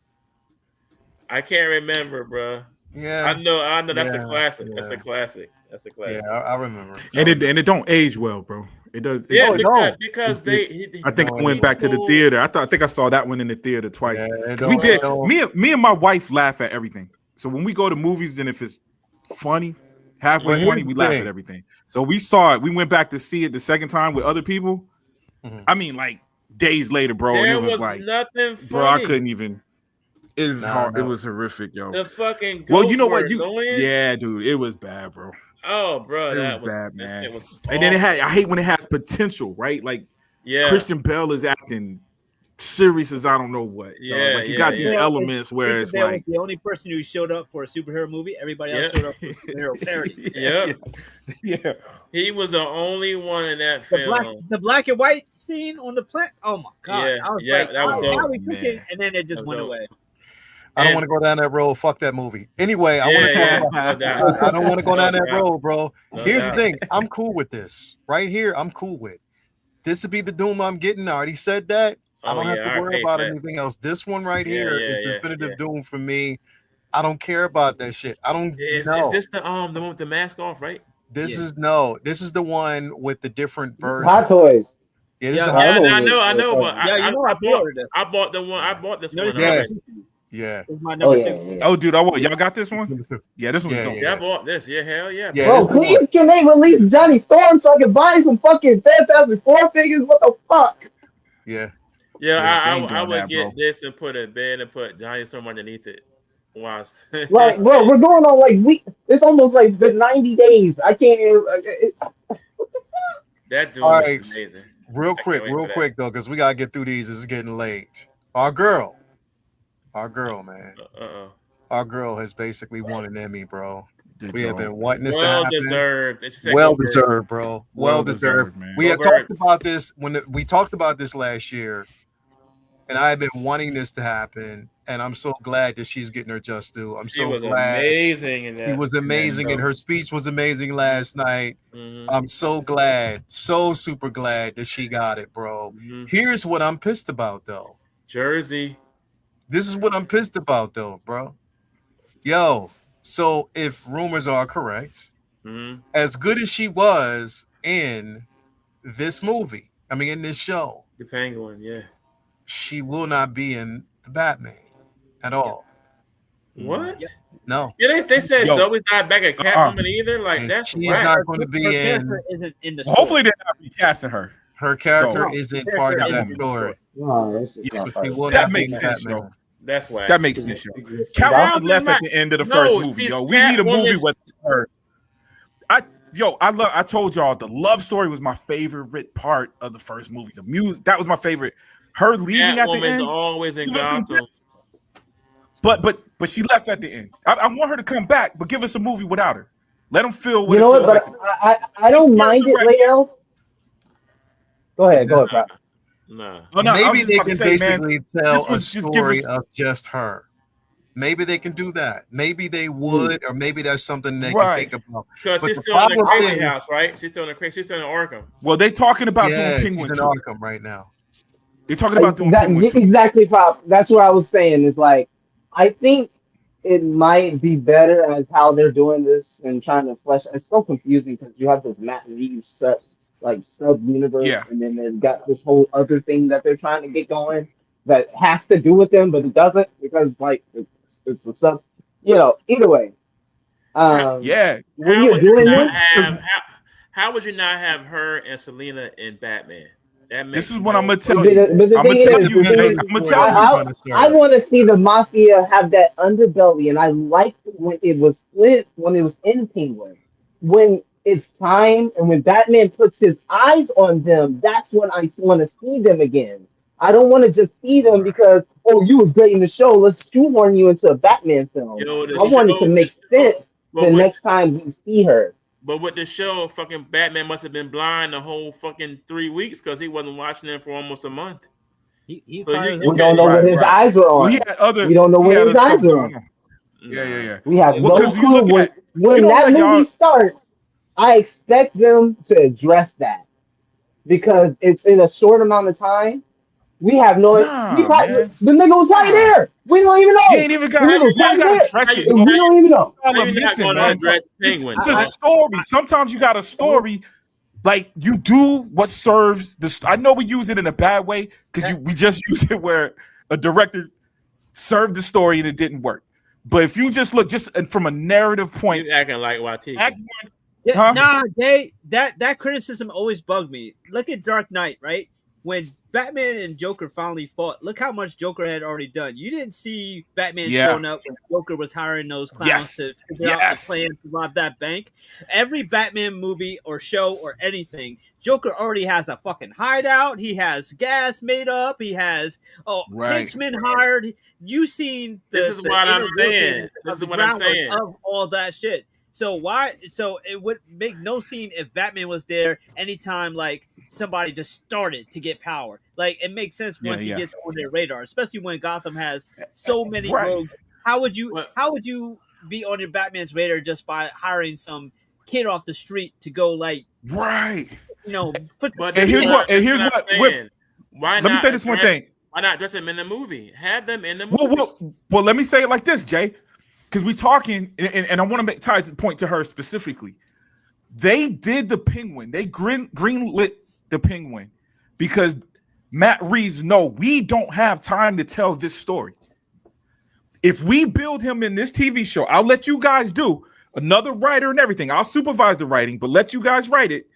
I can't remember, bro. Yeah, I know. That's a classic. That's a classic. Yeah, I remember. And it don't age well, bro. It does. Because I think I went back to the theater. I think I saw that one in the theater twice. Yeah, we did. Me and my wife laugh at everything. So when we go to movies and if it's funny, halfway funny, we laugh at everything. So we saw it. We went back to see it the second time with other people. I mean, like days later, bro. There and it was like nothing funny. Bro, I couldn't even. It was hard. It was horrific, yo. The fucking you know what? Yeah, dude, it was bad, bro. Oh, bro, that was bad, man. And then I hate when it has potential, right? Like, Christian Bale is acting serious as I don't know what. Yeah, like you got these elements where it's like the only person who showed up for a superhero movie. Everybody else showed up for a superhero parody. Yeah. He was the only one in that film. The black and white scene on the planet. Oh my god! Yeah, I was like, that was dope, how we cooking, and then it just went away. I don't want to go down that road. Fuck that movie. Anyway, I don't want to go down that road, bro. Here's the thing. I'm cool with this. Right here, I'm cool with. This would be the Doom I'm getting. I already said that. I don't have to worry about anything else. This one right here is definitive Doom for me. I don't care about that shit. I don't know. Is this the one with the mask off, right? This is the one with the different version. Hot Toys. Yeah, this Yeah, the Yeah, holiday. I know, but Yeah, you know I pre-ordered this. I bought the one. I bought this You know, one. this is Yeah. number 2. Yeah. This is my Oh number yeah, 2. yeah. Oh, dude, y'all got this one? Number 2. Yeah, this one's Yeah, dope. yeah. Yeah, I bought this. Yeah, hell yeah. Yeah, Bro, this the one. please can they release Johnny Storm so I can buy some fucking Fantastic Four figures? What the fuck? Yeah. Yeah, Yeah, they ain't I doing would that, get bro. this and put it in bed and put Johnny Storm underneath it. Wow. Like, bro, we're going on like it's almost like been 90 days. I can't even. That dude All is right. amazing. Real I can't wait for real that. quick though, because we gotta get through these. It's getting late. Our girl, man. Our girl has basically won an Emmy, bro. We have been wanting this to Well happen. deserved. And she said, Well "Go Birds." deserved, bro. Well deserved. man. We Go had talked Birds. about this we talked about this last year, and I have been wanting this to happen, and I'm so glad that she's getting her just due. I'm She so was glad. amazing in that. She was amazing, and her speech was amazing last night. Mhm. I'm so glad, so super glad that she got it, bro. Mhm. Here's what I'm pissed about, though. Jersey. This is what I'm pissed about, though, bro. Yo, so if rumors are correct, Mhm. as good as she was in this movie, in this show, The Penguin. Yeah. she will not be in the Batman at all. What? Yep. No. Yeah, they said Yo. Zoe's not back at Catwoman either. Like And that's she's whack. not going to Her be in. character isn't in the story. Hopefully they're not recasting her. Her character No. isn't Her part of character that isn't in the story. No, this is Yeah, not So she part will of That not be makes in sense, Batman. yo. That's whack. That makes sense, yo. it. Catwoman How's it left not- at the end of the No, first movie, she's yo. We need a movie Catwoman's- with her. I told y'all the love story was my favorite part of the first movie. The music, that was my favorite. Her leaving at the Catwoman's end, always in She was in Gotham. but she left at the end. I want her to come back, but give us a movie without her. Let them feel what You it know feels what? like. But I don't She's mind it, right Leo. Go ahead, Pat. Nah. Oh, no, I was Maybe just they about to can say, man, basically tell this a was just give story us- of just her. Maybe they can do that. Maybe they would, or maybe that's something they Right. can think about. Because But she's the still in the problem crazy is- house, right? She's still in Arkham. Well, they talking about Yeah, doing she's Penguin in too. Arkham right now. They're talking about doing Penguin too. Exactly, Pop. That's what I was saying. Is like, I think it might be better as how they're doing this and trying to flesh. It's so confusing because you have this Matt Reeves sub universe, Yeah. and then they've got this whole other thing that they're trying to get going that has to do with them, but it doesn't because like it's a sub. Either way. Yeah. When How you're would you doing not this, have how would you not have her and Selena in Batman? That makes This is what I'm no gonna tell but you. the I'm gonna thing tell is, you, the thing Jay. is, I'm gonna tell you. I want to see the mafia have that underbelly, and I liked when it was split when it was in Penguin. When it's time and when Batman puts his eyes on them, that's when I want to see them again. I don't want to just see them because you was great in the show. Let's shoehorn you into a Batman film. Yo, I want it to make sense the next time we see her. But with the show, fucking Batman must have been blind the whole fucking 3 weeks because he wasn't watching it for almost a month. He So fires you We don't know what his eyes were on. Well, he had other. We don't know he what had his other eyes stuff were going on. Yeah. We have Well, no 'cause you clue look at- when you don't that let movie y'all- starts. I expect them to address that because it's in a short amount of time. We have no. Nah, the nigga was right Nah. there. We don't even know. You ain't even got. The You nigga was ain't right got to there. address it. We don't even know. How Y'all are you not missing, going to man. address Penguin? It's a story. Sometimes you got a story. Like you do what serves the. I know we use it in a bad way because we just use it where a director served the story and it didn't work. But if you just look just from a narrative point, He's acting like Watiki. Yeah, Huh? nah, that criticism always bugged me. Look at Dark Knight, right? When Batman and Joker finally fought, look how much Joker had already done. You didn't see Batman Yeah. showing up when Joker was hiring those clowns Yes. to figure out the plan to rob that bank. Every Batman movie or show or anything, Joker already has a fucking hideout. He has gas made up. He has Right. henchmen hired. You seen This is what I'm inner saying. workings This of is the what I'm groundwork saying. of all that shit. So it would make no scene if Batman was there anytime like somebody just started to get power. Like it makes sense once he gets on their radar, especially when Gotham has so many rogues. How would you be on your Batman's radar just by hiring some kid off the street to go like right? But And here's what. Why let me not say this one thing. Why not dress him in the movie? Have them in the movie. Well, let me say it like this, Jay, because we talking, and I want to tie the point to her specifically. They did the Penguin. They green lit the Penguin because Matt Reeves we don't have time to tell this story. If we build him in this TV show, I'll let you guys do another writer and everything. I'll supervise the writing, but let you guys write it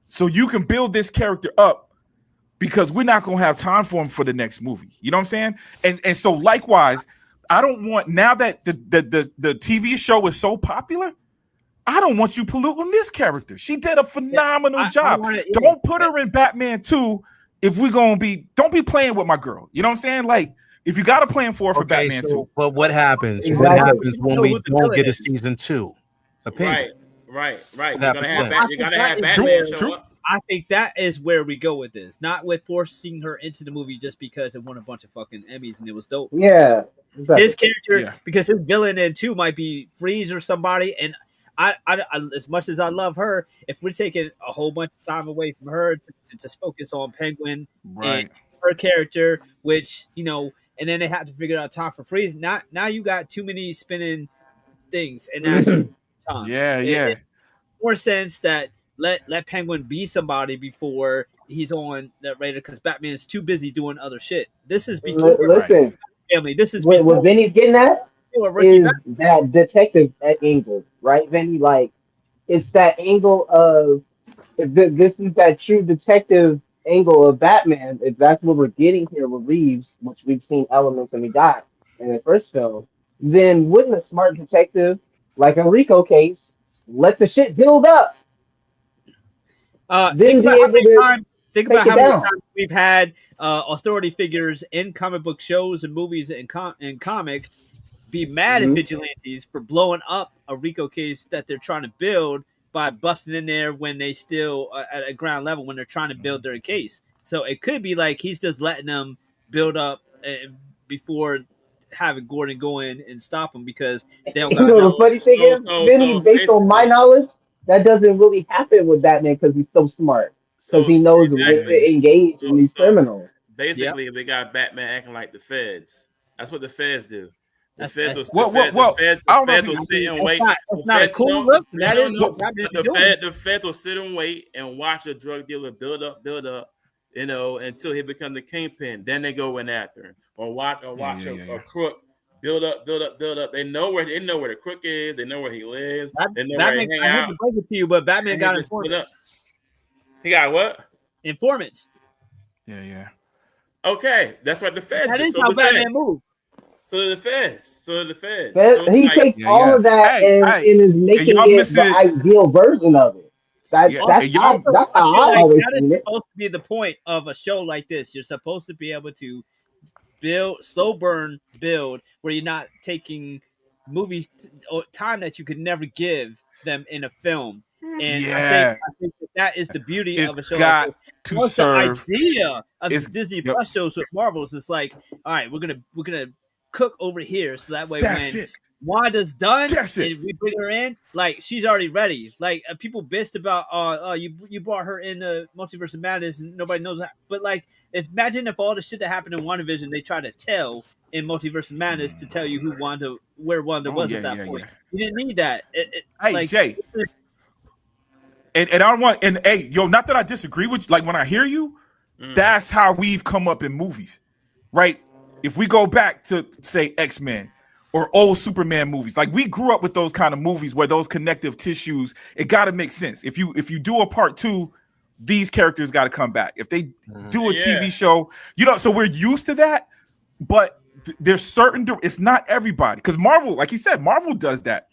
so you can build this character up, because we're not going to have time for him for the next movie. You know what I'm saying? And so likewise, I don't want, now that the TV show is so popular, I don't want you polluting this character. She did a phenomenal job. Don't put her in Batman 2 if we're going to be, don't be playing with my girl. You know what I'm saying? Like, if you got a plan for Batman 2. But what happens? Exactly. What happens when we don't get a season 2? Right. You gotta have Batman show up. I think that is where we go with this, not with forcing her into the movie just because it won a bunch of fucking Emmys and it was dope. Yeah. Exactly. His character, because his villain in 2 might be Freeze or somebody, and I as much as I love her, if we're taking a whole bunch of time away from her to focus on Penguin and her character, which, you know, and then they have to figure out time for Freeze. Now you got too many spinning things and actual time. Yeah. It makes more sense that let Penguin be somebody before he's on that radar, because Batman's too busy doing other shit. This is before family. This is what Vinny's getting at is that detective angle, right, Vinny? Like, it's that angle of this is that true detective angle of Batman. If that's what we're getting here with Reeves, which we've seen elements and we got in the first film, then wouldn't a smart detective, like a Rico case, let the shit build up? Think about how many times we've had authority figures in comic book shows and movies and comics be mad at vigilantes for blowing up a Rico case that they're trying to build by busting in there when they still at a ground level when they're trying to build their case. So it could be like he's just letting them build up before having Gordon go in and stop them because they don't got the funny thing is, Vinny, based on my knowledge, that doesn't really happen with Batman because he's so smart. Because he knows when to engage in these criminals. Basically, they got Batman acting like the feds. That's what the feds do. The feds will sit and wait. That's not a cool look. That is what Batman is doing. The feds will sit and wait and watch a drug dealer build up, you know, until he becomes the kingpin. Then they go in after him, or watch a crook build up. They know where the crook is. They know where he lives. They know where he hang out. I hate to break it to you, but Batman got informants. He got what? Informants. Yeah. Okay, that's what the feds. That is how Batman moves. So the feds. He takes all of that and is making it the ideal version of it. That's how I always seen it. Supposed to be the point of a show like this. You're supposed to be able to slow burn build, where you're not taking movie time that you could never give them in a film. And I think that is the beauty of a show like this. The idea of the Disney Plus shows with Marvels is like, all right, we're gonna cook over here, so that way when Wanda's done and we bring her in, like she's already ready. Like people bitched about, you brought her in the Multiverse of Madness and nobody knows that. But like, imagine if all the shit that happened in WandaVision they tried to tell in Multiverse of Madness to tell you where Wanda was at that point. You didn't need that. Jay. And I don't want, and hey, not that I disagree with you. Like when I hear you, that's how we've come up in movies, right? If we go back to say X-Men or old Superman movies, like we grew up with those kind of movies where those connective tissues, it got to make sense. If you do a part 2, these characters got to come back. If they do a TV show, so we're used to that, but there's certain, it's not everybody, because Marvel, like you said, Marvel does that.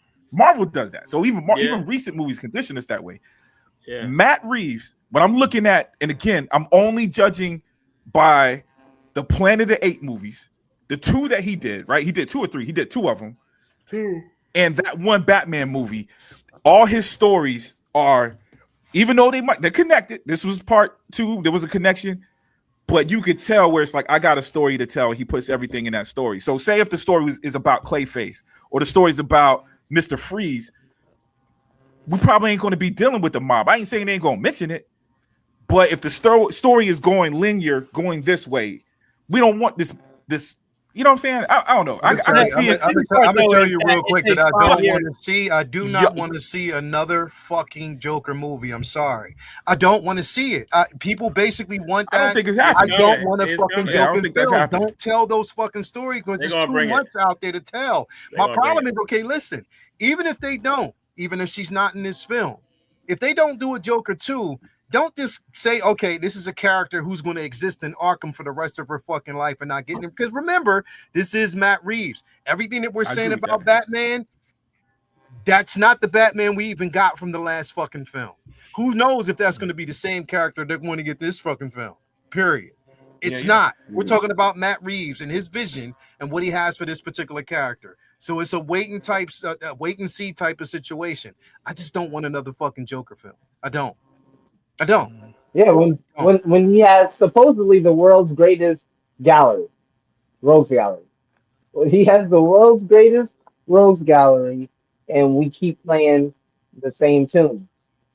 So even recent movies condition us that way. Yeah. Matt Reeves, what I'm looking at, and again, I'm only judging by the Planet of the Apes movies, the 2 that he did, right? He did 2 or 3. He did 2 of them. 2. And that one Batman movie, all his stories are, even though they're connected, this was part 2, there was a connection, but you could tell where it's like, I got a story to tell. He puts everything in that story. So say if the story is about Clayface or the story is about Mr. Freeze, we probably ain't going to be dealing with the mob. I ain't saying they ain't going to mention it, but if the story is going linear, going this way, we don't want this You know what I'm saying? I don't know. I can see it. I'm gonna tell you real quick that I don't want to see. I do not want to see another fucking Joker movie. I'm sorry. I don't want to see it. People basically want that. I don't think it's I happening. don't want a It's fucking coming. Yeah, I don't Joker think that's film. happening. Don't tell those fucking stories because They there's gonna too bring it. much out there to tell. They My gonna bring problem it. is, okay, listen. Even if they don't, even if she's not in this film, if they don't do a Joker 2, don't just say, okay, this is a character who's going to exist in Arkham for the rest of her fucking life and not getting him. Because remember, this is Matt Reeves. Everything that we're saying agree with about that. Batman, that's not the Batman we even got from the last fucking film. Who knows if that's going to be the same character they're going to get this fucking film, period. It's Yeah. not. We're talking about Matt Reeves and his vision and what he has for this particular character. So it's a wait and see type of situation. I just don't want another fucking Joker film. I don't. Yeah, when he has supposedly the world's greatest gallery, rogues gallery. Well, he has the world's greatest rogues gallery, and we keep playing the same tunes.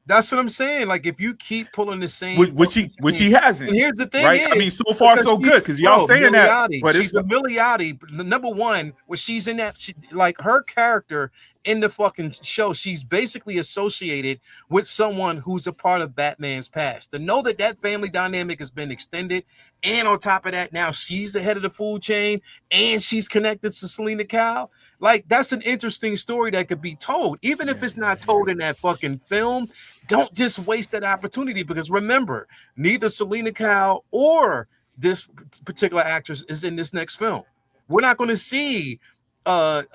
That's what I'm saying. Like if you keep pulling the same, Which he hasn't. And here's the thing, Right? I mean, so far so good because y'all saying that, but she's a Milioti. Number one, when she's in that, like her character in the fucking show, she's basically associated with someone who's a part of Batman's past. To know that that family dynamic has been extended, and on top of that, now she's the head of the food chain, and she's connected to Selena Kyle. Like that's an interesting story that could be told, even if it's not told in that fucking film. Don't just waste that opportunity because remember, neither Selena Kyle or this particular actress is in this next film. We're not going to see See,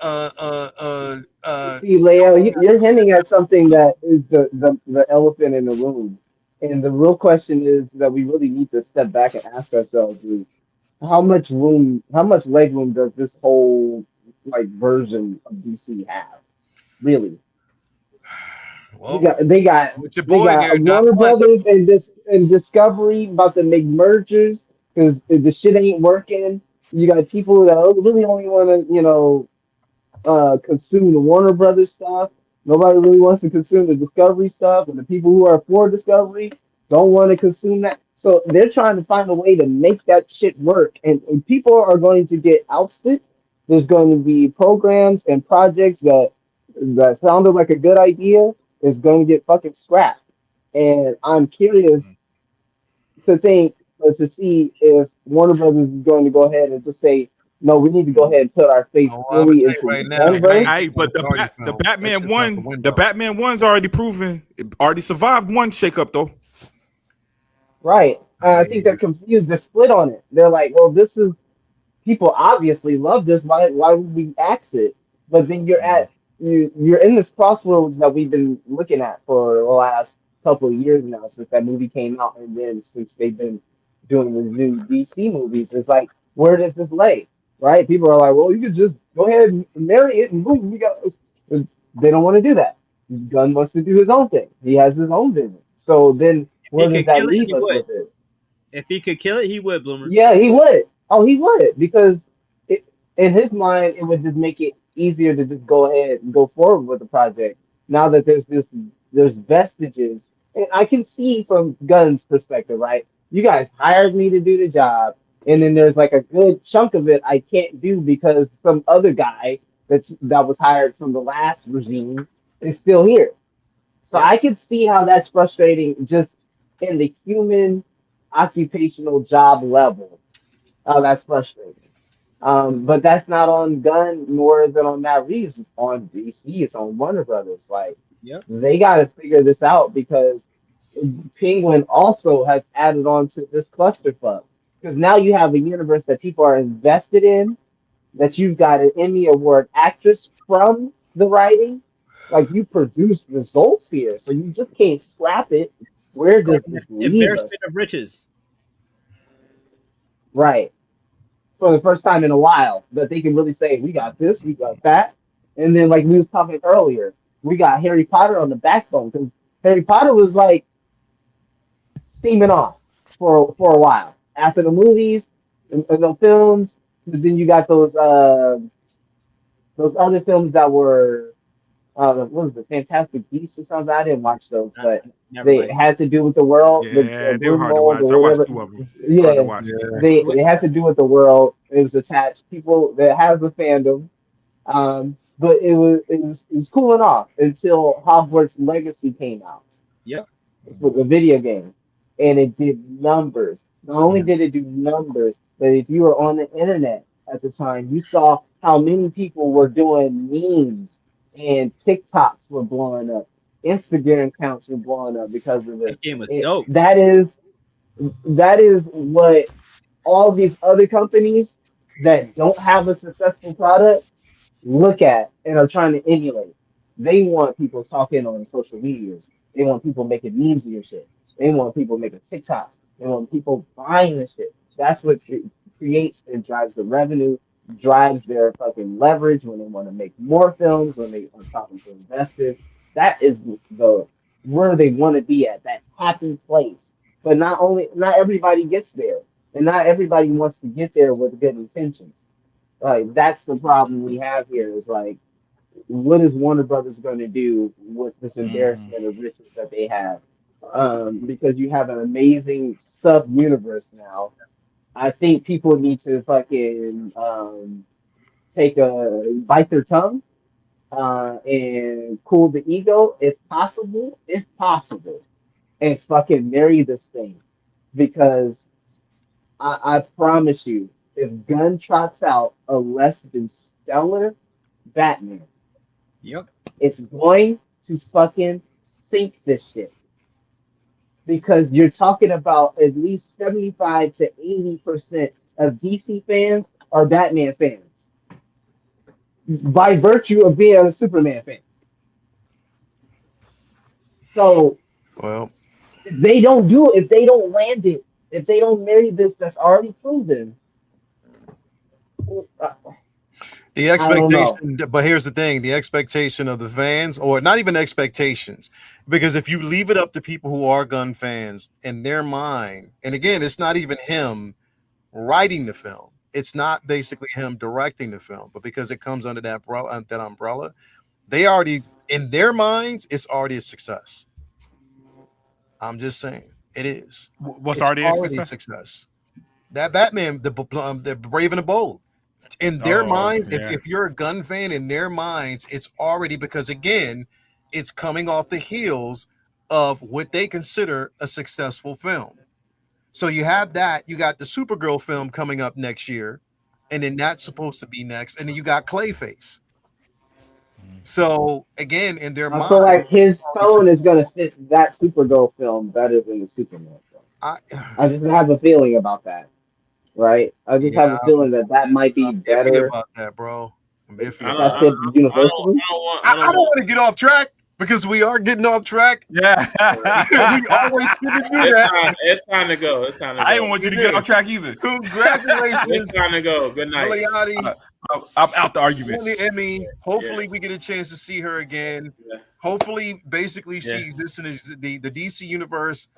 Leo, you're hinting at something that is the elephant in the room. And the real question is that we really need to step back and ask ourselves is how much leg room does this whole like version of DC have? Really? well, They got with your boy here, not Warner one. Brothers and Discovery about to make mergers because the shit ain't working. You got people that really only want to, consume the Warner Brothers stuff. Nobody really wants to consume the Discovery stuff, and the people who are for Discovery don't want to consume that. So they're trying to find a way to make that shit work, and people are going to get ousted. There's going to be programs and projects that sounded like a good idea is going to get fucking scrapped. And I'm curious to think or to see if Warner Brothers is going to go ahead and just say, no, we need to go ahead and put our faith I'm fully gonna tell into you right the now, Gunverse. Hey, but the Batman one, the Batman one's already proven, already survived one shakeup though. Right. I think they're confused. They're split on it. They're like, well, this is people obviously love this. Why would we axe it? But then you're in this crossroads that we've been looking at for the last couple of years now since that movie came out, and then since they've been doing the new DC movies. It's like, where does this lay? Right? People are like, well, you could just go ahead and marry it and boom, we got. They don't want to do that. Gunn wants to do his own thing. He has his own vision. So then, where does that leave us with it? If he could kill it, he would, Bloomer. Yeah, he would. Oh, he would because in his mind, it would just make it easier to just go ahead and go forward with the project. Now that there's vestiges, and I can see from Gunn's perspective, right? You guys hired me to do the job, and then there's like a good chunk of it I can't do because some other guy that was hired from the last regime is still here. So I can see how that's frustrating just in the human occupational job level. Oh, that's frustrating. But that's not on Gunn, nor is it on Matt Reeves. It's on DC. It's on Warner Brothers. Like, they got to figure this out because Penguin also has added on to this clusterfuck. Because now you have a universe that people are invested in, that you've got an Emmy Award actress from the writing. Like, you produce results here, so you just can't scrap it. Where does this leave us? Embarrassment of riches. Right. For the first time in a while, that they can really say, we got this, we got that. And then, like we was talking earlier, we got Harry Potter on the backbone because Harry Potter was like steaming off for a while. After the movies and the films, but then you got those other films that were what was the Fantastic Beasts or something? I didn't watch those, but Never they mind. had to do with the world, the Yeah, they were hard to wormhole, watch. or I watched whatever. 2 of them. Hard to Yeah, watch. they had to do with the world. It was attached people that has a fandom. But it was cooling off until Hogwarts Legacy came out Yep. for the video game, and it did numbers. Not only did it do numbers, but if you were on the internet at the time, you saw how many people were doing memes and TikToks were blowing up, Instagram accounts were blowing up because of this. That game was dope. That is what all these other companies that don't have a successful product look at and are trying to emulate. They want people talking on social medias. They want people making memes of your shit. They want people making TikTok. They want people buying the shit. That's what creates and drives the revenue, drives their fucking leverage when they want to make more films, when they are talking to investors. That is the where they want to be at, that happy place. But not everybody gets there. And not everybody wants to get there with good intentions. Like that's the problem we have here is like, what is Warner Brothers going to do with this embarrassment of riches that they have? Because you have an amazing sub universe now. I think people need to fucking take a bite their tongue and cool the ego if possible, and fucking marry this thing because I promise you, if Gunn trots out a less than stellar Batman, Yep. it's going to fucking sink this shit. Because you're talking about at least 75 to 80% of DC fans are Batman fans by virtue of being a Superman fan. So Well, if they don't land it, if they don't marry this that's already proven, the I don't know. expectation, but here's the thing: the expectation of the fans, or not even expectations, because if you leave it up to people who are gun fans in their mind, and again, it's not even him writing the film; it's not basically him directing the film, but because it comes under that umbrella, they already in their minds, it's already a success. I'm just saying, it is. What's It's already a success. That Batman, the Brave and the Bold. In their minds, yeah. if you're a gun fan, in their minds, it's already because again, it's coming off the heels of what they consider a successful film. So you have that, you got the Supergirl film coming up next year, and then that's supposed to be next, and then you got Clayface. So again, in their I mind, feel like his tone is gonna fit that Supergirl film better than the Superman film. I just have a feeling about that, right? I just have yeah, a feeling that might be I'm iffy better about that, bro. I'm I iffy don't, about that I, that. fit I, I don't, universally. I I don't don't want. want to get off track because we are getting off track. Yeah. We always tend to do It's that. time. It's time to go. It's time to I go. didn't want you to It get is. off track either. Congratulations, It's time to go. Good night. Milioti. I'm out the argument. Won the Emmy. Hopefully, we get a chance to see her again. Yeah. Hopefully, basically, she Yeah. exists in the DC universe.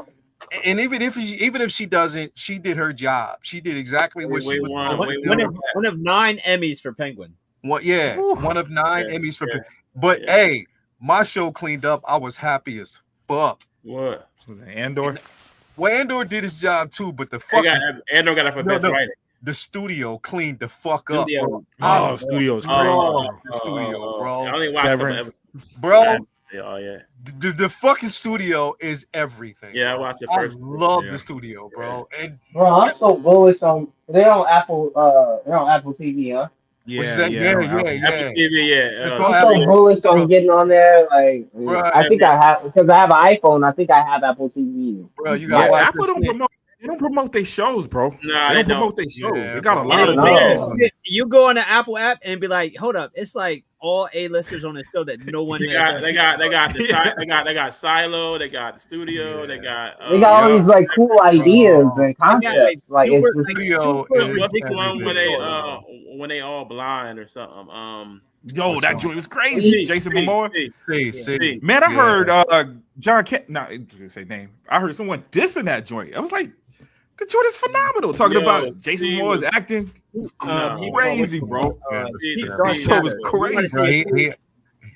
And even if she doesn't, she did her job. She did exactly what she was won. supposed We to won. do. One of 9 Emmys for Penguin. One of 9 Yeah, Emmys for. yeah, But yeah. hey, my show cleaned up. I was happy as fuck. What? Was it Andor? Well, Andor did his job too, but the Andor fucking got up for best writing. the studio cleaned the fuck up, Studio. bro. Oh, studio's crazy. The studio, bro. I only watched Severance. Bro, Oh yeah. the fucking studio is everything. Yeah, I bro. watched it I first. love Yeah. the studio, bro. And Bro, I'm so bullish on they're on Apple TV, huh? Yeah, which is that? yeah. Apple TV, yeah. It's I'm on so Apple. bullish on getting on there. Like, Bro, I think I have because I have an iPhone. I think I have Apple TV. Bro, you Yeah, gotta watch Apple this don't shit. promote. They don't promote their shows, bro. Nah, they they don't promote don't. their shows. Yeah, they got a bro. lot of No. things. You go on the Apple app and be like, hold up, it's like all A-listers on the show that no one They has. got Silo, they got the studio, they got They got all these like cool ideas and concepts. Like it's just Studio super is what's the ridiculous. one everything. when they all blind or something? Yo, that joint was crazy. Jason Momoa. See. Man, I Yeah. heard John Kent. No, it didn't say name. I heard someone dissing that joint. I was like, the joint is phenomenal. Talking about Jason Momoa's acting. It's crazy, bro. Yeah, That show was crazy. Bro,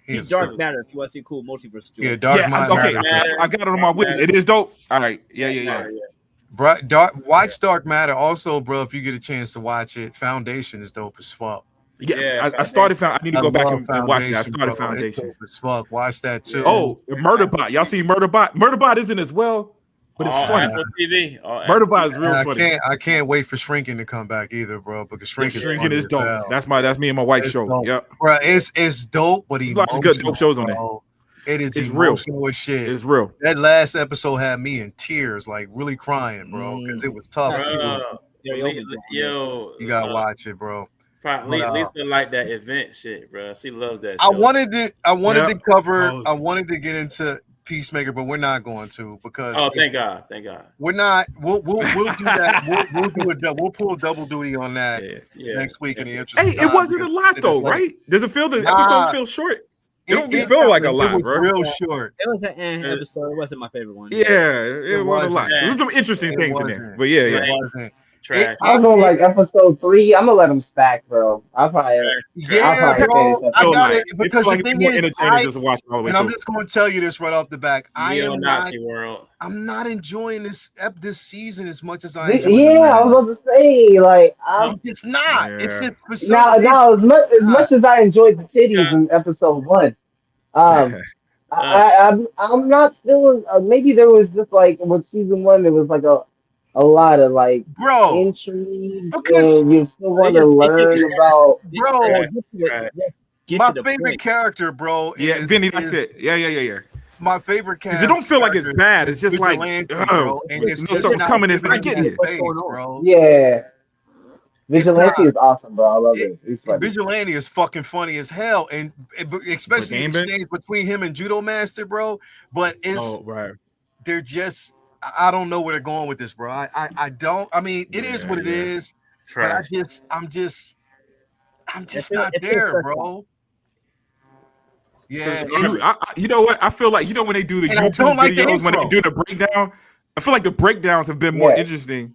he is Dark dope. Matter. If you want to see a cool multiverse story. Yeah, Dark Yeah, Matter. okay. I got it on my wish. It is dope. All right. Yeah. Bro, watch Dark Matter. Also, bro, if you get a chance to watch it, Foundation is dope as fuck. Yeah, I started. I need to go back and watch it. I started bro. It's Foundation. dope as fuck. Watch that too. Oh, Murderbot. Y'all see Murderbot? Murderbot isn't as well, but it's funny. Apple TV. Murderbot is real And funny. I can't wait for Shrinking to come back either, bro. Because Shrinking is dope. That's me and my wife show. Dope. Yep, bro. It's dope, but there's a lot of good dope shows on there. It is It's real. emotional as shit. It's real. That last episode had me in tears, like really crying, bro, because it was tough. Yo, you gotta watch it, bro. Lisa like that event shit, bro. She loves that. I show. wanted to cover. I wanted to get into Peacemaker, but we're not going to because. Oh, thank God. We're not. We'll do that. We'll pull double duty on that next week in the interest. Hey, of time it wasn't a lot though, right? Does it feel the episodes feel short? It don't feel like a lot, bro. Real short. It was an episode. It wasn't my favorite one. Yeah, it wasn't a lot. There's some interesting things in there, but yeah. Trash. I was on like episode 3. I'm gonna let them stack, bro. I'll probably bro. I got it because the thing is, just watch all the way and I'm just going to tell you this right off the back. I'm not enjoying this season as much as I enjoy. I was about to say, like, I'm just not. Yeah. It's just now as much as I enjoyed the titties in episode 1, I'm not still. Maybe there was just like with season 1, there was like a lot of like intrigue, because you still want to learn about my favorite character, bro. Yeah, Vinny, that's it. Yeah. My favorite character. It don't feel like it's bad. It's just like, bro, and it's just something's coming. It's not getting here, bro. Yeah. Vigilante is awesome, bro. I love it. Vigilante is fucking funny as hell, and especially the exchange between him and Judo Master, bro. But they're just. I don't know where they're going with this, bro. I don't. I mean, it is what it is. But I'm just not there, bro. Yeah. You know what? I feel like when they do the YouTube videos, when they do the breakdown, I feel like the breakdowns have been more interesting.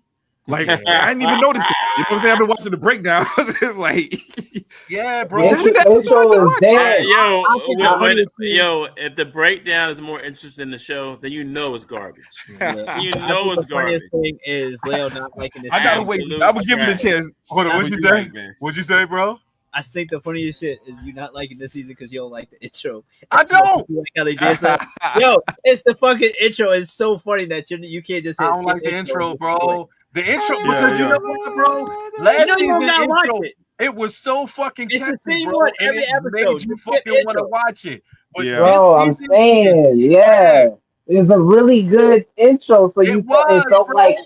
Like I didn't even notice it. You know what I'm saying? I've been watching the breakdowns. It's like, yeah, bro. If the breakdown is more interesting in the show, then you know it's garbage. You know it's garbage. The thing is Leo not liking this. I gotta wait. I was giving it a chance. Hold on. What'd you say? What'd you say, bro? I think the funniest shit is you not liking this season because you don't like the intro. I don't. Like how they did so. Yo, it's the fucking intro. It's so funny that you can't just. I don't like the intro, bro. The intro, because you know what, bro? Last season, intro, it was so fucking catchy, bro. One every episode. Made you fucking want to watch it. But bro, I'm saying, it's a really good intro. So you felt like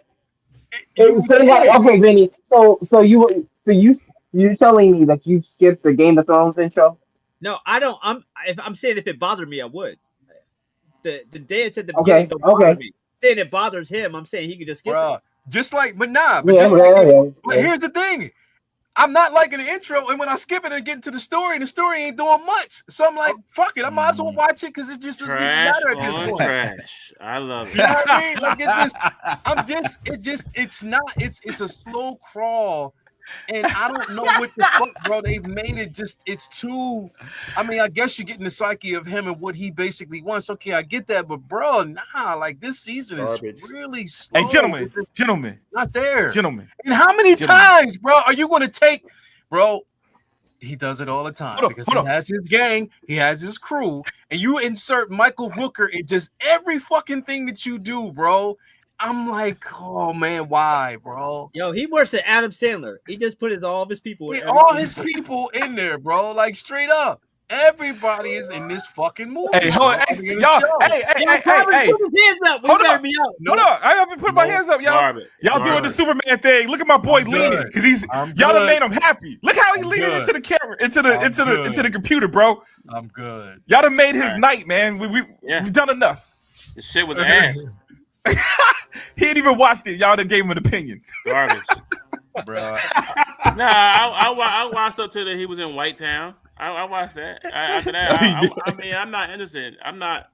okay, Vinny. So you're telling me that you skipped the Game of Thrones intro? No, I don't. I'm saying if it bothered me, I would. The day it's at the beginning don't bother me. Saying it bothers him, I'm saying he could just skip it. Just like, but here's the thing. I'm not liking the intro, and when I skip it and get into the story ain't doing much. So I'm like, fuck it, I might as well watch it because it just doesn't matter at this point. Trash. I love it. You know what I mean? Like it's a slow crawl. And I don't know what the fuck, bro. They've made it it's too. I mean, I guess you're getting the psyche of him and what he basically wants. Okay, I get that, but bro, like this season is really slow. Hey, gentlemen, not there, gentlemen. And how many times, bro, are you going to take, bro? He does it all the time because he has his gang, he has his crew, and you insert Michael Rooker in just every fucking thing that you do, bro. I'm like, oh man, why, bro? Yo, he works at Adam Sandler. He just put all of his people in there, bro. Like straight up. Everybody is in this fucking movie. Hey, hold on. Y'all, hey. Put his hands up. Hold on. I haven't put my hands up, y'all. Y'all doing the Superman thing. Look at my boy leaning because y'all done made him happy. Look how he leaning into the camera, into the computer, bro. I'm good. Y'all done made his night, man. We've done enough. The shit was ass. He ain't even watched it. Y'all done gave him an opinion. Garbage, bro. Nah, I watched up to that he was in White Town. I watched that. After that, I mean, I'm not innocent. I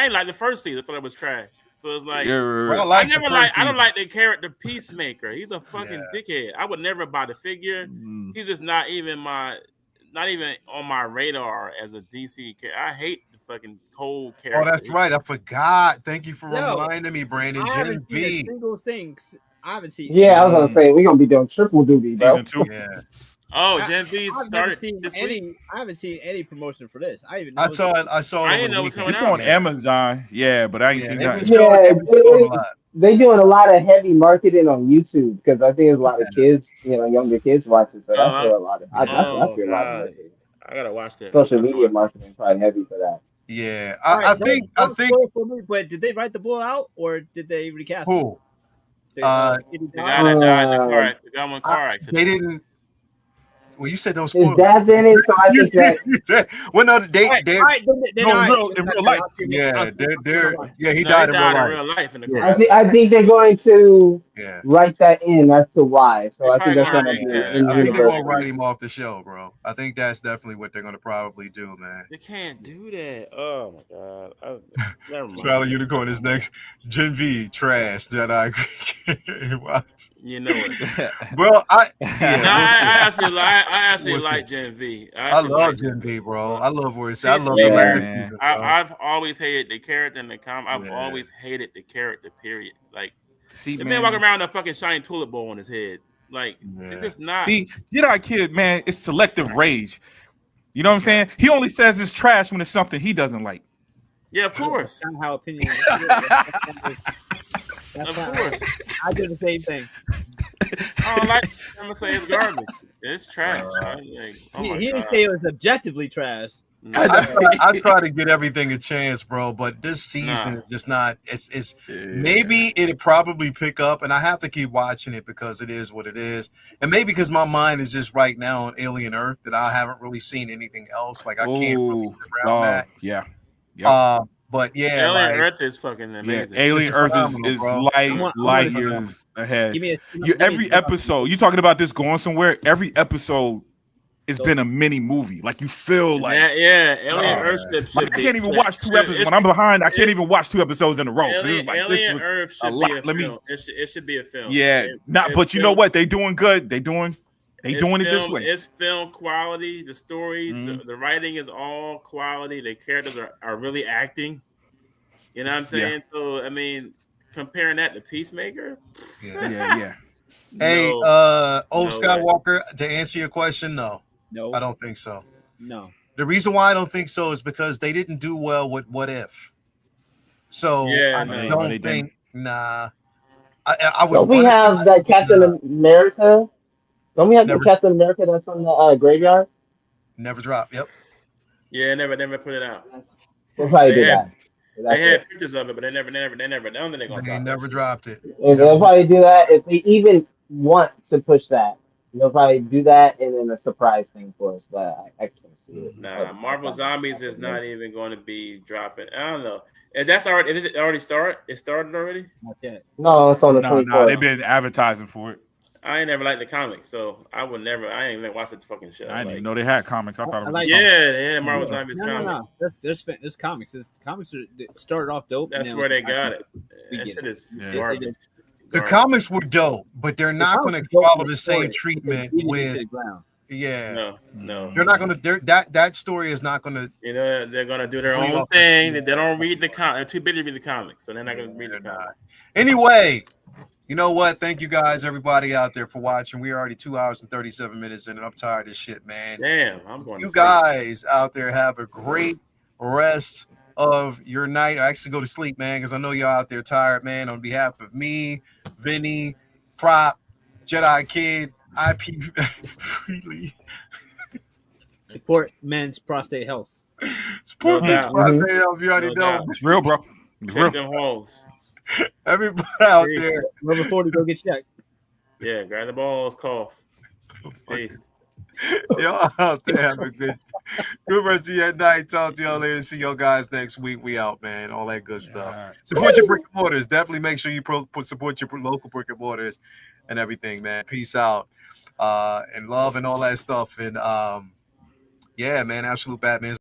ain't like the first season. I thought it was trash. So it's like, I don't like the character Peacemaker. He's a fucking dickhead. I would never buy the figure. He's just not even my not even on my radar as a DC character. I hate the fucking cold Oh, character. that's right. I forgot. Thank you for Yo, reminding me, Brandon. I Gen haven't seen a V. single thing. I haven't seen. Yeah, I was gonna say we're gonna be doing triple duty, bro. Season 2. Yeah, Oh, I, Gen V I've never started seen this any. week. I haven't seen any promotion for this. I even know I saw it. I saw it I over didn't the know it was weekend. coming It's out. on Amazon. Yeah, but I ain't Yeah, seen they've that. been showing, Yeah, they've been showing a lot. they doing a lot of heavy marketing on YouTube because I think there's a lot of kids, younger kids watching. So that's where a lot of that's where I Oh see a lot of god, marketing. I gotta watch that. Social I have to media watch marketing probably heavy for that. Yeah, All right, I think. don't spoil it for me. But did they write the bull out or did they recast it? Who? The, Kid the died? guy that died in the car. Um, The guy in the car accident. They didn't. Well, you said don't his spoil. dad's in it, so I think that Well, no, All they, right, they, all right, then No, all in right. real life. yeah, he No, died he in real died in life. real life in the Yeah. car. I think they're going to Yeah, write that in as to why. So They I think probably that's gonna going to make be that. in I think they're universe. gonna write him off the show, bro. I think that's definitely what they're gonna probably do, man. They can't do that. Oh my god. Never mind. Charlie Unicorn is next. Gen V trash Jedi. Watch. You know it. Bro, No, I I actually Listen. like Gen V. love like Gen V, bro. I love where it's. I love the Peacemaker, last man. season, bro. I've always hated the character in the comic. I've Yeah. always hated the character. Period. Like See, the man walking around with a fucking shiny toilet bowl on his head. Like Yeah. it's just not. See, Jedi Kid, man, it's selective rage. You know what I'm saying? He only says it's trash when it's something he doesn't like. Yeah, of course. That's not how opinion. Of course. I do the same thing. I don't like. I'm gonna say it's garbage. It's trash. Like, oh my He didn't God. say it was objectively trash. No. I try to get everything a chance, bro. But this season is just not. It's maybe it'll probably pick up, and I have to keep watching it because it is what it is, and maybe because my mind is just right now on Alien Earth that I haven't really seen anything else. Like I can't really get around that. Yeah. But yeah, Alien like, Earth is fucking amazing. Yeah, Alien It's Earth phenomenal, is bro. light years ahead. Give me Every episode, you talking about this going somewhere? Every episode has been a mini movie. Like you feel like Alien Earth should like, I can't even watch 2 episodes when I'm behind. I can't even watch 2 episodes in a row. Alien, Like, Alien this was Earth a should be lot. a film. It should be a film. Yeah, but you know what? They doing good. They doing it this way. It's film quality. The story, the writing is all quality. The characters are really acting. You know what I'm saying? Yeah. So I mean, comparing that to Peacemaker. Yeah. Hey, No Skywalker, to answer your question, no, No, I don't think so. No. The reason why I don't think so is because they didn't do well with What If. So I don't think. Nah, I would. Don't we have that Captain America? Don't we have the Captain America that's on the graveyard? Never drop. Yep. Yeah, never put it out. We'll probably do that. They had pictures of it, but they never. I don't think they're gonna. They never dropped it. And they'll probably do that if they even want to push that. They'll probably do that and then a surprise thing for us, but I can't see it. Nah, Marvel Zombies is not even going to be dropping. I don't know. And that's already. Did it already start? It started already? Not yet. No, it's on the 24th. No, they've been advertising for it. I ain't never liked the comics, so I ain't even watch the fucking show. I didn't even know they had comics. I thought it was like- they had Marvel Zombies No, comics. There's comics. There's comics that started off dope. That's and where they then got it. we That get shit it. is Yeah. garbage. The comics were dope, but they're not going to comics were dope follow in the the same story. treatment They beat it with. into the ground. Yeah, No. they're not going to. That story is not going to. You know, they're gonna do their Way own off. thing. They don't read the comic. They're too busy to read the comics, so they're not gonna read the comics. Anyway, you know what? Thank you guys, everybody out there, for watching. We're already 2 hours and 37 minutes in, and I'm tired of this shit, man. Damn, I'm going. You guys out there have a great rest of your night. I actually go to sleep, man, because I know y'all out there tired, man. On behalf of me, Vinny, Prop, Jedi Kid, IP Freely. Support men's prostate health. Support No me. doubt. You already No know. doubt. It's real, bro. It's real. Check them holes. Everybody out Peace. there. Number 40, go get checked. Yeah, grab the balls, cough. Peace. Y'all out there have a good rest of your night. Talk to y'all later. See y'all guys next week. We out, man. All that good stuff. All right. Support your brick and mortars. Definitely make sure you support your local brick and mortars and everything, man. Peace out. And love and all that stuff. And yeah, man, absolute Batman.